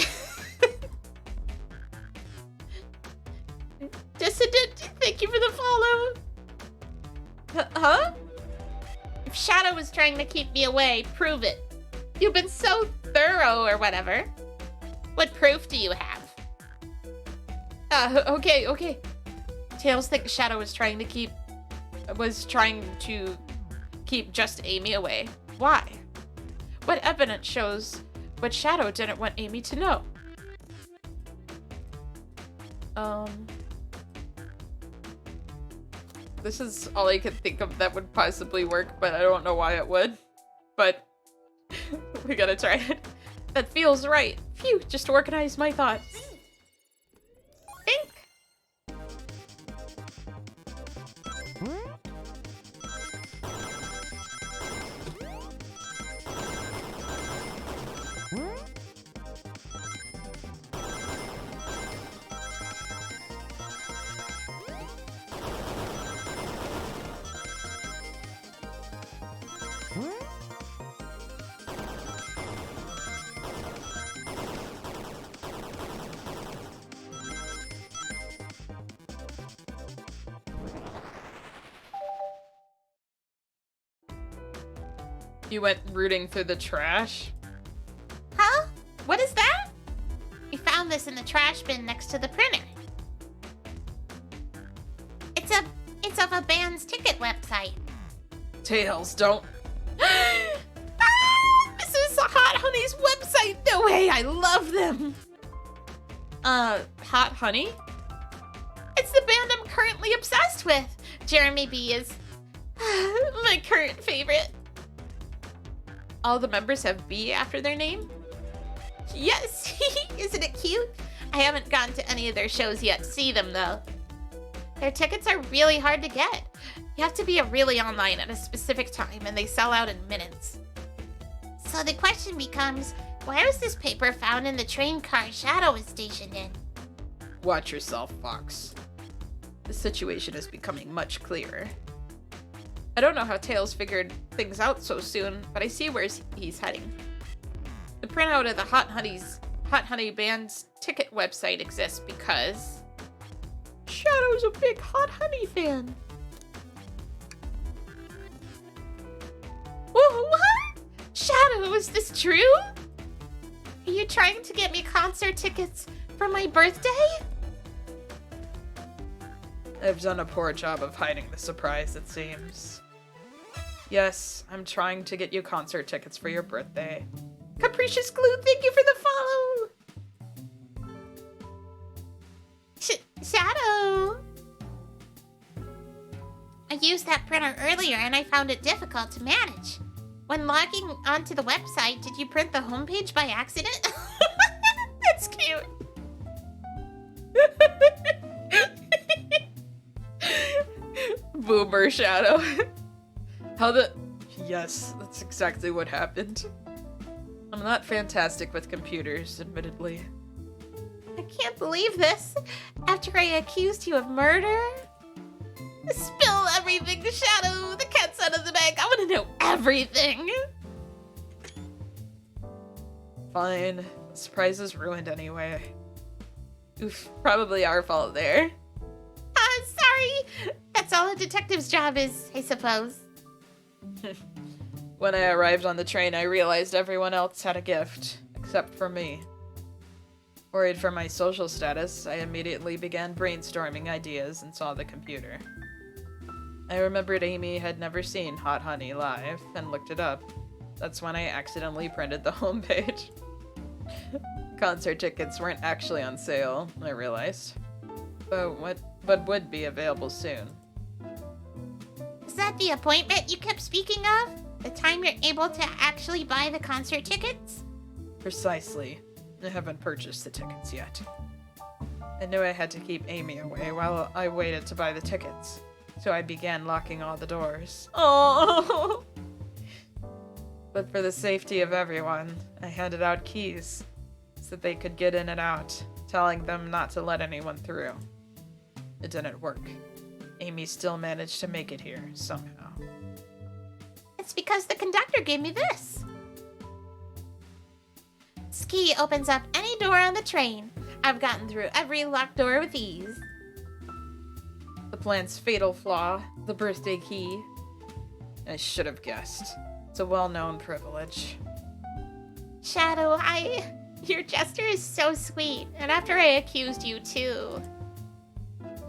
Dissident, thank you for the follow. Huh? If Shadow was trying to keep me away, prove it. You've been so thorough or whatever. What proof do you have? Okay. Tails thinks Shadow was trying to keep just Amy away. Why? What evidence shows what Shadow didn't want Amy to know? This is all I could think of that would possibly work, but I don't know why it would. But we gotta try it. That feels right. Phew, just organize my thoughts. Think. You went rooting through the trash? Huh? What is that? We found this in the trash bin next to the printer. It's of a band's ticket website. Tails, don't. This is Hot Honey's website. No way, I love them. Hot Honey? It's the band I'm currently obsessed with. Jeremy B is my current favorite. All the members have B after their name? Yes, isn't it cute? I haven't gone to any of their shows yet to see them though. Their tickets are really hard to get. You have to be really online at a specific time and they sell out in minutes. So the question becomes, where is this paper found in the train car Shadow is stationed in? Watch yourself, Fox. The situation is becoming much clearer. I don't know how Tails figured things out so soon, but I see where he's heading. The printout of the Hot Honey band's ticket website exists because Shadow's a big Hot Honey fan. Whoa, what? Shadow, is this true? Are you trying to get me concert tickets for my birthday? I've done a poor job of hiding the surprise, it seems. Yes, I'm trying to get you concert tickets for your birthday. Capricious Glue, thank you for the follow! Shadow! I used that printer earlier and I found it difficult to manage. When logging onto the website, did you print the homepage by accident? That's cute. Boomer Shadow. Yes, that's exactly what happened. I'm not fantastic with computers, admittedly. I can't believe this. After I accused you of murder? Spill everything, Shadow. The cat's out of the bag. I want to know everything. Fine. The surprise is ruined anyway. Oof, probably our fault there. Sorry. That's all a detective's job is, I suppose. When I arrived on the train, I realized everyone else had a gift, except for me. Worried for my social status, I immediately began brainstorming ideas and saw the computer. I remembered Amy had never seen Hot Honey live and looked it up. That's when I accidentally printed the homepage. Concert tickets weren't actually on sale, I realized. But would be available soon. Is that the appointment you kept speaking of? The time you're able to actually buy the concert tickets? Precisely. I haven't purchased the tickets yet. I knew I had to keep Amy away while I waited to buy the tickets, so I began locking all the doors. Oh. But for the safety of everyone, I handed out keys so that they could get in and out, telling them not to let anyone through. It didn't work. Amy still managed to make it here, somehow. It's because the conductor gave me this. This key opens up any door on the train. I've gotten through every locked door with ease. The plan's fatal flaw, the birthday key. I should have guessed. It's a well-known privilege. Shadow, your gesture is so sweet, and after I accused you too.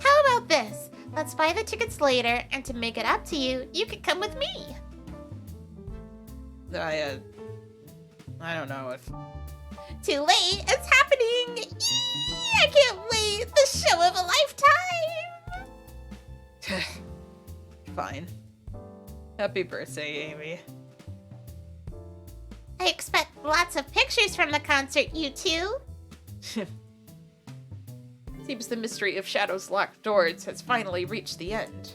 How about this? Let's buy the tickets later, and to make it up to you, you could come with me. I don't know if... Too late, it's happening! Eee, I can't wait! The show of a lifetime! Fine. Happy birthday, Amy. I expect lots of pictures from the concert, you two. Seems the mystery of Shadow's locked doors has finally reached the end.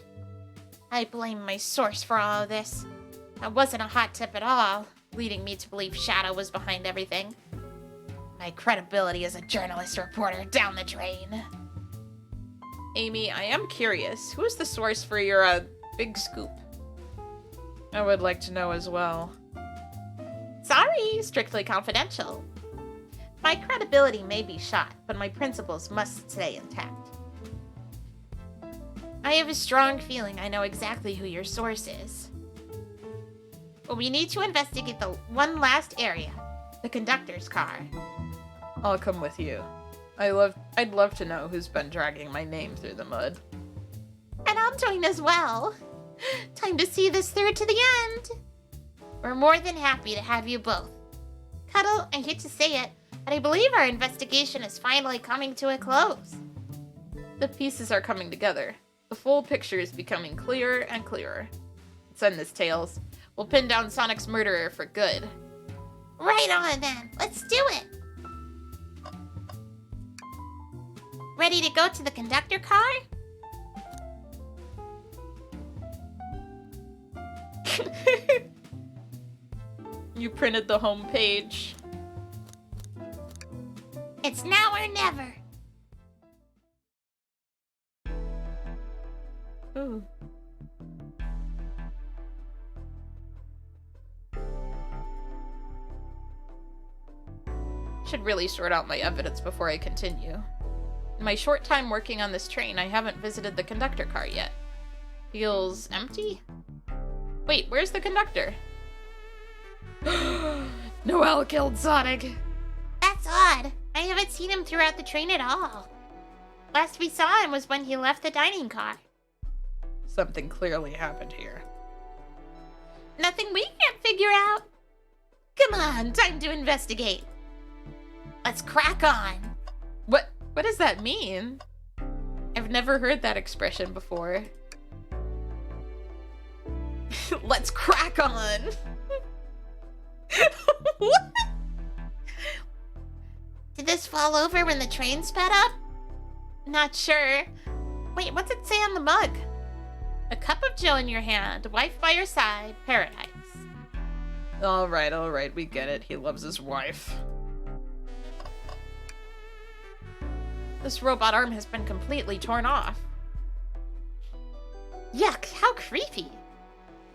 I blame my source for all of this. That wasn't a hot tip at all, leading me to believe Shadow was behind everything. My credibility as a journalist reporter down the drain. Amy, I am curious. Who is the source for your, big scoop? I would like to know as well. Sorry, strictly confidential. My credibility may be shot, but my principles must stay intact. I have a strong feeling I know exactly who your source is. But we need to investigate the one last area. The conductor's car. I'll come with you. I'd love to know who's been dragging my name through the mud. And I'll join as well. Time to see this through to the end. We're more than happy to have you both. Cuddle, I hate to say it, but I believe our investigation is finally coming to a close. The pieces are coming together. The full picture is becoming clearer and clearer. Let's end this, Tails. We'll pin down Sonic's murderer for good. Right on then. Let's do it. Ready to go to the conductor car? You printed the home page. It's now or never. Ooh. Should really sort out my evidence before I continue. In my short time working on this train, I haven't visited the conductor car yet. Feels empty? Wait, where's the conductor? Noelle killed Sonic! That's odd. I haven't seen him throughout the train at all. Last we saw him was when he left the dining car. Something clearly happened here. Nothing we can't figure out. Come on, time to investigate. Let's crack on. What does that mean? I've never heard that expression before. Let's crack on! What? Did this fall over when the train sped up? Not sure. Wait, what's it say on the mug? A cup of joe in your hand, wife by your side, paradise. Alright, we get it. He loves his wife. This robot arm has been completely torn off. Yuck, how creepy.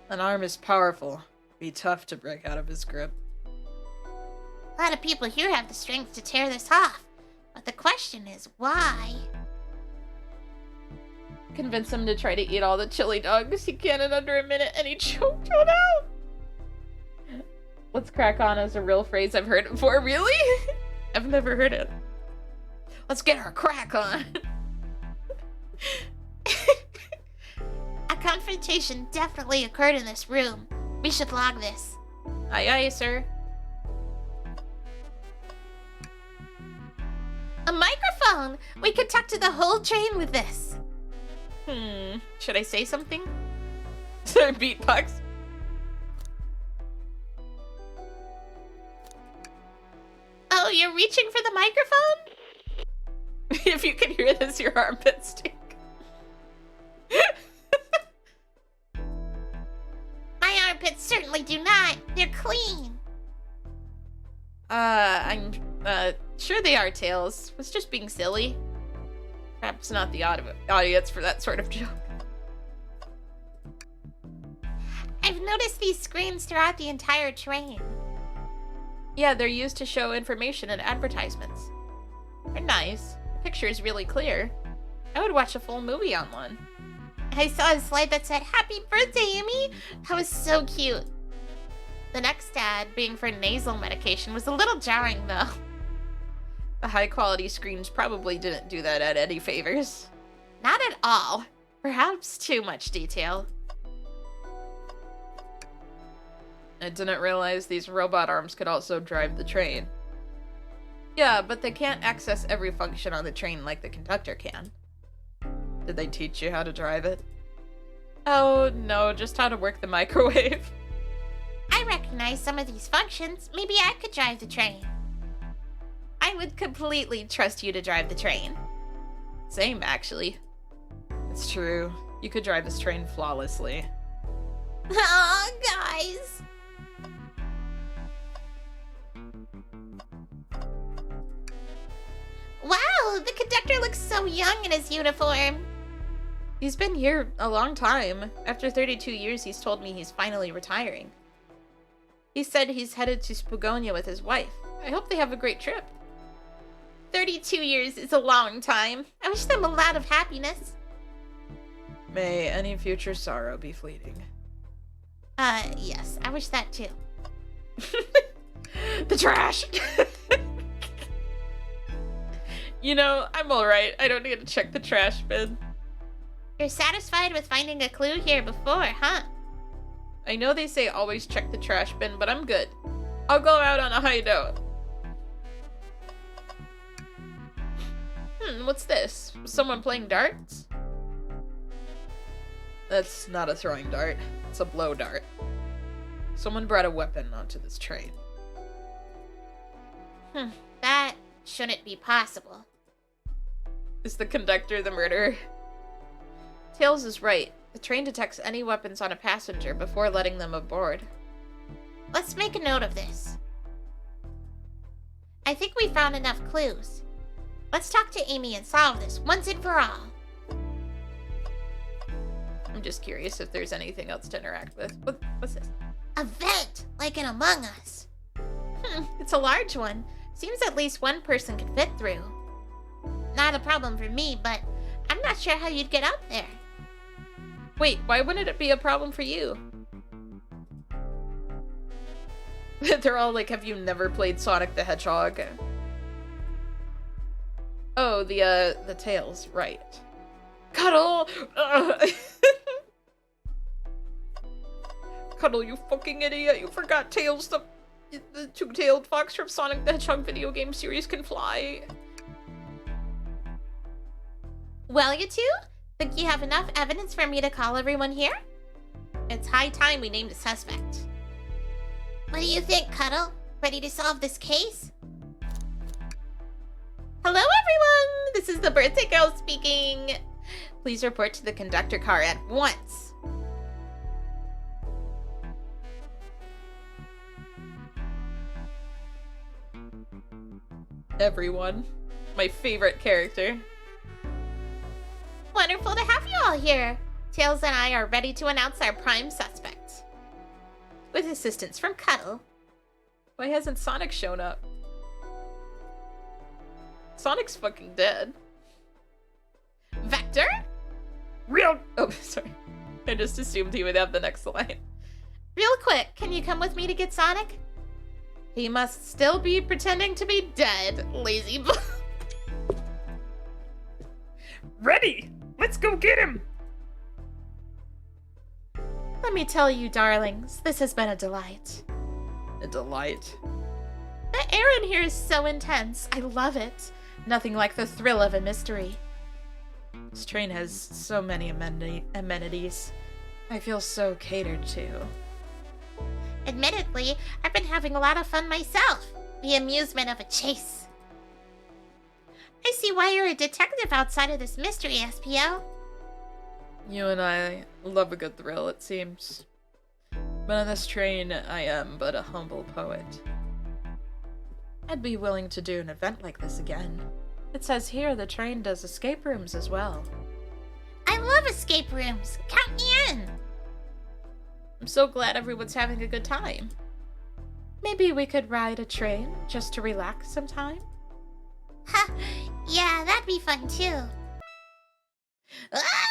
An arm is powerful. Be tough to break out of his grip. A lot of people here have the strength to tear this off. But the question is, why? Convince him to try to eat all the chili dogs he can in under a minute, and he choked one out! Let's crack on is a real phrase I've heard before. Really? I've never heard it. Let's get our crack on. A confrontation definitely occurred in this room. We should log this. Aye, aye, sir. A microphone! We could talk to the whole train with this. Should I say something? Sorry, beatbox. Oh, you're reaching for the microphone? If you can hear this, your armpits stink. My armpits certainly do not. They're clean. I'm sure they are, Tails. Was just being silly. Perhaps not the audience for that sort of joke. I've noticed these screens throughout the entire train. Yeah, they're used to show information and advertisements. They're nice. The picture is really clear. I would watch a full movie on one. I saw a slide that said, "Happy birthday, Amy!" That was so cute. The next ad, being for nasal medication, was a little jarring, though. The high-quality screens probably didn't do that ad any favors. Not at all. Perhaps too much detail. I didn't realize these robot arms could also drive the train. Yeah, but they can't access every function on the train like the conductor can. Did they teach you how to drive it? Oh, no, just how to work the microwave. I recognize some of these functions. Maybe I could drive the train. I would completely trust you to drive the train. Same, actually. It's true. You could drive this train flawlessly. Aw, guys. Wow, the conductor looks so young in his uniform. He's been here a long time. After 32 years, he's told me he's finally retiring. He said he's headed to Spagonia with his wife. I hope they have a great trip. 32 years is a long time. I wish them a lot of happiness. May any future sorrow be fleeting. Yes, I wish that too. The trash! You know, I'm alright. I don't need to check the trash bin. You're satisfied with finding a clue here before, huh? I know they say always check the trash bin, but I'm good. I'll go out on a high note. What's this? Someone playing darts? That's not a throwing dart. It's a blow dart. Someone brought a weapon onto this train. That shouldn't be possible. Is the conductor the murderer? Tails is right. The train detects any weapons on a passenger before letting them aboard. Let's make a note of this. I think we found enough clues. Let's talk to Amy and solve this once and for all. I'm just curious if there's anything else to interact with. What's this? A vent, like in Among Us. It's a large one. Seems at least one person could fit through. Not a problem for me, but I'm not sure how you'd get out there. Wait, why wouldn't it be a problem for you? They're all like, have you never played Sonic the Hedgehog? Oh, the Tails, right. Cuddle! Cuddle, you fucking idiot. You forgot Tails, the two-tailed fox from Sonic the Hedgehog video game series can fly. Well, you two? Think you have enough evidence for me to call everyone here? It's high time we named a suspect. What do you think, Cuddle? Ready to solve this case? Hello, everyone! This is the birthday girl speaking. Please report to the conductor car at once. Everyone. My favorite character. Wonderful to have you all here. Tails and I are ready to announce our prime suspect. With assistance from Cuddle. Why hasn't Sonic shown up? Sonic's fucking dead. Vector? Oh, sorry. I just assumed he would have the next line. Real quick, can you come with me to get Sonic? He must still be pretending to be dead, lazy boy. Ready! Let's go get him! Let me tell you, darlings, this has been a delight. A delight. The air in here is so intense. I love it. Nothing like the thrill of a mystery. This train has so many amenities. I feel so catered to. Admittedly, I've been having a lot of fun myself. The amusement of a chase. I see why you're a detective outside of this mystery, SPO. You and I love a good thrill, it seems. But on this train, I am but a humble poet. I'd be willing to do an event like this again. It says here the train does escape rooms as well. I love escape rooms. Count me in. I'm so glad everyone's having a good time. Maybe we could ride a train just to relax sometime? Ha! Yeah, that'd be fun too. Ah!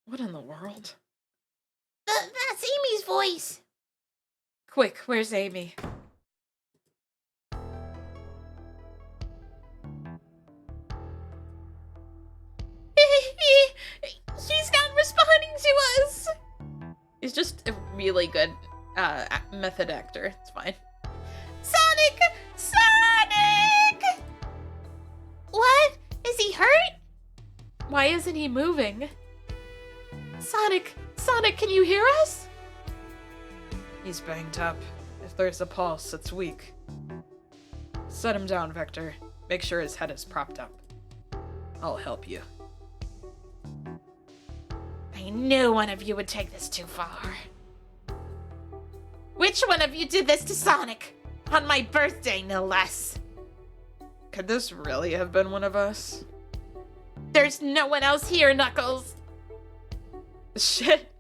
What in the world? That's Amy's voice. Quick, where's Amy? He's not responding to us. He's just a really good method actor. It's fine. Sonic! Sonic! What? Is he hurt? Why isn't he moving? Sonic! Sonic, can you hear us? He's banged up. If there's a pulse, it's weak. Set him down, Vector. Make sure his head is propped up. I'll help you. I knew one of you would take this too far. Which one of you did this to Sonic? On my birthday, no less. Could this really have been one of us? There's no one else here, Knuckles. Shit.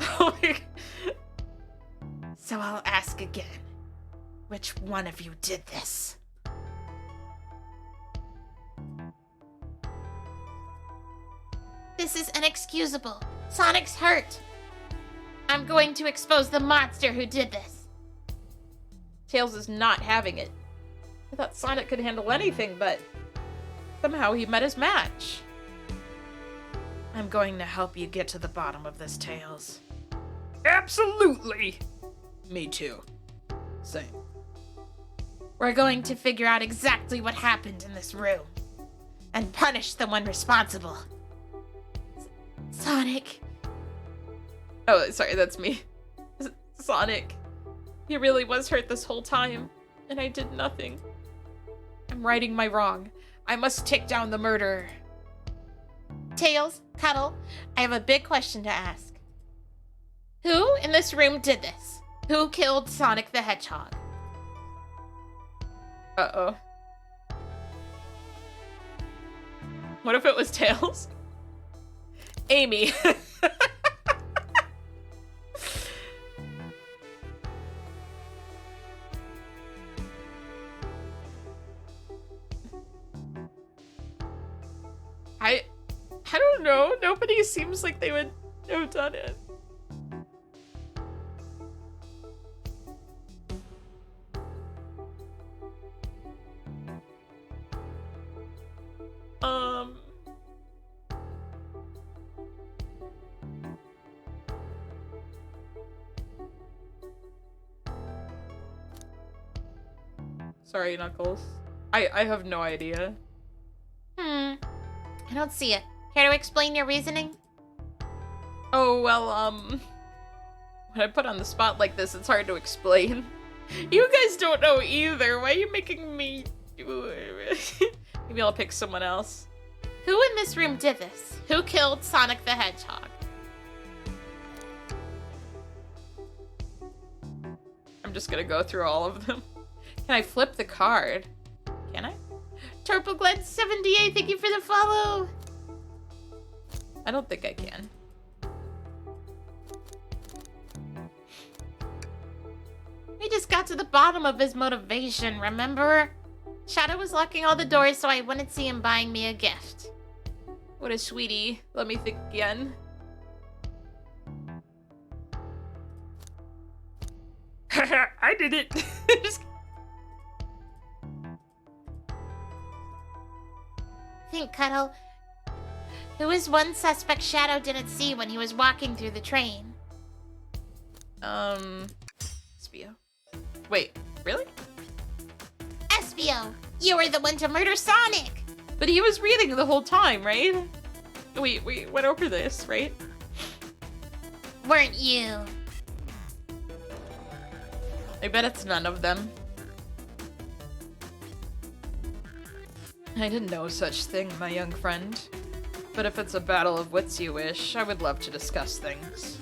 Oh my God. So I'll ask again. Which one of you did this? This is inexcusable. Sonic's hurt. I'm going to expose the monster who did this. Tails is not having it. I thought Sonic could handle anything, but somehow he met his match. I'm going to help you get to the bottom of this, Tails. Absolutely! Me too. Same. We're going to figure out exactly what happened in this room and punish the one responsible. Sonic. Oh, sorry, that's me. Sonic. He really was hurt this whole time, and I did nothing. I'm righting my wrong. I must take down the murderer. Tails, Cuddle, I have a big question to ask. Who in this room did this? Who killed Sonic the Hedgehog? Uh-oh. What if it was Tails? Amy. I don't know. Nobody seems like they would have done it. Sorry, Knuckles. I have no idea. I don't see it. Care to explain your reasoning? Oh, well, when I put on the spot like this, it's hard to explain. You guys don't know either. Why are you making me do it? Maybe I'll pick someone else. Who in this room did this? Who killed Sonic the Hedgehog? I'm just gonna go through all of them. Can I flip the card? Can I? TurpleGlen78, thank you for the follow. I don't think I can. We just got to the bottom of his motivation, remember? Shadow was locking all the doors so I wouldn't see him buying me a gift. What a sweetie. Let me think again. I did it. Just... Think, Cuddle. Who is one suspect Shadow didn't see when he was walking through the train? Espio. Wait, really? Espio! You were the one to murder Sonic! But he was reading the whole time, right? We went over this, right? Weren't you? I bet it's none of them. I didn't know such thing, my young friend. But if it's a battle of wits you wish, I would love to discuss things.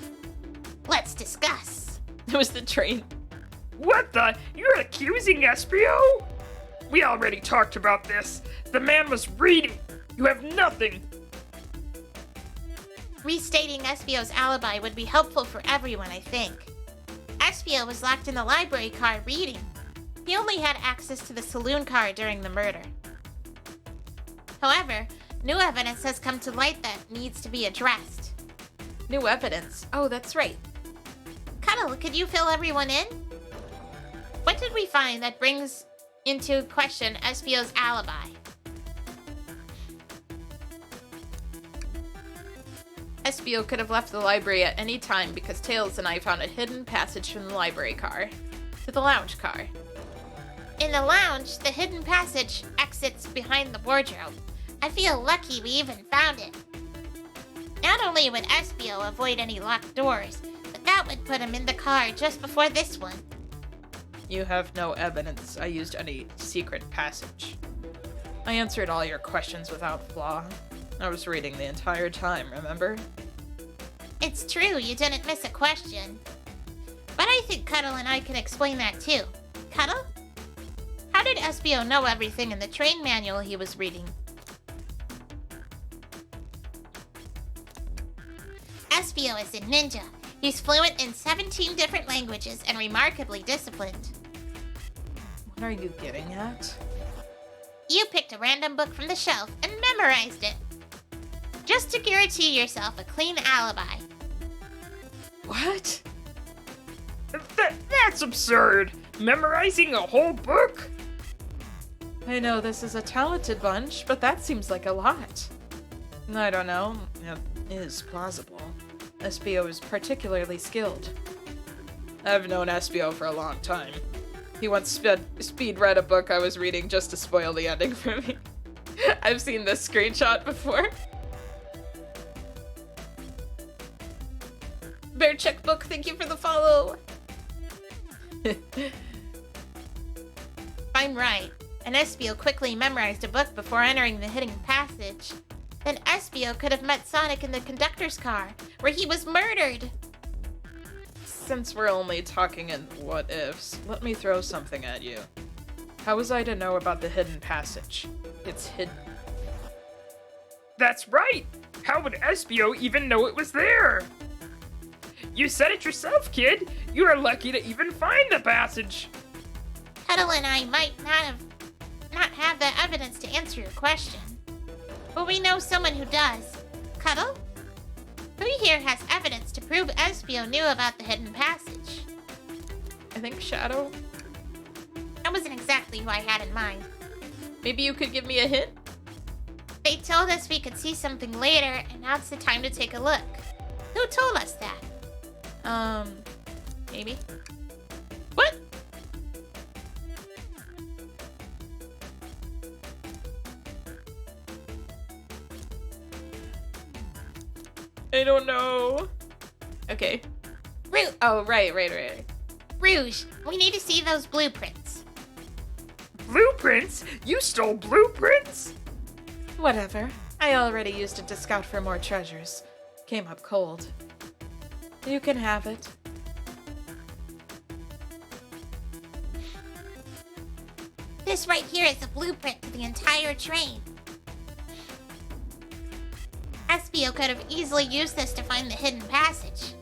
Let's discuss. It was the train. What the? You're accusing Espio? We already talked about this. The man was reading. You have nothing. Restating Espio's alibi would be helpful for everyone, I think. Espio was locked in the library car reading. He only had access to the saloon car during the murder. However, new evidence has come to light that needs to be addressed. New evidence. Oh, that's right. Cuddle, could you fill everyone in? What did we find that brings into question Espio's alibi? Espio could have left the library at any time because Tails and I found a hidden passage from the library car to the lounge car. In the lounge, the hidden passage exits behind the wardrobe. I feel lucky we even found it. Not only would Espio avoid any locked doors, but that would put him in the car just before this one. You have no evidence I used any secret passage. I answered all your questions without flaw. I was reading the entire time, remember? It's true, you didn't miss a question. But I think Cuddle and I can explain that too. Cuddle? How did Espio know everything in the train manual he was reading? Espio is a ninja. He's fluent in 17 different languages and remarkably disciplined. What are you getting at? You picked a random book from the shelf and memorized it. Just to guarantee yourself a clean alibi. What? That's absurd! Memorizing a whole book? I know this is a talented bunch, but that seems like a lot. I don't know. It is plausible. SBO is particularly skilled. I've known SBO for a long time. He once speed read a book I was reading just to spoil the ending for me. I've seen this screenshot before. Bear Checkbook, thank you for the follow. I'm right. And Espio quickly memorized a book before entering the hidden passage. Then Espio could have met Sonic in the conductor's car, where he was murdered. Since we're only talking in what ifs, let me throw something at you. How was I to know about the hidden passage? It's hidden. That's right! How would Espio even know it was there? You said it yourself, kid! You are lucky to even find the passage! Cuddle and I might not have the evidence to answer your question. But we know someone who does. Cuddle? Who here has evidence to prove Espio knew about the hidden passage? I think Shadow? That wasn't exactly who I had in mind. Maybe you could give me a hint? They told us we could see something later, and now's the time to take a look. Who told us that? Maybe? What? I don't know. Okay. Oh, right. Rouge, we need to see those blueprints. Blueprints? You stole blueprints? Whatever. I already used it to scout for more treasures. Came up cold. You can have it. This right here is a blueprint to the entire train. Espio could have easily used this to find the hidden passage.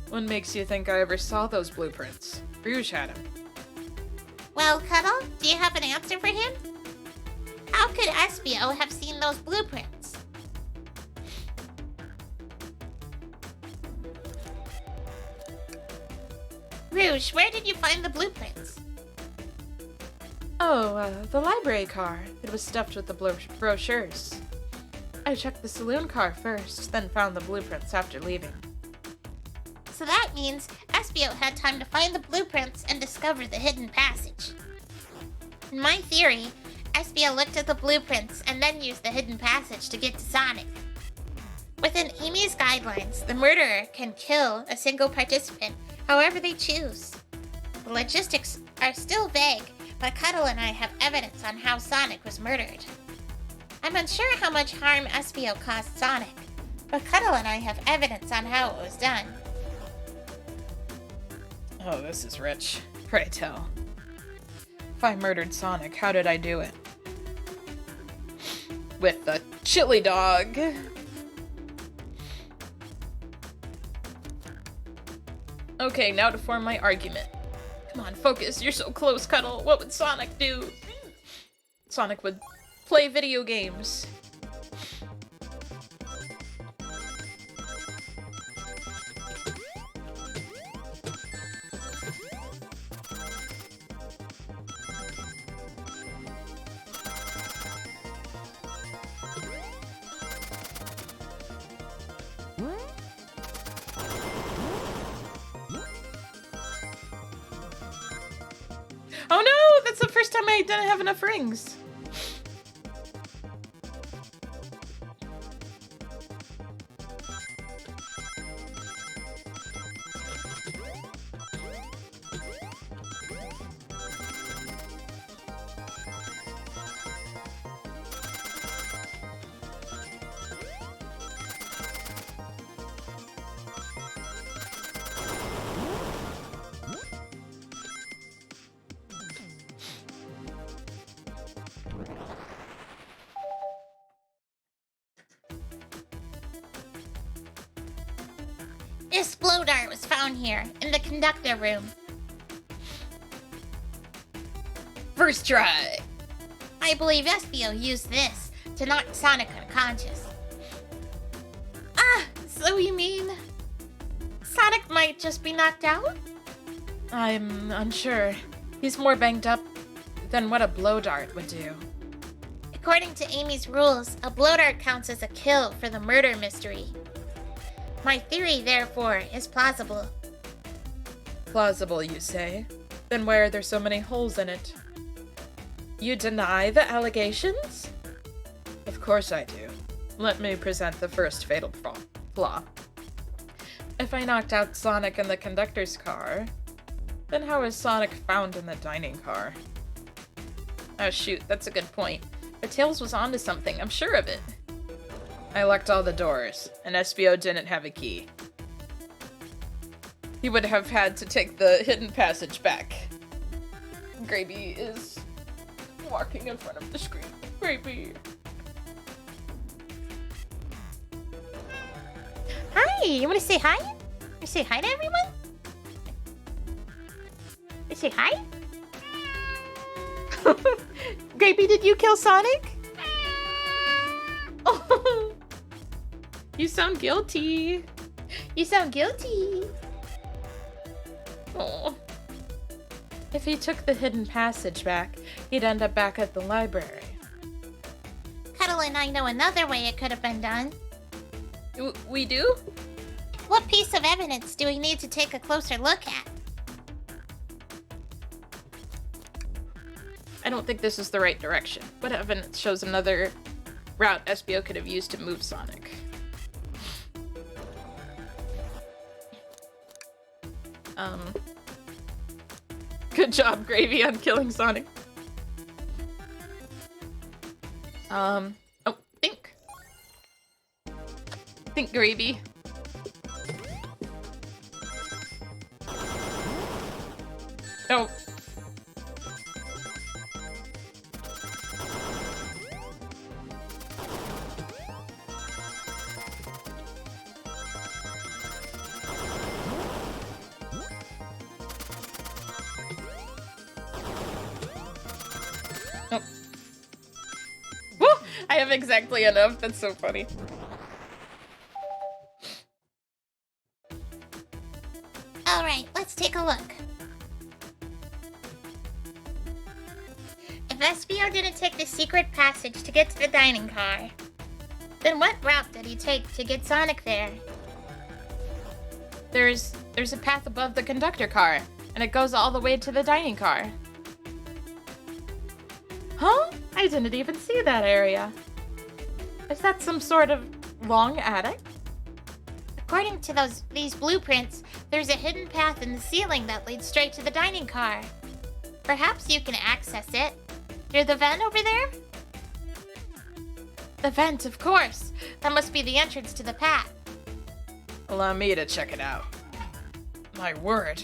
What makes you think I ever saw those blueprints? Rouge had them. Well, Cuddle, do you have an answer for him? How could Espio have seen those blueprints? Rouge, where did you find the blueprints? Oh, the library car. It was stuffed with the brochures. I checked the saloon car first, then found the blueprints after leaving. So that means Espio had time to find the blueprints and discover the hidden passage. In my theory, Espio looked at the blueprints and then used the hidden passage to get to Sonic. Within Amy's guidelines, the murderer can kill a single participant however they choose. The logistics are still vague, but Cuddle and I have evidence on how Sonic was murdered. I'm unsure how much harm Espio caused Sonic, but Cuddle and I have evidence on how it was done. Oh, this is rich. Pray tell. If I murdered Sonic, how did I do it? With the chili dog. Okay, now to form my argument. Come on, focus. You're so close, Cuddle. What would Sonic do? Sonic would play video games. Oh no! That's the first time I didn't have enough rings. This blow dart was found here, in the conductor room. First try. I believe Espio used this to knock Sonic unconscious. So you mean Sonic might just be knocked out? I'm unsure. He's more banged up than what a blow dart would do. According to Amy's rules, a blow dart counts as a kill for the murder mystery. My theory, therefore, is plausible. Plausible, you say? Then why are there so many holes in it? You deny the allegations? Of course I do. Let me present the first fatal flaw. If I knocked out Sonic in the conductor's car, then how is Sonic found in the dining car? Oh shoot, that's a good point. But Tails was onto something, I'm sure of it. I locked all the doors, and SBO didn't have a key. He would have had to take the hidden passage back. Gravy is walking in front of the screen. Gravy. Hi, you want to say hi? You say hi to everyone? You say hi? Gravy, did you kill Sonic? Oh, you sound guilty. You sound guilty. Oh. If he took the hidden passage back, he'd end up back at the library. Cuddle and I know another way it could have been done. We do? What piece of evidence do we need to take a closer look at? I don't think this is the right direction. What evidence shows another route SBO could have used to move Sonic? Good job, Gravy, on killing Sonic. Oh, think. Think, Gravy. Oh. Oh. Woo! I have exactly enough. That's so funny. Alright, let's take a look. If SBO didn't take the secret passage to get to the dining car, then what route did he take to get Sonic there? There's a path above the conductor car, and it goes all the way to the dining car. Huh? I didn't even see that area. Is that some sort of long attic? According to these blueprints, there's a hidden path in the ceiling that leads straight to the dining car. Perhaps you can access it. Through the vent over there? The vent, of course. That must be the entrance to the path. Allow me to check it out. My word.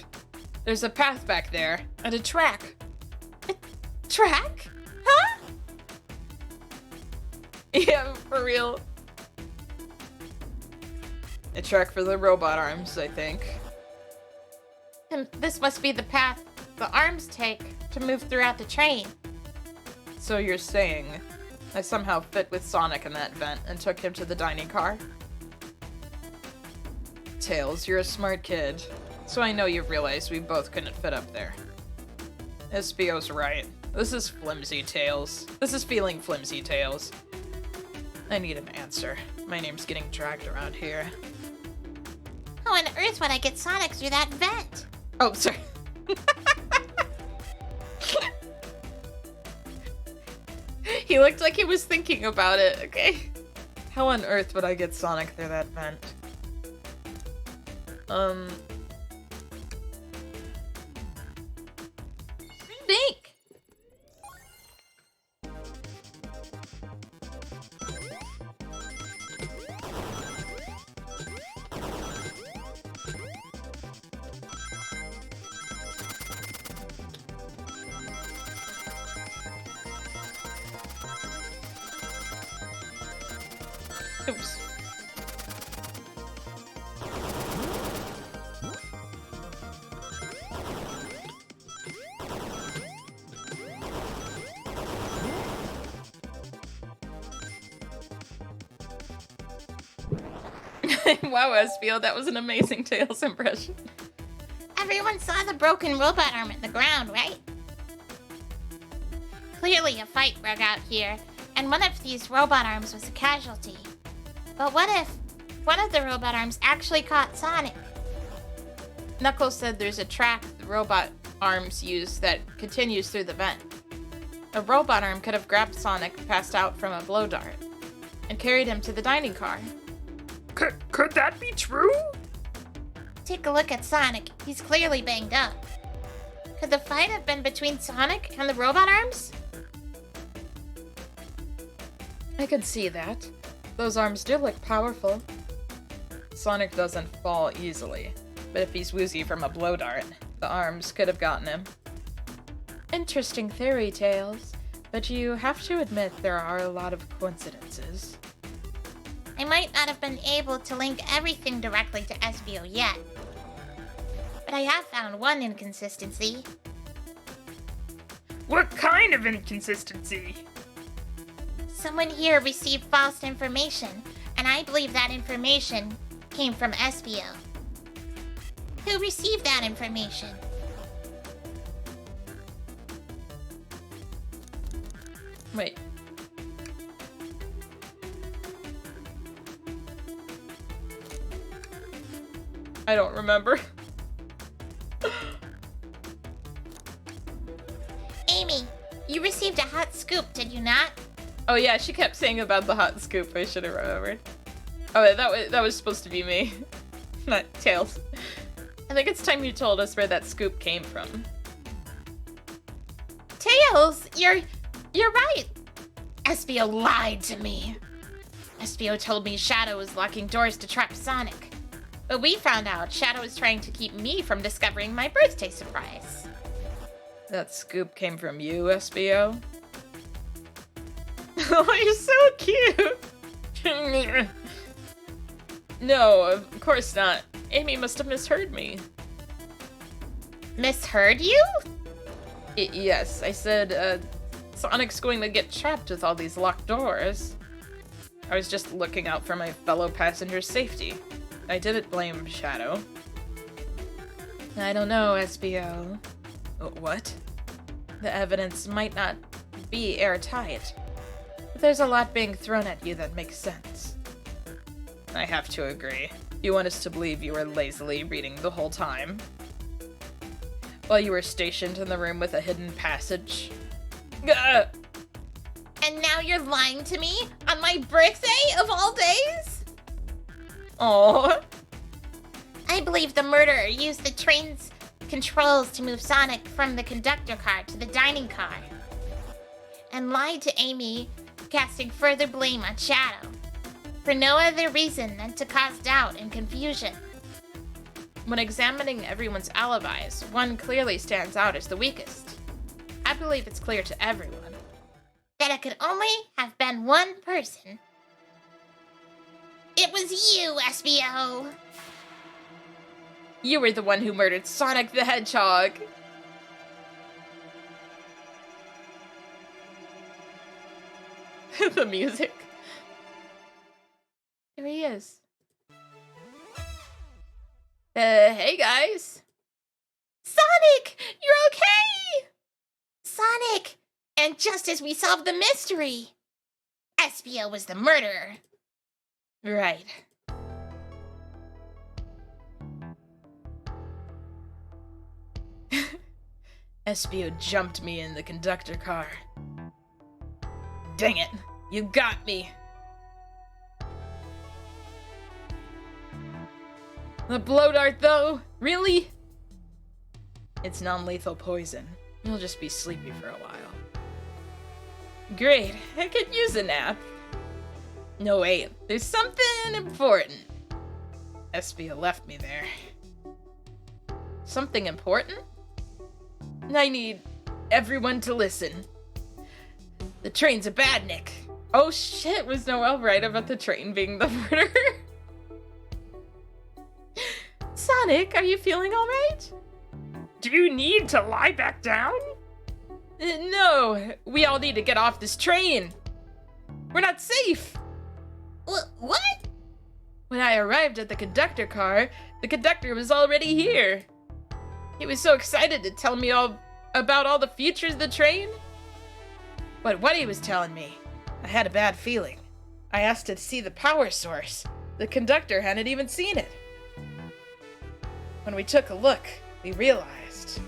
There's a path back there, and a track. A track? Huh? Yeah, for real. A track for the robot arms, I think. Then this must be the path the arms take to move throughout the train. So you're saying I somehow fit with Sonic in that vent and took him to the dining car? Tails, you're a smart kid, so I know you've realized we both couldn't fit up there. SBO's right. This is flimsy, Tails. This is feeling flimsy, Tails. I need an answer. My name's getting dragged around here. How on earth would I get Sonic through that vent? Oh, sorry. He looked like he was thinking about it, okay? How on earth would I get Sonic through that vent? Think. Oops. Wow, Espio, that was an amazing Tails impression. Everyone saw the broken robot arm in the ground, right? Clearly a fight broke out here, and one of these robot arms was a casualty. But what if one of the robot arms actually caught Sonic? Knuckles said there's a track the robot arms use that continues through the vent. A robot arm could have grabbed Sonic passed out from a blow dart and carried him to the dining car. Could that be true? Take a look at Sonic. He's clearly banged up. Could the fight have been between Sonic and the robot arms? I could see that. Those arms do look powerful. Sonic doesn't fall easily, but if he's woozy from a blow dart, the arms could have gotten him. Interesting theory, Tails, but you have to admit there are a lot of coincidences. I might not have been able to link everything directly to Espio yet, but I have found one inconsistency. What kind of inconsistency? Someone here received false information, and I believe that information came from Espio. Who received that information? Wait. I don't remember. Amy, you received a hot scoop, did you not? Oh yeah, she kept saying about the hot scoop. I should have remembered. Oh, that was supposed to be me, not Tails. I think it's time you told us where that scoop came from. Tails, you're right. Espio lied to me. Espio told me Shadow was locking doors to trap Sonic. But we found out Shadow was trying to keep me from discovering my birthday surprise. That scoop came from you, Espio? Oh, you're so cute! No, of course not. Amy must have misheard me. Misheard you? Yes, I said, Sonic's going to get trapped with all these locked doors. I was just looking out for my fellow passenger's safety. I didn't blame Shadow. I don't know, Espio. What? The evidence might not be airtight, but there's a lot being thrown at you that makes sense. I have to agree. You want us to believe you were lazily reading the whole time? While you were stationed in the room with a hidden passage? Gah! And now you're lying to me on my birthday of all days? Aww. I believe the murderer used the train's controls to move Sonic from the conductor car to the dining car, and lied to Amy, casting further blame on Shadow, for no other reason than to cause doubt and confusion. When examining everyone's alibis, one clearly stands out as the weakest. I believe it's clear to everyone That it could only have been one person. It was you, Espio! you were the one who murdered Sonic the Hedgehog. The music. Here he is. Hey guys. Sonic! You're okay! Sonic! And just as we solved the mystery, Espio was the murderer. Right. Espio jumped me in the conductor car. Dang it, you got me. The blow dart, though? Really? It's non-lethal poison. You'll just be sleepy for a while. Great, I could use a nap. No, wait, there's something important. Espio left me there. Something important? I need everyone to listen. The train's a badnik. Oh shit, was Noelle right about the train being the murderer? Sonic, are you feeling alright? Do you need to lie back down? No, we all need to get off this train. We're not safe. What? When I arrived at the conductor car, the conductor was already here. He was so excited to tell me all about all the features of the train. But what he was telling me, I had a bad feeling. I asked to see the power source. The conductor hadn't even seen it. When we took a look, we realized.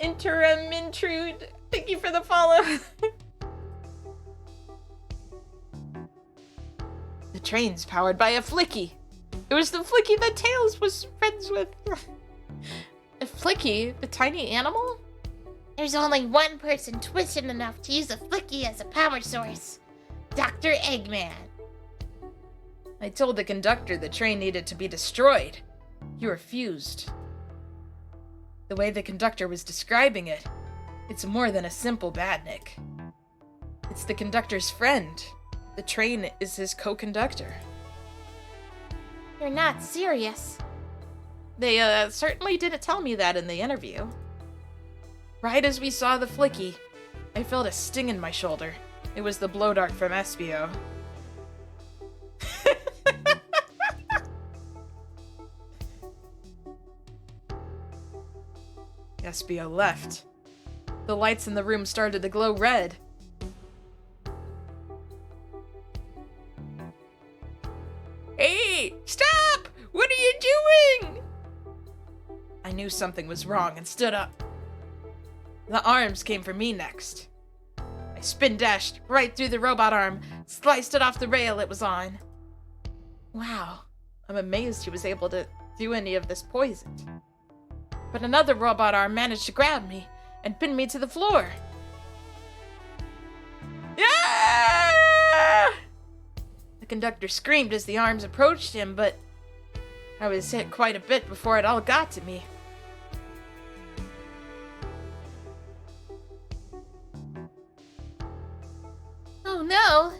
Interim intrude. Thank you for the follow. The train's powered by a Flicky. It was the Flicky that Tails was friends with. A Flicky? The tiny animal? There's only one person twisted enough to use a Flicky as a power source. Dr. Eggman. I told the conductor the train needed to be destroyed. He refused. The way the conductor was describing it, it's more than a simple badnik. It's the conductor's friend. The train is his co-conductor. You're not serious. They certainly didn't tell me that in the interview. Right as we saw the Flicky, I felt a sting in my shoulder. It was the blow dart from Espio. Espio left. The lights in the room started to glow red. Hey! Stop! What are you doing? I knew something was wrong and stood up. The arms came for me next. I spin dashed right through the robot arm, sliced it off the rail it was on. Wow, I'm amazed he was able to do any of this poisoned. But another robot arm managed to grab me and pin me to the floor. Yeah! The conductor screamed as the arms approached him, but I was hit quite a bit before it all got to me. Oh no!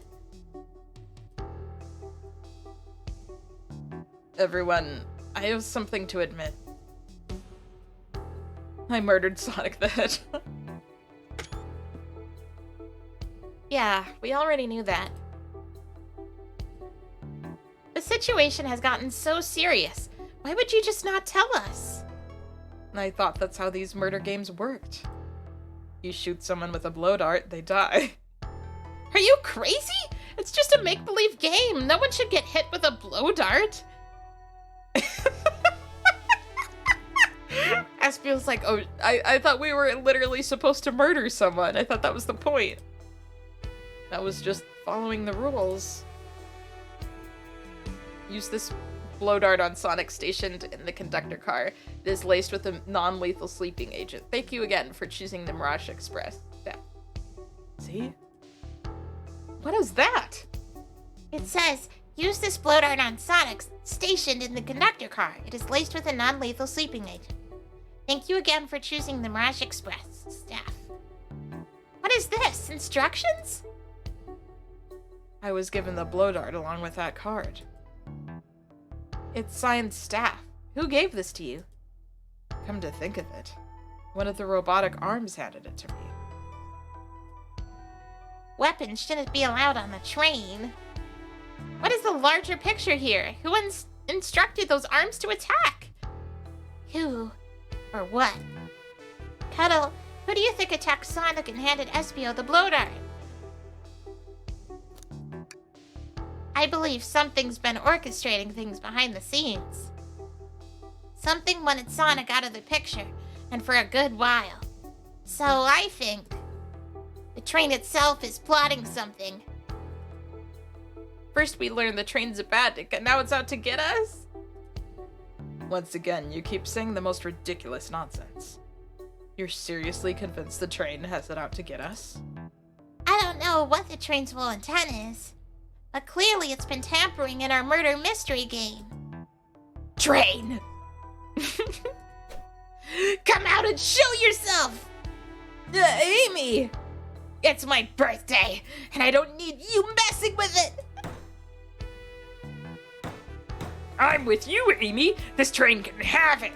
Everyone, I have something to admit. I murdered Sonic the Hedgehog. Yeah, we already knew that. The situation has gotten so serious. Why would you just not tell us? I thought that's how these murder games worked. You shoot someone with a blow dart, they die. Are you crazy? It's just a make-believe game. No one should get hit with a blow dart. Espio's like, oh, I thought we were literally supposed to murder someone. I thought that was the point. That was just following the rules. Use this blow dart on Sonic stationed in the conductor car. It is laced with a non-lethal sleeping agent. Thank you again for choosing the Mirage Express. Yeah. See? What is that? It says, use this blow dart on Sonic stationed in the conductor car. It is laced with a non-lethal sleeping agent. Thank you again for choosing the Mirage Express, staff. What is this? Instructions? I was given the blow dart along with that card. It's signed staff. Who gave this to you? Come to think of it, one of the robotic arms handed it to me. Weapons shouldn't be allowed on the train. What is the larger picture here? Who instructed those arms to attack? Who or what? Cuddle, who do you think attacked Sonic and handed Espio the blow dart? I believe something's been orchestrating things behind the scenes. Something wanted Sonic out of the picture, and for a good while. So I think the train itself is plotting something. First we learned the train's a badnik, and now it's out to get us? Once again, you keep saying the most ridiculous nonsense. You're seriously convinced the train has it out to get us? I don't know what the train's full intent is, but clearly it's been tampering in our murder mystery game. Train! Come out and show yourself! Amy! It's my birthday, and I don't need you messing with it! I'm with you, Amy. This train can have it.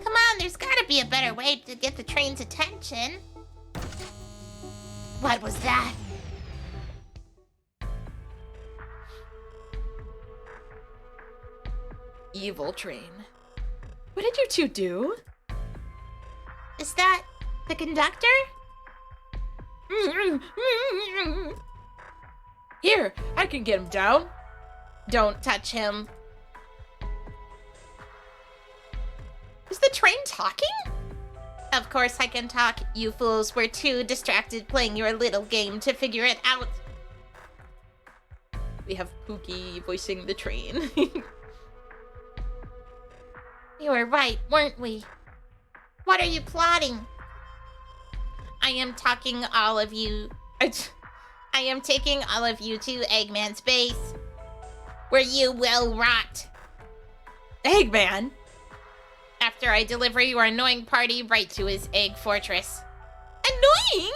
Come on, there's gotta be a better way to get the train's attention. What was that? Evil train. What did you two do? Is that the conductor? Here, I can get him down. Don't touch him. Is the train talking? Of course I can talk. You fools were too distracted playing your little game to figure it out. We have Pookie voicing the train. You were right, weren't we? What are you plotting? I am taking all of you to Eggman's base, where you will rot. Eggman? After I deliver your annoying party right to his egg fortress. Annoying?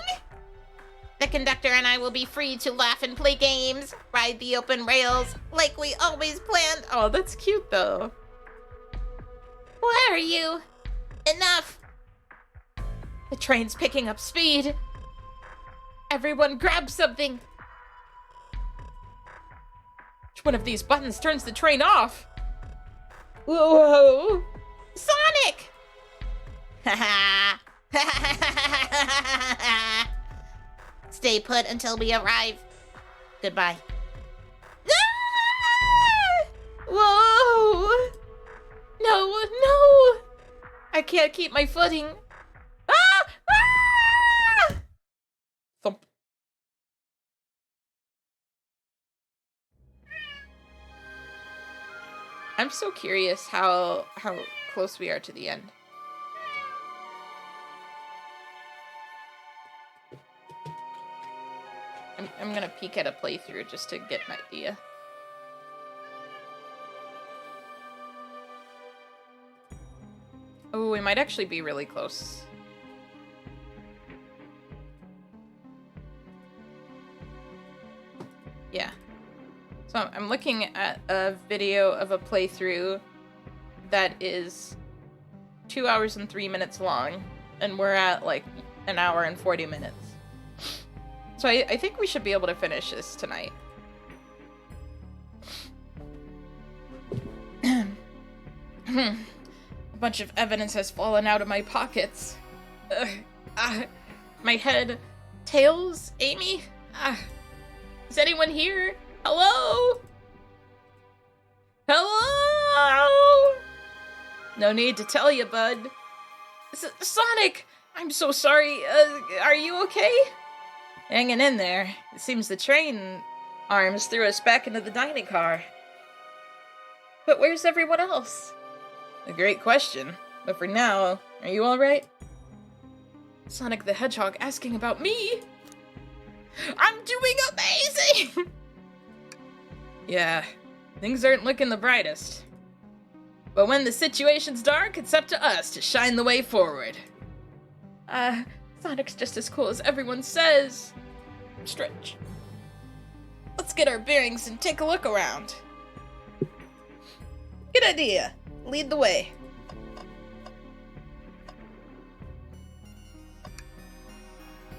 The conductor and I will be free to laugh and play games, ride the open rails, like we always planned. Oh, that's cute though. What are you? Enough. The train's picking up speed. Everyone grab something. Which one of these buttons turns the train off? Whoa! Sonic! Stay put until we arrive. Goodbye. Whoa! No, no! I can't keep my footing. Ah! Ah! Thump. I'm so curious how close we are to the end. I'm gonna peek at a playthrough just to get an idea. Oh, we might actually be really close. Yeah. So I'm looking at a video of a playthrough that is 2 hours and 3 minutes long, and we're at like an hour and 40 minutes. So I think we should be able to finish this tonight. A bunch of evidence has fallen out of my pockets. My head. Tails? Amy? Is anyone here? Hello? Hello? No need to tell you, bud. Sonic! I'm so sorry. Are you okay? Hanging in there. It seems the train arms threw us back into the dining car. But where's everyone else? A great question. But for now, are you alright? Sonic the Hedgehog asking about me? I'm doing amazing! Yeah, things aren't looking the brightest. But when the situation's dark, it's up to us to shine the way forward. Sonic's just as cool as everyone says. Stretch. Let's get our bearings and take a look around. Good idea. Lead the way.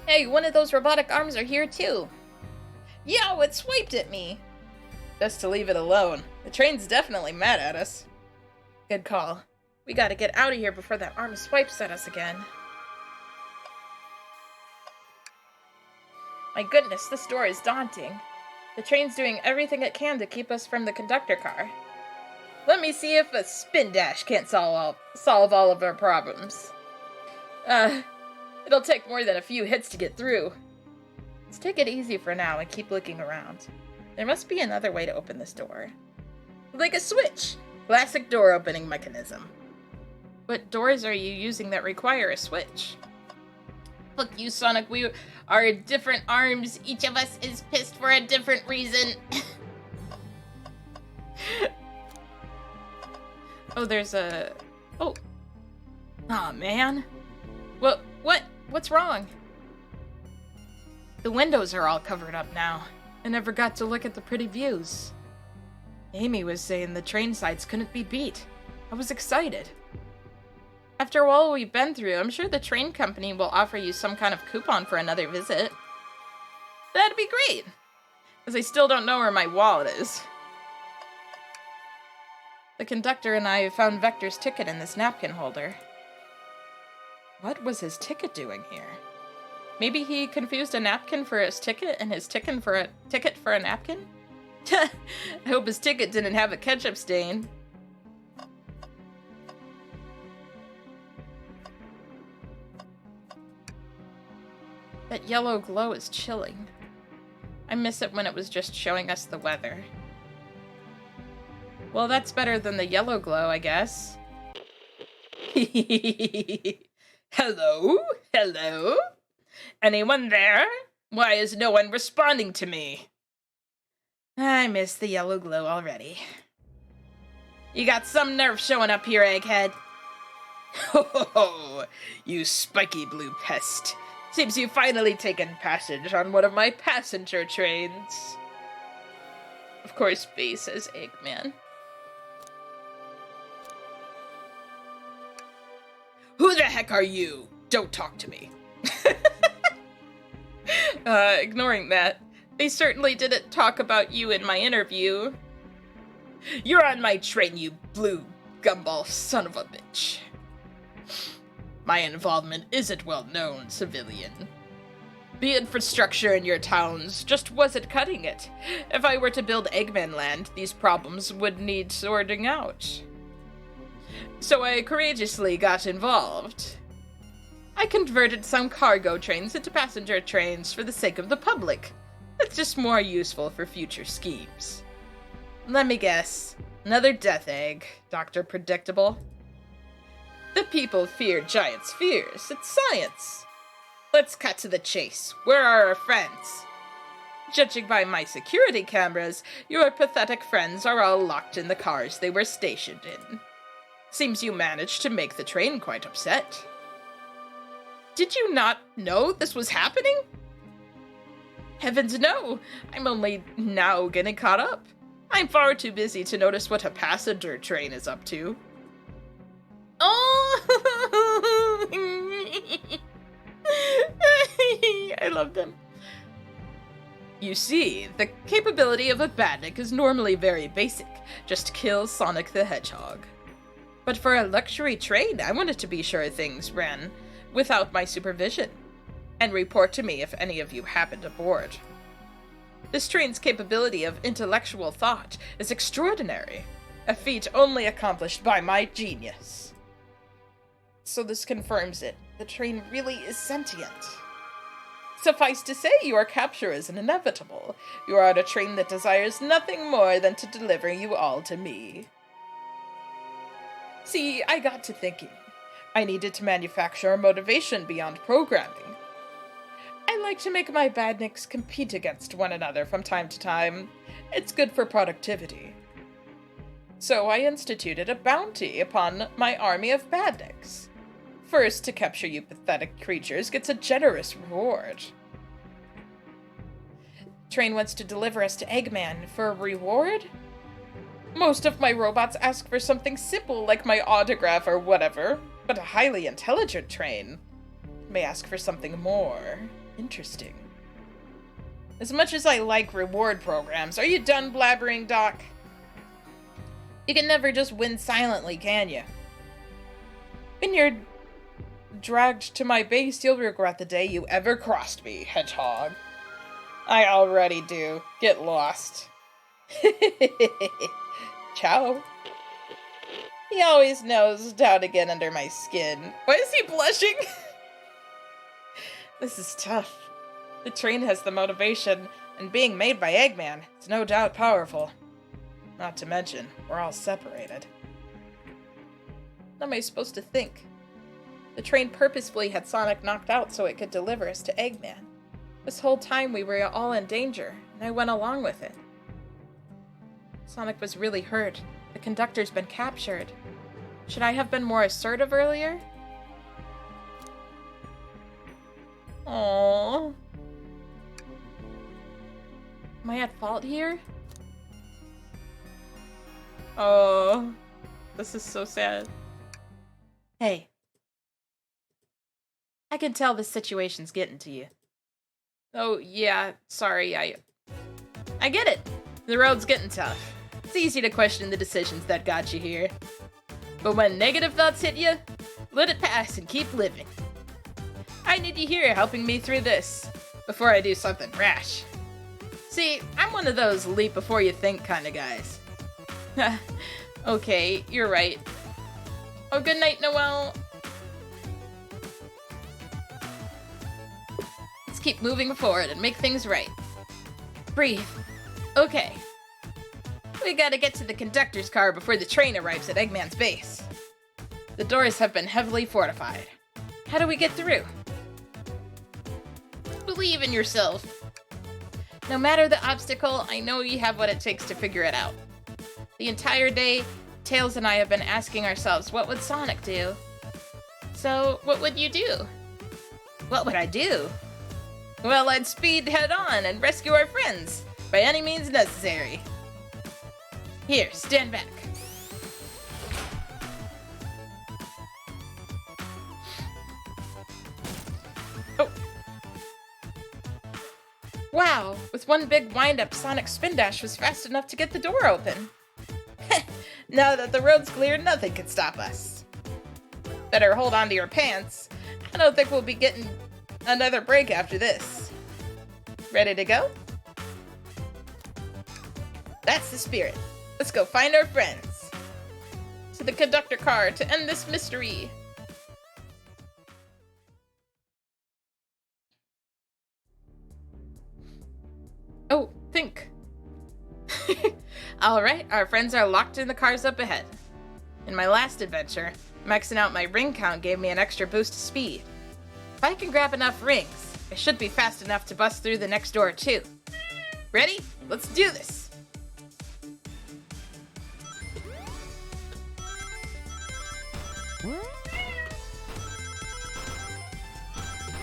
Hey, one of those robotic arms are here too. Yo, it swiped at me. Best to leave it alone. The train's definitely mad at us. Good call. We gotta get out of here before that arm swipes at us again. My goodness, this door is daunting. The train's doing everything it can to keep us from the conductor car. Let me see if a spin dash can't solve all of our problems. It'll take more than a few hits to get through. Let's take it easy for now and keep looking around. There must be another way to open this door. Like a switch! Classic door opening mechanism. What doors are you using that require a switch? Look, you Sonic, we are different arms. Each of us is pissed for a different reason. Oh, there's a... Oh. Aw, man. What's wrong? The windows are all covered up now. I never got to look at the pretty views. Amy was saying the train sides couldn't be beat. I was excited. After all we've been through, I'm sure the train company will offer you some kind of coupon for another visit. That'd be great, as I still don't know where my wallet is. The conductor and I found Vector's ticket in this napkin holder. What was his ticket doing here? Maybe he confused a napkin for his ticket and his ticket for a napkin? I hope his ticket didn't have a ketchup stain. That yellow glow is chilling. I miss it when it was just showing us the weather. Well, that's better than the yellow glow, I guess. Hello? Hello? Anyone there? Why is no one responding to me? I miss the yellow glow already. You got some nerve showing up here, Egghead. Ho ho ho, you spiky blue pest. Seems you've finally taken passage on one of my passenger trains. Of course, B says Eggman. Who the heck are you? Don't talk to me. Ignoring that, they certainly didn't talk about you in my interview. You're on my train, you blue gumball son of a bitch. My involvement isn't well known, civilian. The infrastructure in your towns just wasn't cutting it. If I were to build Eggman Land, these problems would need sorting out. So I courageously got involved. I converted some cargo trains into passenger trains for the sake of the public. It's just more useful for future schemes. Let me guess. Another death egg, Dr. Predictable. The people fear giant spheres. It's science. Let's cut to the chase. Where are our friends? Judging by my security cameras, your pathetic friends are all locked in the cars they were stationed in. Seems you managed to make the train quite upset. Did you not know this was happening? Heavens no! I'm only now getting caught up. I'm far too busy to notice what a passenger train is up to. Oh! I love them. You see, the capability of a badnik is normally very basic. Just kill Sonic the Hedgehog. But for a luxury train, I wanted to be sure things ran without my supervision, and report to me if any of you happened aboard. This train's capability of intellectual thought is extraordinary, a feat only accomplished by my genius. So this confirms it. The train really is sentient. Suffice to say, your capture is inevitable. You are on a train that desires nothing more than to deliver you all to me. See, I got to thinking. I needed to manufacture a motivation beyond programming. I like to make my badniks compete against one another from time to time. It's good for productivity. So I instituted a bounty upon my army of badniks. First to capture you pathetic creatures gets a generous reward. Train wants to deliver us to Eggman for a reward? Most of my robots ask for something simple like my autograph or whatever, but a highly intelligent train may ask for something more interesting. As much as I like reward programs, are you done blabbering, Doc? You can never just win silently, can you? When you're dragged to my base, you'll regret the day you ever crossed me, Hedgehog. I already do. Get lost. Ciao. He always knows how to get under my skin. Why is he blushing? This is tough. The train has the motivation, and being made by Eggman, it's no doubt powerful. Not to mention, we're all separated. What am I supposed to think? The train purposefully had Sonic knocked out so it could deliver us to Eggman. This whole time we were all in danger, and I went along with it. Sonic was really hurt. The conductor's been captured. Should I have been more assertive earlier? Aww. Am I at fault here? Oh, this is so sad. Hey. I can tell this situation's getting to you. Oh, yeah, sorry, I get it. The road's getting tough. It's easy to question the decisions that got you here. But when negative thoughts hit you, let it pass and keep living. I need you here helping me through this, before I do something rash. See, I'm one of those leap before you think kind of guys. Okay, you're right. Oh, good night, Noelle. Let's keep moving forward and make things right. Breathe. Okay. We gotta get to the conductor's car before the train arrives at Eggman's base. The doors have been heavily fortified. How do we get through? Believe in yourself. No matter the obstacle, I know you have what it takes to figure it out. The entire day, Tails and I have been asking ourselves, what would Sonic do? So, what would you do? What would I do? Well, I'd speed head on and rescue our friends, by any means necessary. Here, stand back. Oh. Wow, with one big wind-up, Sonic's spin dash was fast enough to get the door open. Now that the road's clear, nothing can stop us. Better hold on to your pants. I don't think we'll be getting another break after this. Ready to go? That's the spirit. Let's go find our friends. To the conductor car to end this mystery. Oh, think. Alright, our friends are locked in the cars up ahead. In my last adventure, maxing out my ring count gave me an extra boost of speed. If I can grab enough rings, I should be fast enough to bust through the next door too. Ready? Let's do this!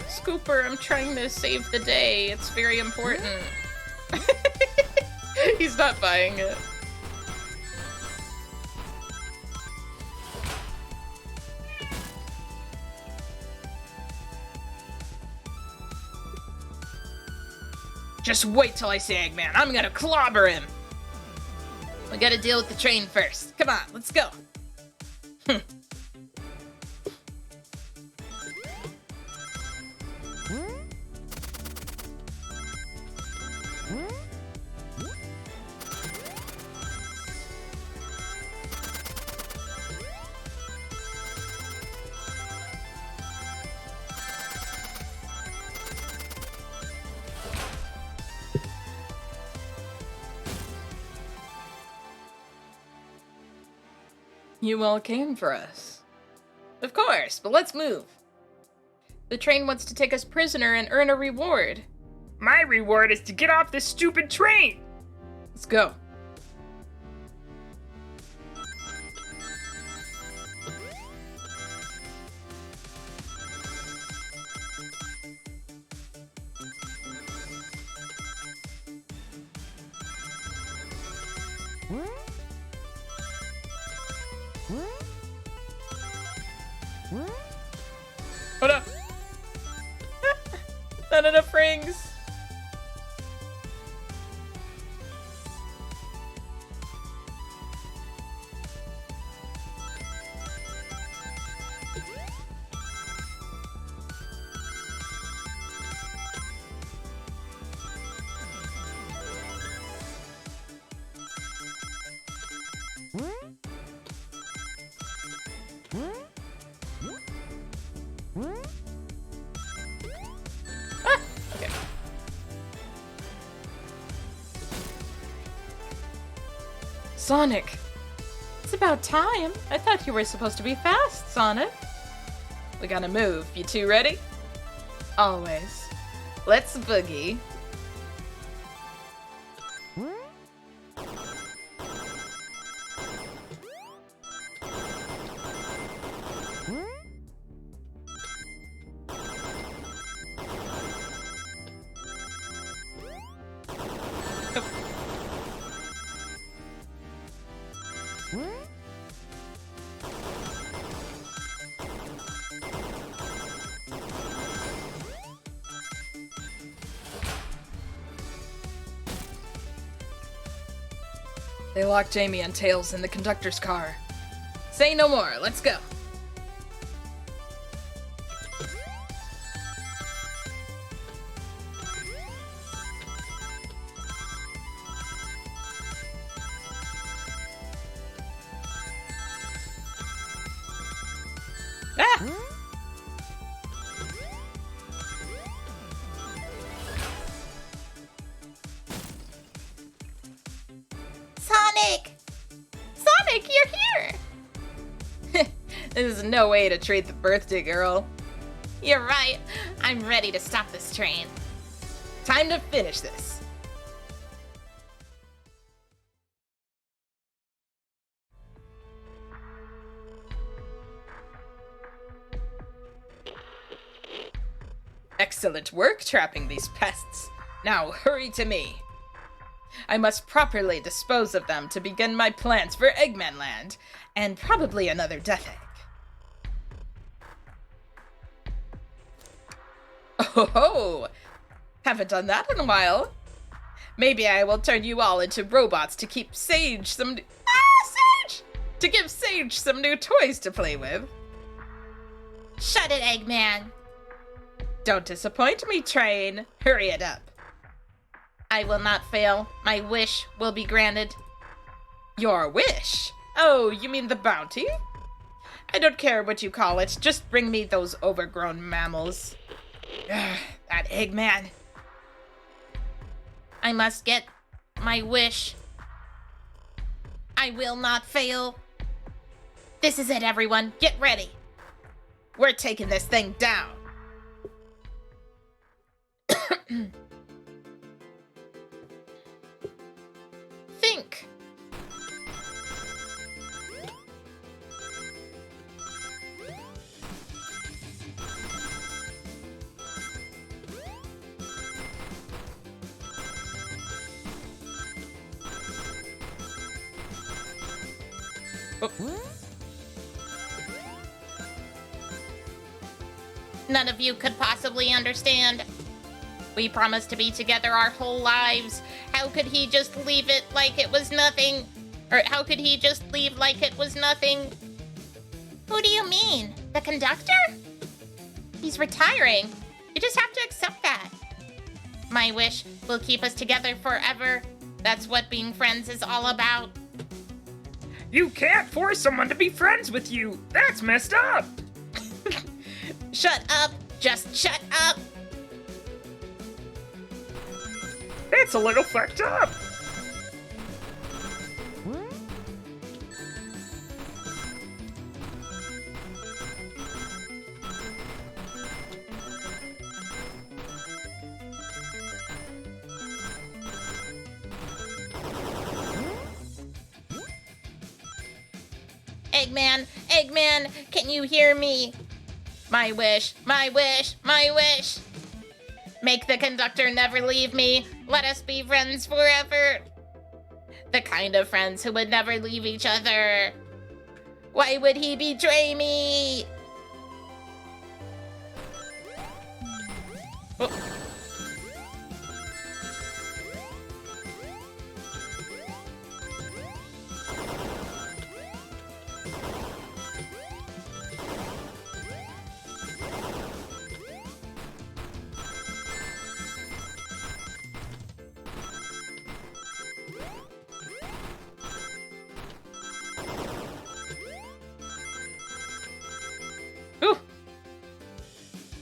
Scooper, I'm trying to save the day. It's very important. He's not buying it. Just wait till I say Eggman. I'm gonna clobber him. We gotta deal with the train first. Come on, let's go. You all came for us. Of course, but let's move. The train wants to take us prisoner and earn a reward. My reward is to get off this stupid train! Let's go. Hold up. Not enough rings. Okay. Sonic! It's about time. I thought you were supposed to be fast, Sonic. We gotta move. You two ready? Always. Let's boogie. They locked Jamie and Tails in the conductor's car. Say no more, let's go. Ah! Sonic! Sonic, you're here! This is no way to treat the birthday girl. You're right. I'm ready to stop this train. Time to finish this. Excellent work trapping these pests. Now hurry to me. I must properly dispose of them to begin my plans for Eggman Land, and probably another Death Egg. Oh ho! Haven't done that in a while. Maybe I will turn you all into robots to keep Sage some... Sage! To give Sage some new toys to play with. Shut it, Eggman. Don't disappoint me, Train. Hurry it up. I will not fail. My wish will be granted. Your wish? Oh, you mean the bounty? I don't care what you call it. Just bring me those overgrown mammals. Ugh, that Eggman. I must get my wish. I will not fail. This is it, everyone. Get ready. We're taking this thing down. Think. None of you could possibly understand. We promised to be together our whole lives. How could he just leave it like it was nothing? Or how could he just leave like it was nothing? Who do you mean? The conductor? He's retiring. You just have to accept that. My wish will keep us together forever. That's what being friends is all about. You can't force someone to be friends with you. That's messed up. Shut up. Just shut up. That's a little fucked up. Eggman, Eggman, can you hear me? My wish, my wish, my wish. Make the conductor never leave me. Let us be friends forever. The kind of friends who would never leave each other. Why would he betray me? Oh.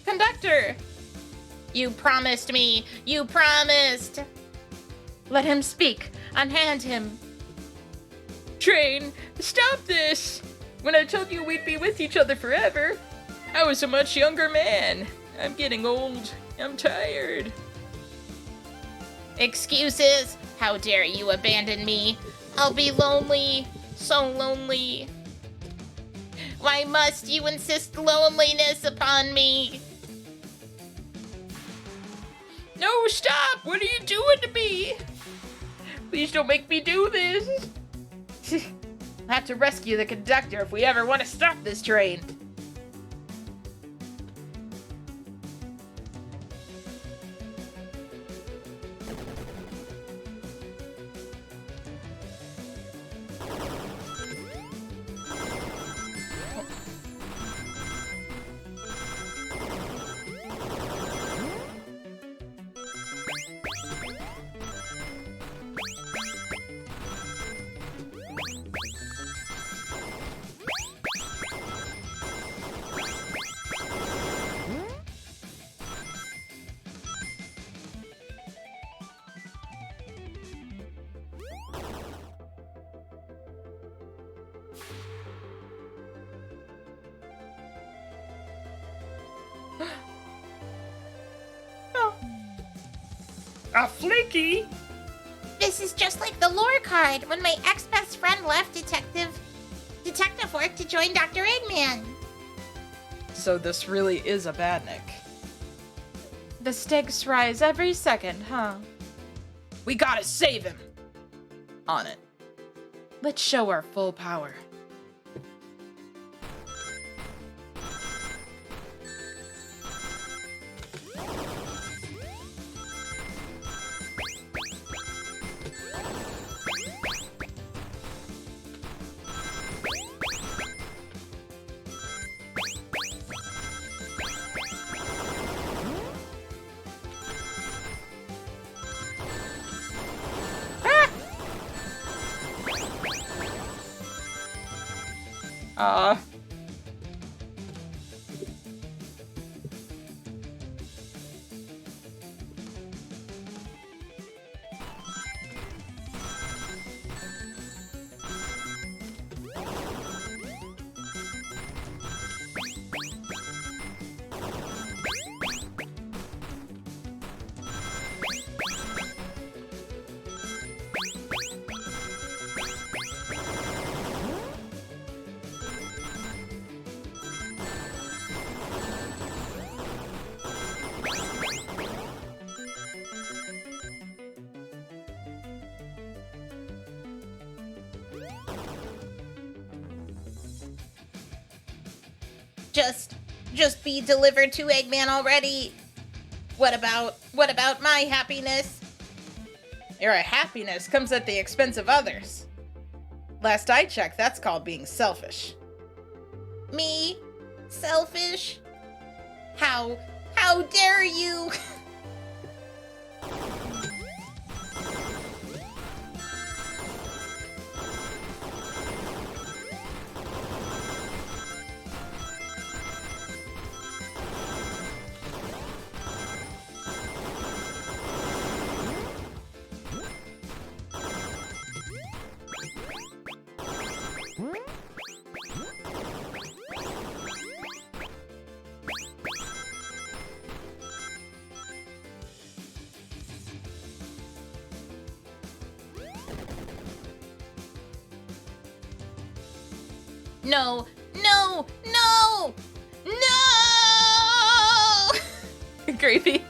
Conductor! You promised me! You promised! Let him speak. Unhand him. Train, stop this! When I told you we'd be with each other forever, I was a much younger man. I'm getting old. I'm tired. Excuses! How dare you abandon me? I'll be lonely. So lonely. Why must you insist loneliness upon me? No, stop! What are you doing to me? Please don't make me do this. I'll have to rescue the conductor if we ever want to stop this train. A flicky? This is just like the lore card when my ex-best friend left detective work to join Dr. Eggman. So this really is a badnik. The stakes rise every second, huh? We gotta save him! On it. Let's show our full power. Ah. Just be delivered to Eggman already. What about my happiness? Your happiness comes at the expense of others. Last I checked, that's called being selfish. Me? Selfish? How dare you? No! Creepy.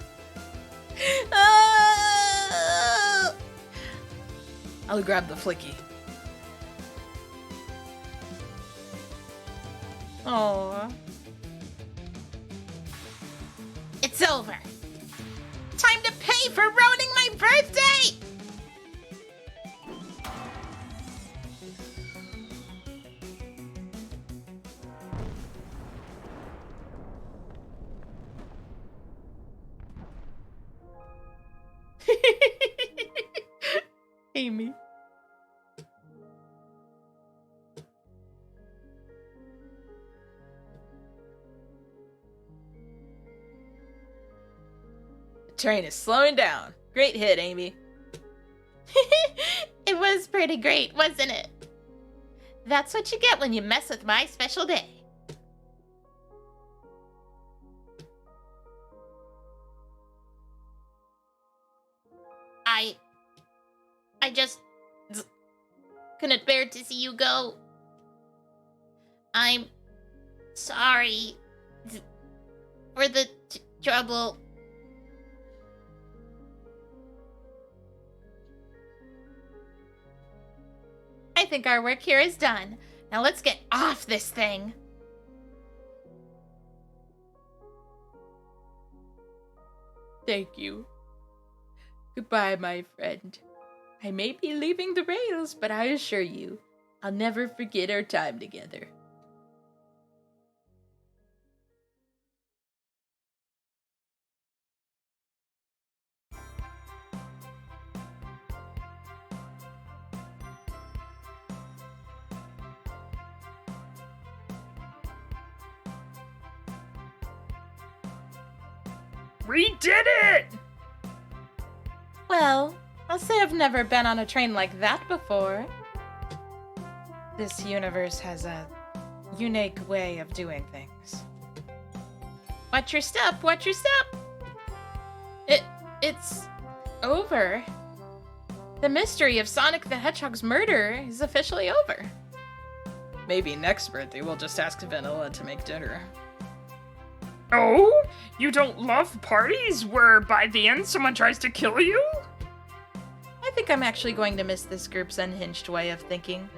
I'll grab the flicky. Aww. It's over. Time to pay for ruining my birthday! Amy. The train is slowing down. Great hit, Amy. It was pretty great, wasn't it? That's what you get when you mess with my special day. I just couldn't bear to see you go. I'm sorry for the trouble. I think our work here is done. Now let's get off this thing. Thank you. Goodbye, my friend. I may be leaving the rails, but I assure you, I'll never forget our time together. We did it! Well, I'll say I've never been on a train like that before. This universe has a unique way of doing things. Watch your step, watch your step. It's over. The mystery of Sonic the Hedgehog's murder is officially over. Maybe next birthday we'll just ask Vanilla to make dinner. Oh? You don't love parties where by the end someone tries to kill you? I think I'm actually going to miss this group's unhinged way of thinking.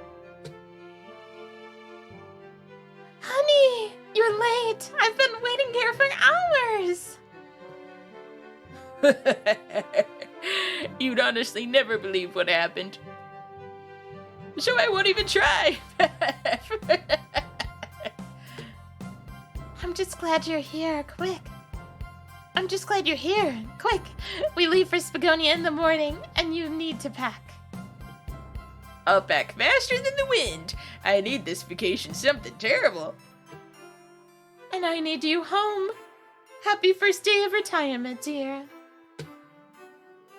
Honey, you're late. I've been waiting here for hours. You'd honestly never believe what happened. So I won't even try. I'm just glad you're here. Quick. Quick. We leave for Spagonia in the morning, and you need to pack. I'll pack faster than the wind. I need this vacation something terrible. And I need you home. Happy first day of retirement, dear.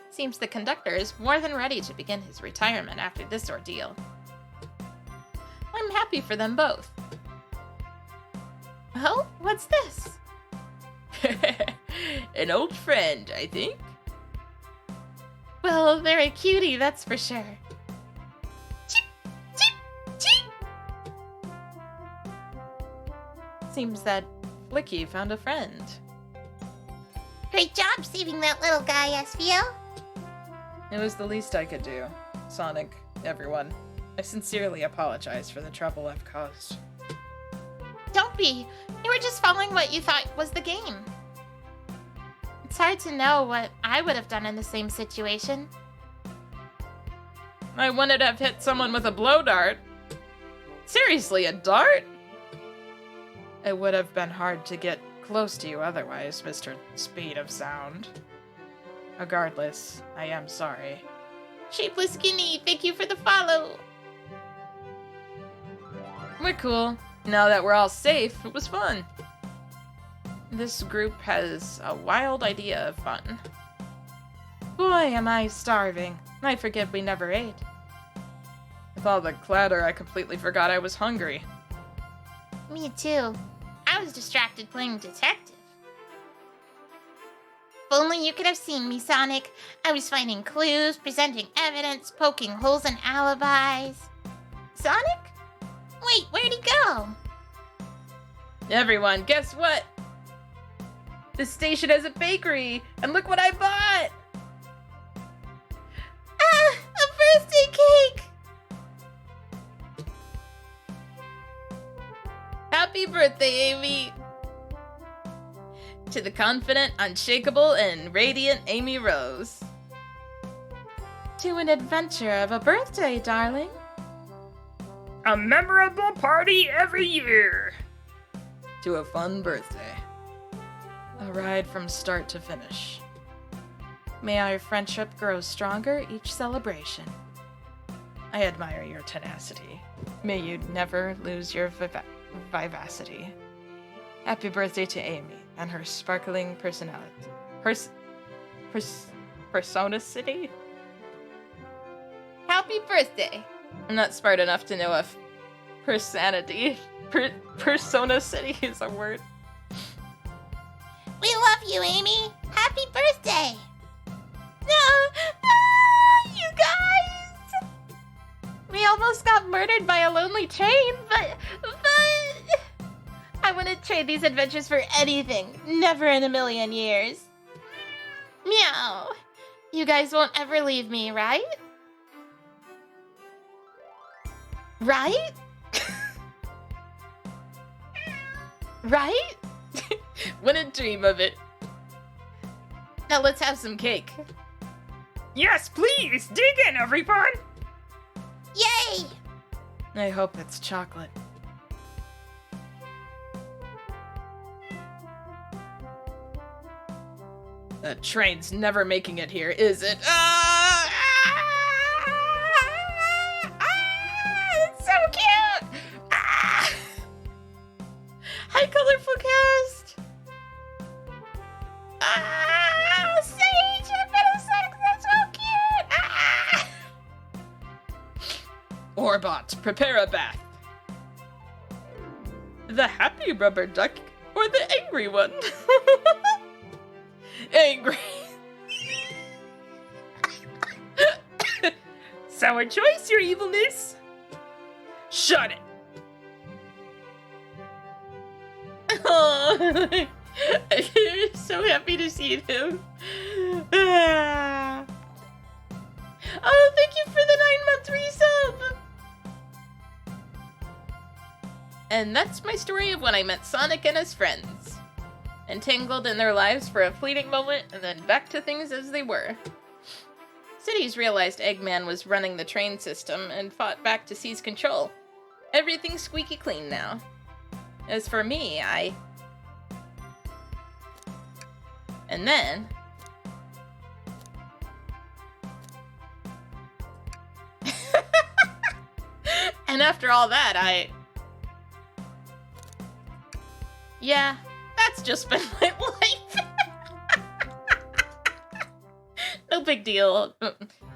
Seems the conductor is more than ready to begin his retirement after this ordeal. I'm happy for them both. Oh, what's this? An old friend, I think. Well, they're a cutie, that's for sure. Cheep, cheep, cheep. Seems that Flicky found a friend. Great job saving that little guy, Espio. It was the least I could do. Sonic, everyone, I sincerely apologize for the trouble I've caused. Don't be. You were just following what you thought was the game. It's hard to know what I would have done in the same situation. I wanted to have hit someone with a blow dart. Seriously, a dart? It would have been hard to get close to you otherwise, Mr. Speed of Sound. Regardless, I am sorry. Shapeless Skinny, thank you for the follow. We're cool. Now that we're all safe, it was fun. This group has a wild idea of fun. Boy, am I starving. I forget we never ate. With all the clatter, I completely forgot I was hungry. Me too. I was distracted playing detective. If only you could have seen me, Sonic. I was finding clues, presenting evidence, poking holes in alibis. Sonic? Wait, where'd he go? Everyone, guess what? This station has a bakery, and look what I bought! Ah, a birthday cake! Happy birthday, Amy! To the confident, unshakable, and radiant Amy Rose. To an adventure of a birthday, darling. A memorable party every year. To a fun birthday. A ride from start to finish. May our friendship grow stronger each celebration. I admire your tenacity. May you never lose your vivacity. Happy birthday to Amy and her sparkling personality. Personacity? Happy birthday! I'm not smart enough to know if personality. Persona City is a word. We love you, Amy. Happy birthday. No, you guys. We almost got murdered by a lonely train, but I wouldn't trade these adventures for anything. Never in a million years. Meow. You guys won't ever leave me, right? Right? Right? Wouldn't dream of it. Now let's have some cake. Yes, please! Dig in, everyone! Yay! I hope it's chocolate. That train's never making it here, is it? It's so cute! Hi, Colorful Cast! Sage! I better sex, that's so cute! Orbot, prepare a bath. The happy rubber duck or the angry one? Angry. our choice, your evilness. Shut it. Oh, I'm so happy to see him. Ah. Oh, thank you for the 9-month resub. And that's my story of when I met Sonic and his friends. Entangled in their lives for a fleeting moment, and then back to things as they were. Cities realized Eggman was running the train system and fought back to seize control. Everything's squeaky clean now. As for me, And then... and after all that, yeah, that's just been my life. No big deal.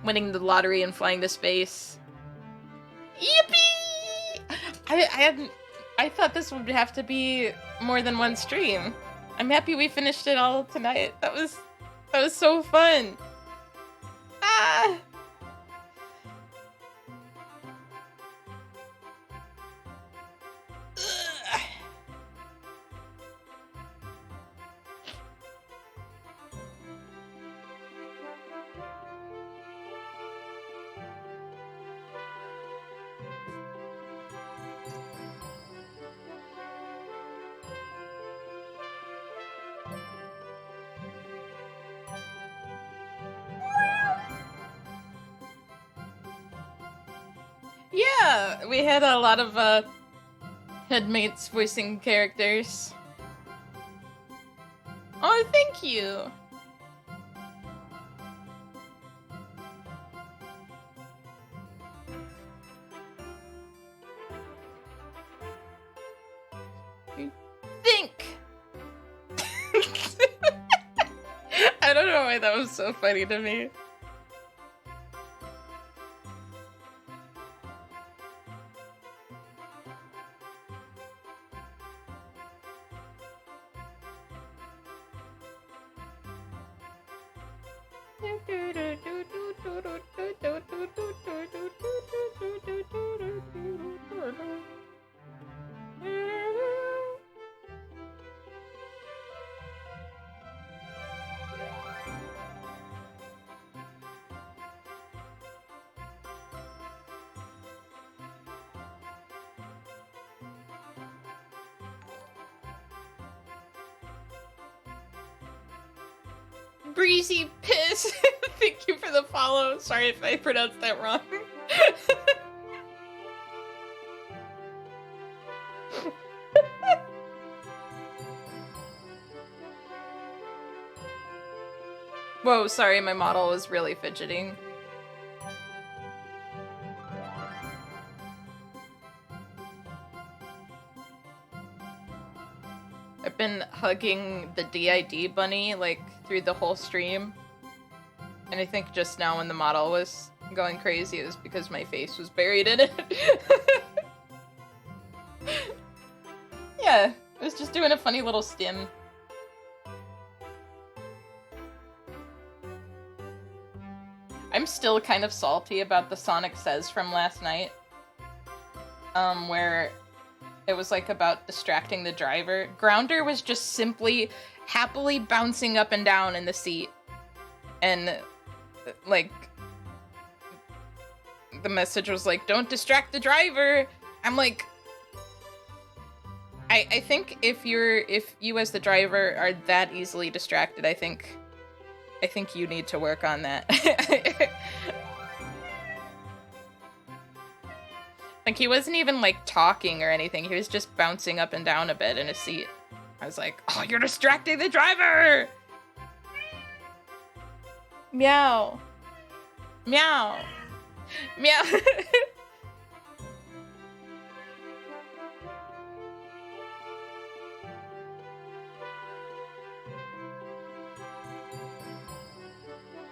Winning the lottery and flying to space. Yippee! I thought this would have to be more than one stream. I'm happy we finished it all tonight. That was so fun. Ah! Ugh. Yeah, we had a lot of headmates voicing characters. Oh, thank you. Think. I don't know why that was so funny to me. Breezy Piss. Thank you for the follow. Sorry if I pronounced that wrong. Whoa, sorry, my model was really fidgeting. I've been hugging the DID bunny, like, through the whole stream. And I think just now when the model was going crazy, it was because my face was buried in it. Yeah, I was just doing a funny little stim. I'm still kind of salty about the Sonic Says from last night. Where it was like about distracting the driver. Grounder was just simply happily bouncing up and down in the seat. And, like, the message was like, don't distract the driver. I'm like, I think if you as the driver are that easily distracted, I think you need to work on that. Like, he wasn't even, like, talking or anything. He was just bouncing up and down a bit in his seat. I was like, oh, you're distracting the driver! Meow. Meow. Meow.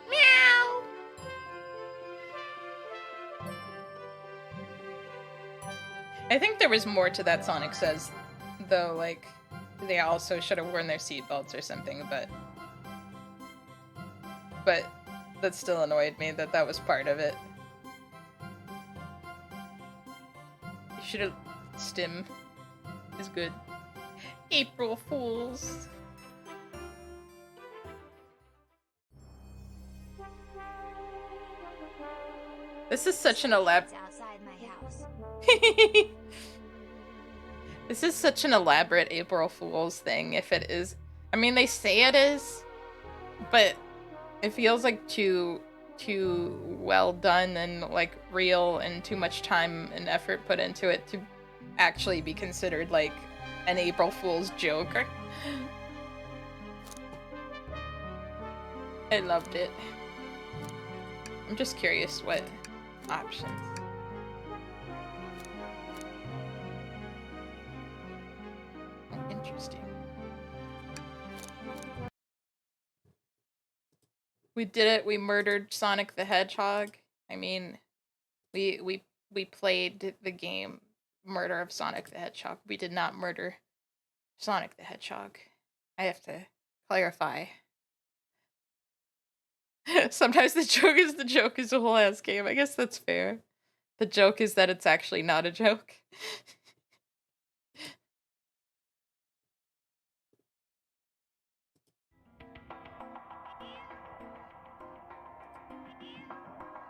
Meow. I think there was more to that Sonic Says, though, like, they also should have worn their seatbelts or something, but that still annoyed me that was part of it. should have... Stim is good. April Fools. This is such an elaborate... outside my house. This is such an elaborate April Fool's thing, if it is. I mean, they say it is, but it feels like too well done and like real and too much time and effort put into it to actually be considered like an April Fool's joke. I loved it. I'm just curious what options. Interesting. We did it. We murdered Sonic the Hedgehog. I mean, we played the game Murder of Sonic the Hedgehog. We did not murder Sonic the Hedgehog. I have to clarify. Sometimes the joke is a whole ass game. I guess that's fair. The joke is that it's actually not a joke.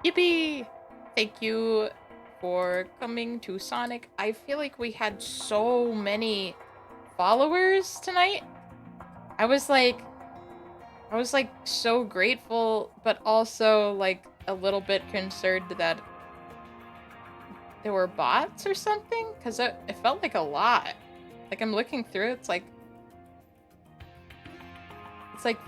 Yippee! Thank you for coming to Sonic. I feel like we had so many followers tonight. I was like so grateful, but also like a little bit concerned that there were bots or something, because it felt like a lot. Like I'm looking through, it's like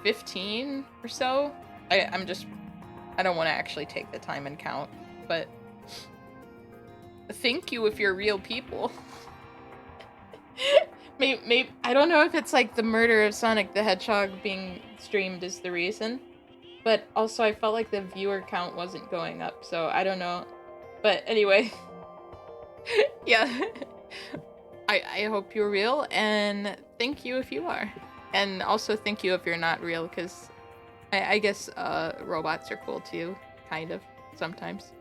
15 or so. I don't want to actually take the time and count, but thank you if you're real people. Maybe I don't know if it's like the murder of Sonic the Hedgehog being streamed is the reason, but also I felt like the viewer count wasn't going up, so I don't know. But anyway, yeah. I hope you're real, and thank you if you are. And also thank you if you're not real, because I guess robots are cool too, kind of, sometimes.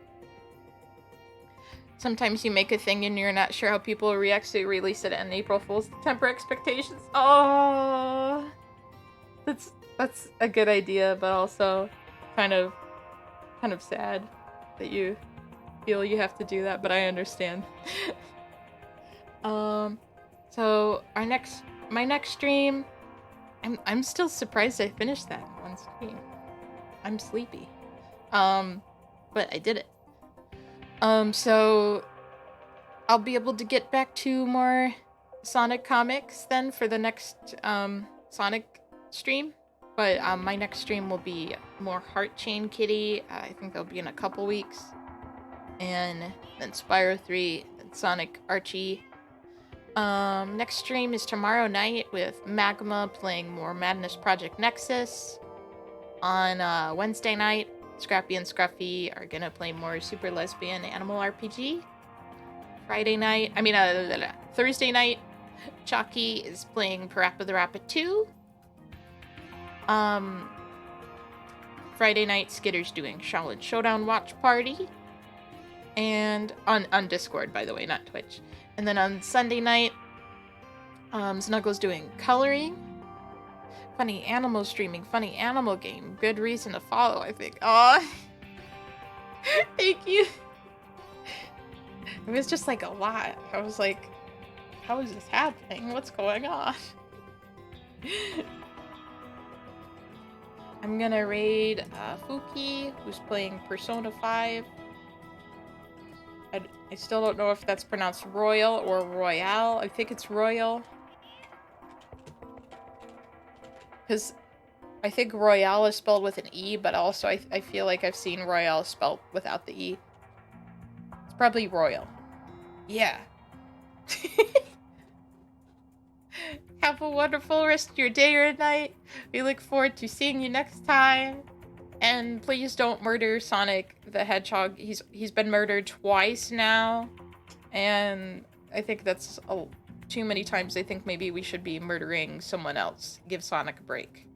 Sometimes you make a thing and you're not sure how people will react, so you release it on April Fool's to temper expectations. Oh, that's a good idea, but also kind of sad that you feel you have to do that, but I understand. So my next stream, I'm still surprised I finished that in one stream. I'm sleepy. But I did it. So I'll be able to get back to more Sonic comics then for the next Sonic stream. But my next stream will be more Heart Chain Kitty. I think that'll be in a couple weeks. And then Spyro 3 and Sonic Archie. Next stream is tomorrow night with Magma playing more Madness Project Nexus. On Wednesday night, Scrappy and Scruffy are gonna play more Super Lesbian Animal RPG. Thursday night, Chalky is playing Parappa the Rapid 2. Friday night, Skitter's doing Shaolin Showdown Watch Party. And on Discord, by the way, not Twitch. And then on Sunday night, Snuggles doing coloring. Funny Animal streaming, Funny Animal game. Good reason to follow, I think. Aw. Thank you. It was just like a lot. I was like, how is this happening? What's going on? I'm gonna raid Fuki, who's playing Persona 5. I still don't know if that's pronounced Royal or Royale. I think it's Royal. Because I think Royale is spelled with an E, but also I feel like I've seen Royale spelled without the E. It's probably Royal. Yeah. Have a wonderful rest of your day or night. We look forward to seeing you next time. And please don't murder Sonic the Hedgehog. He's been murdered twice now. And I think that's too many times. I think maybe we should be murdering someone else. Give Sonic a break.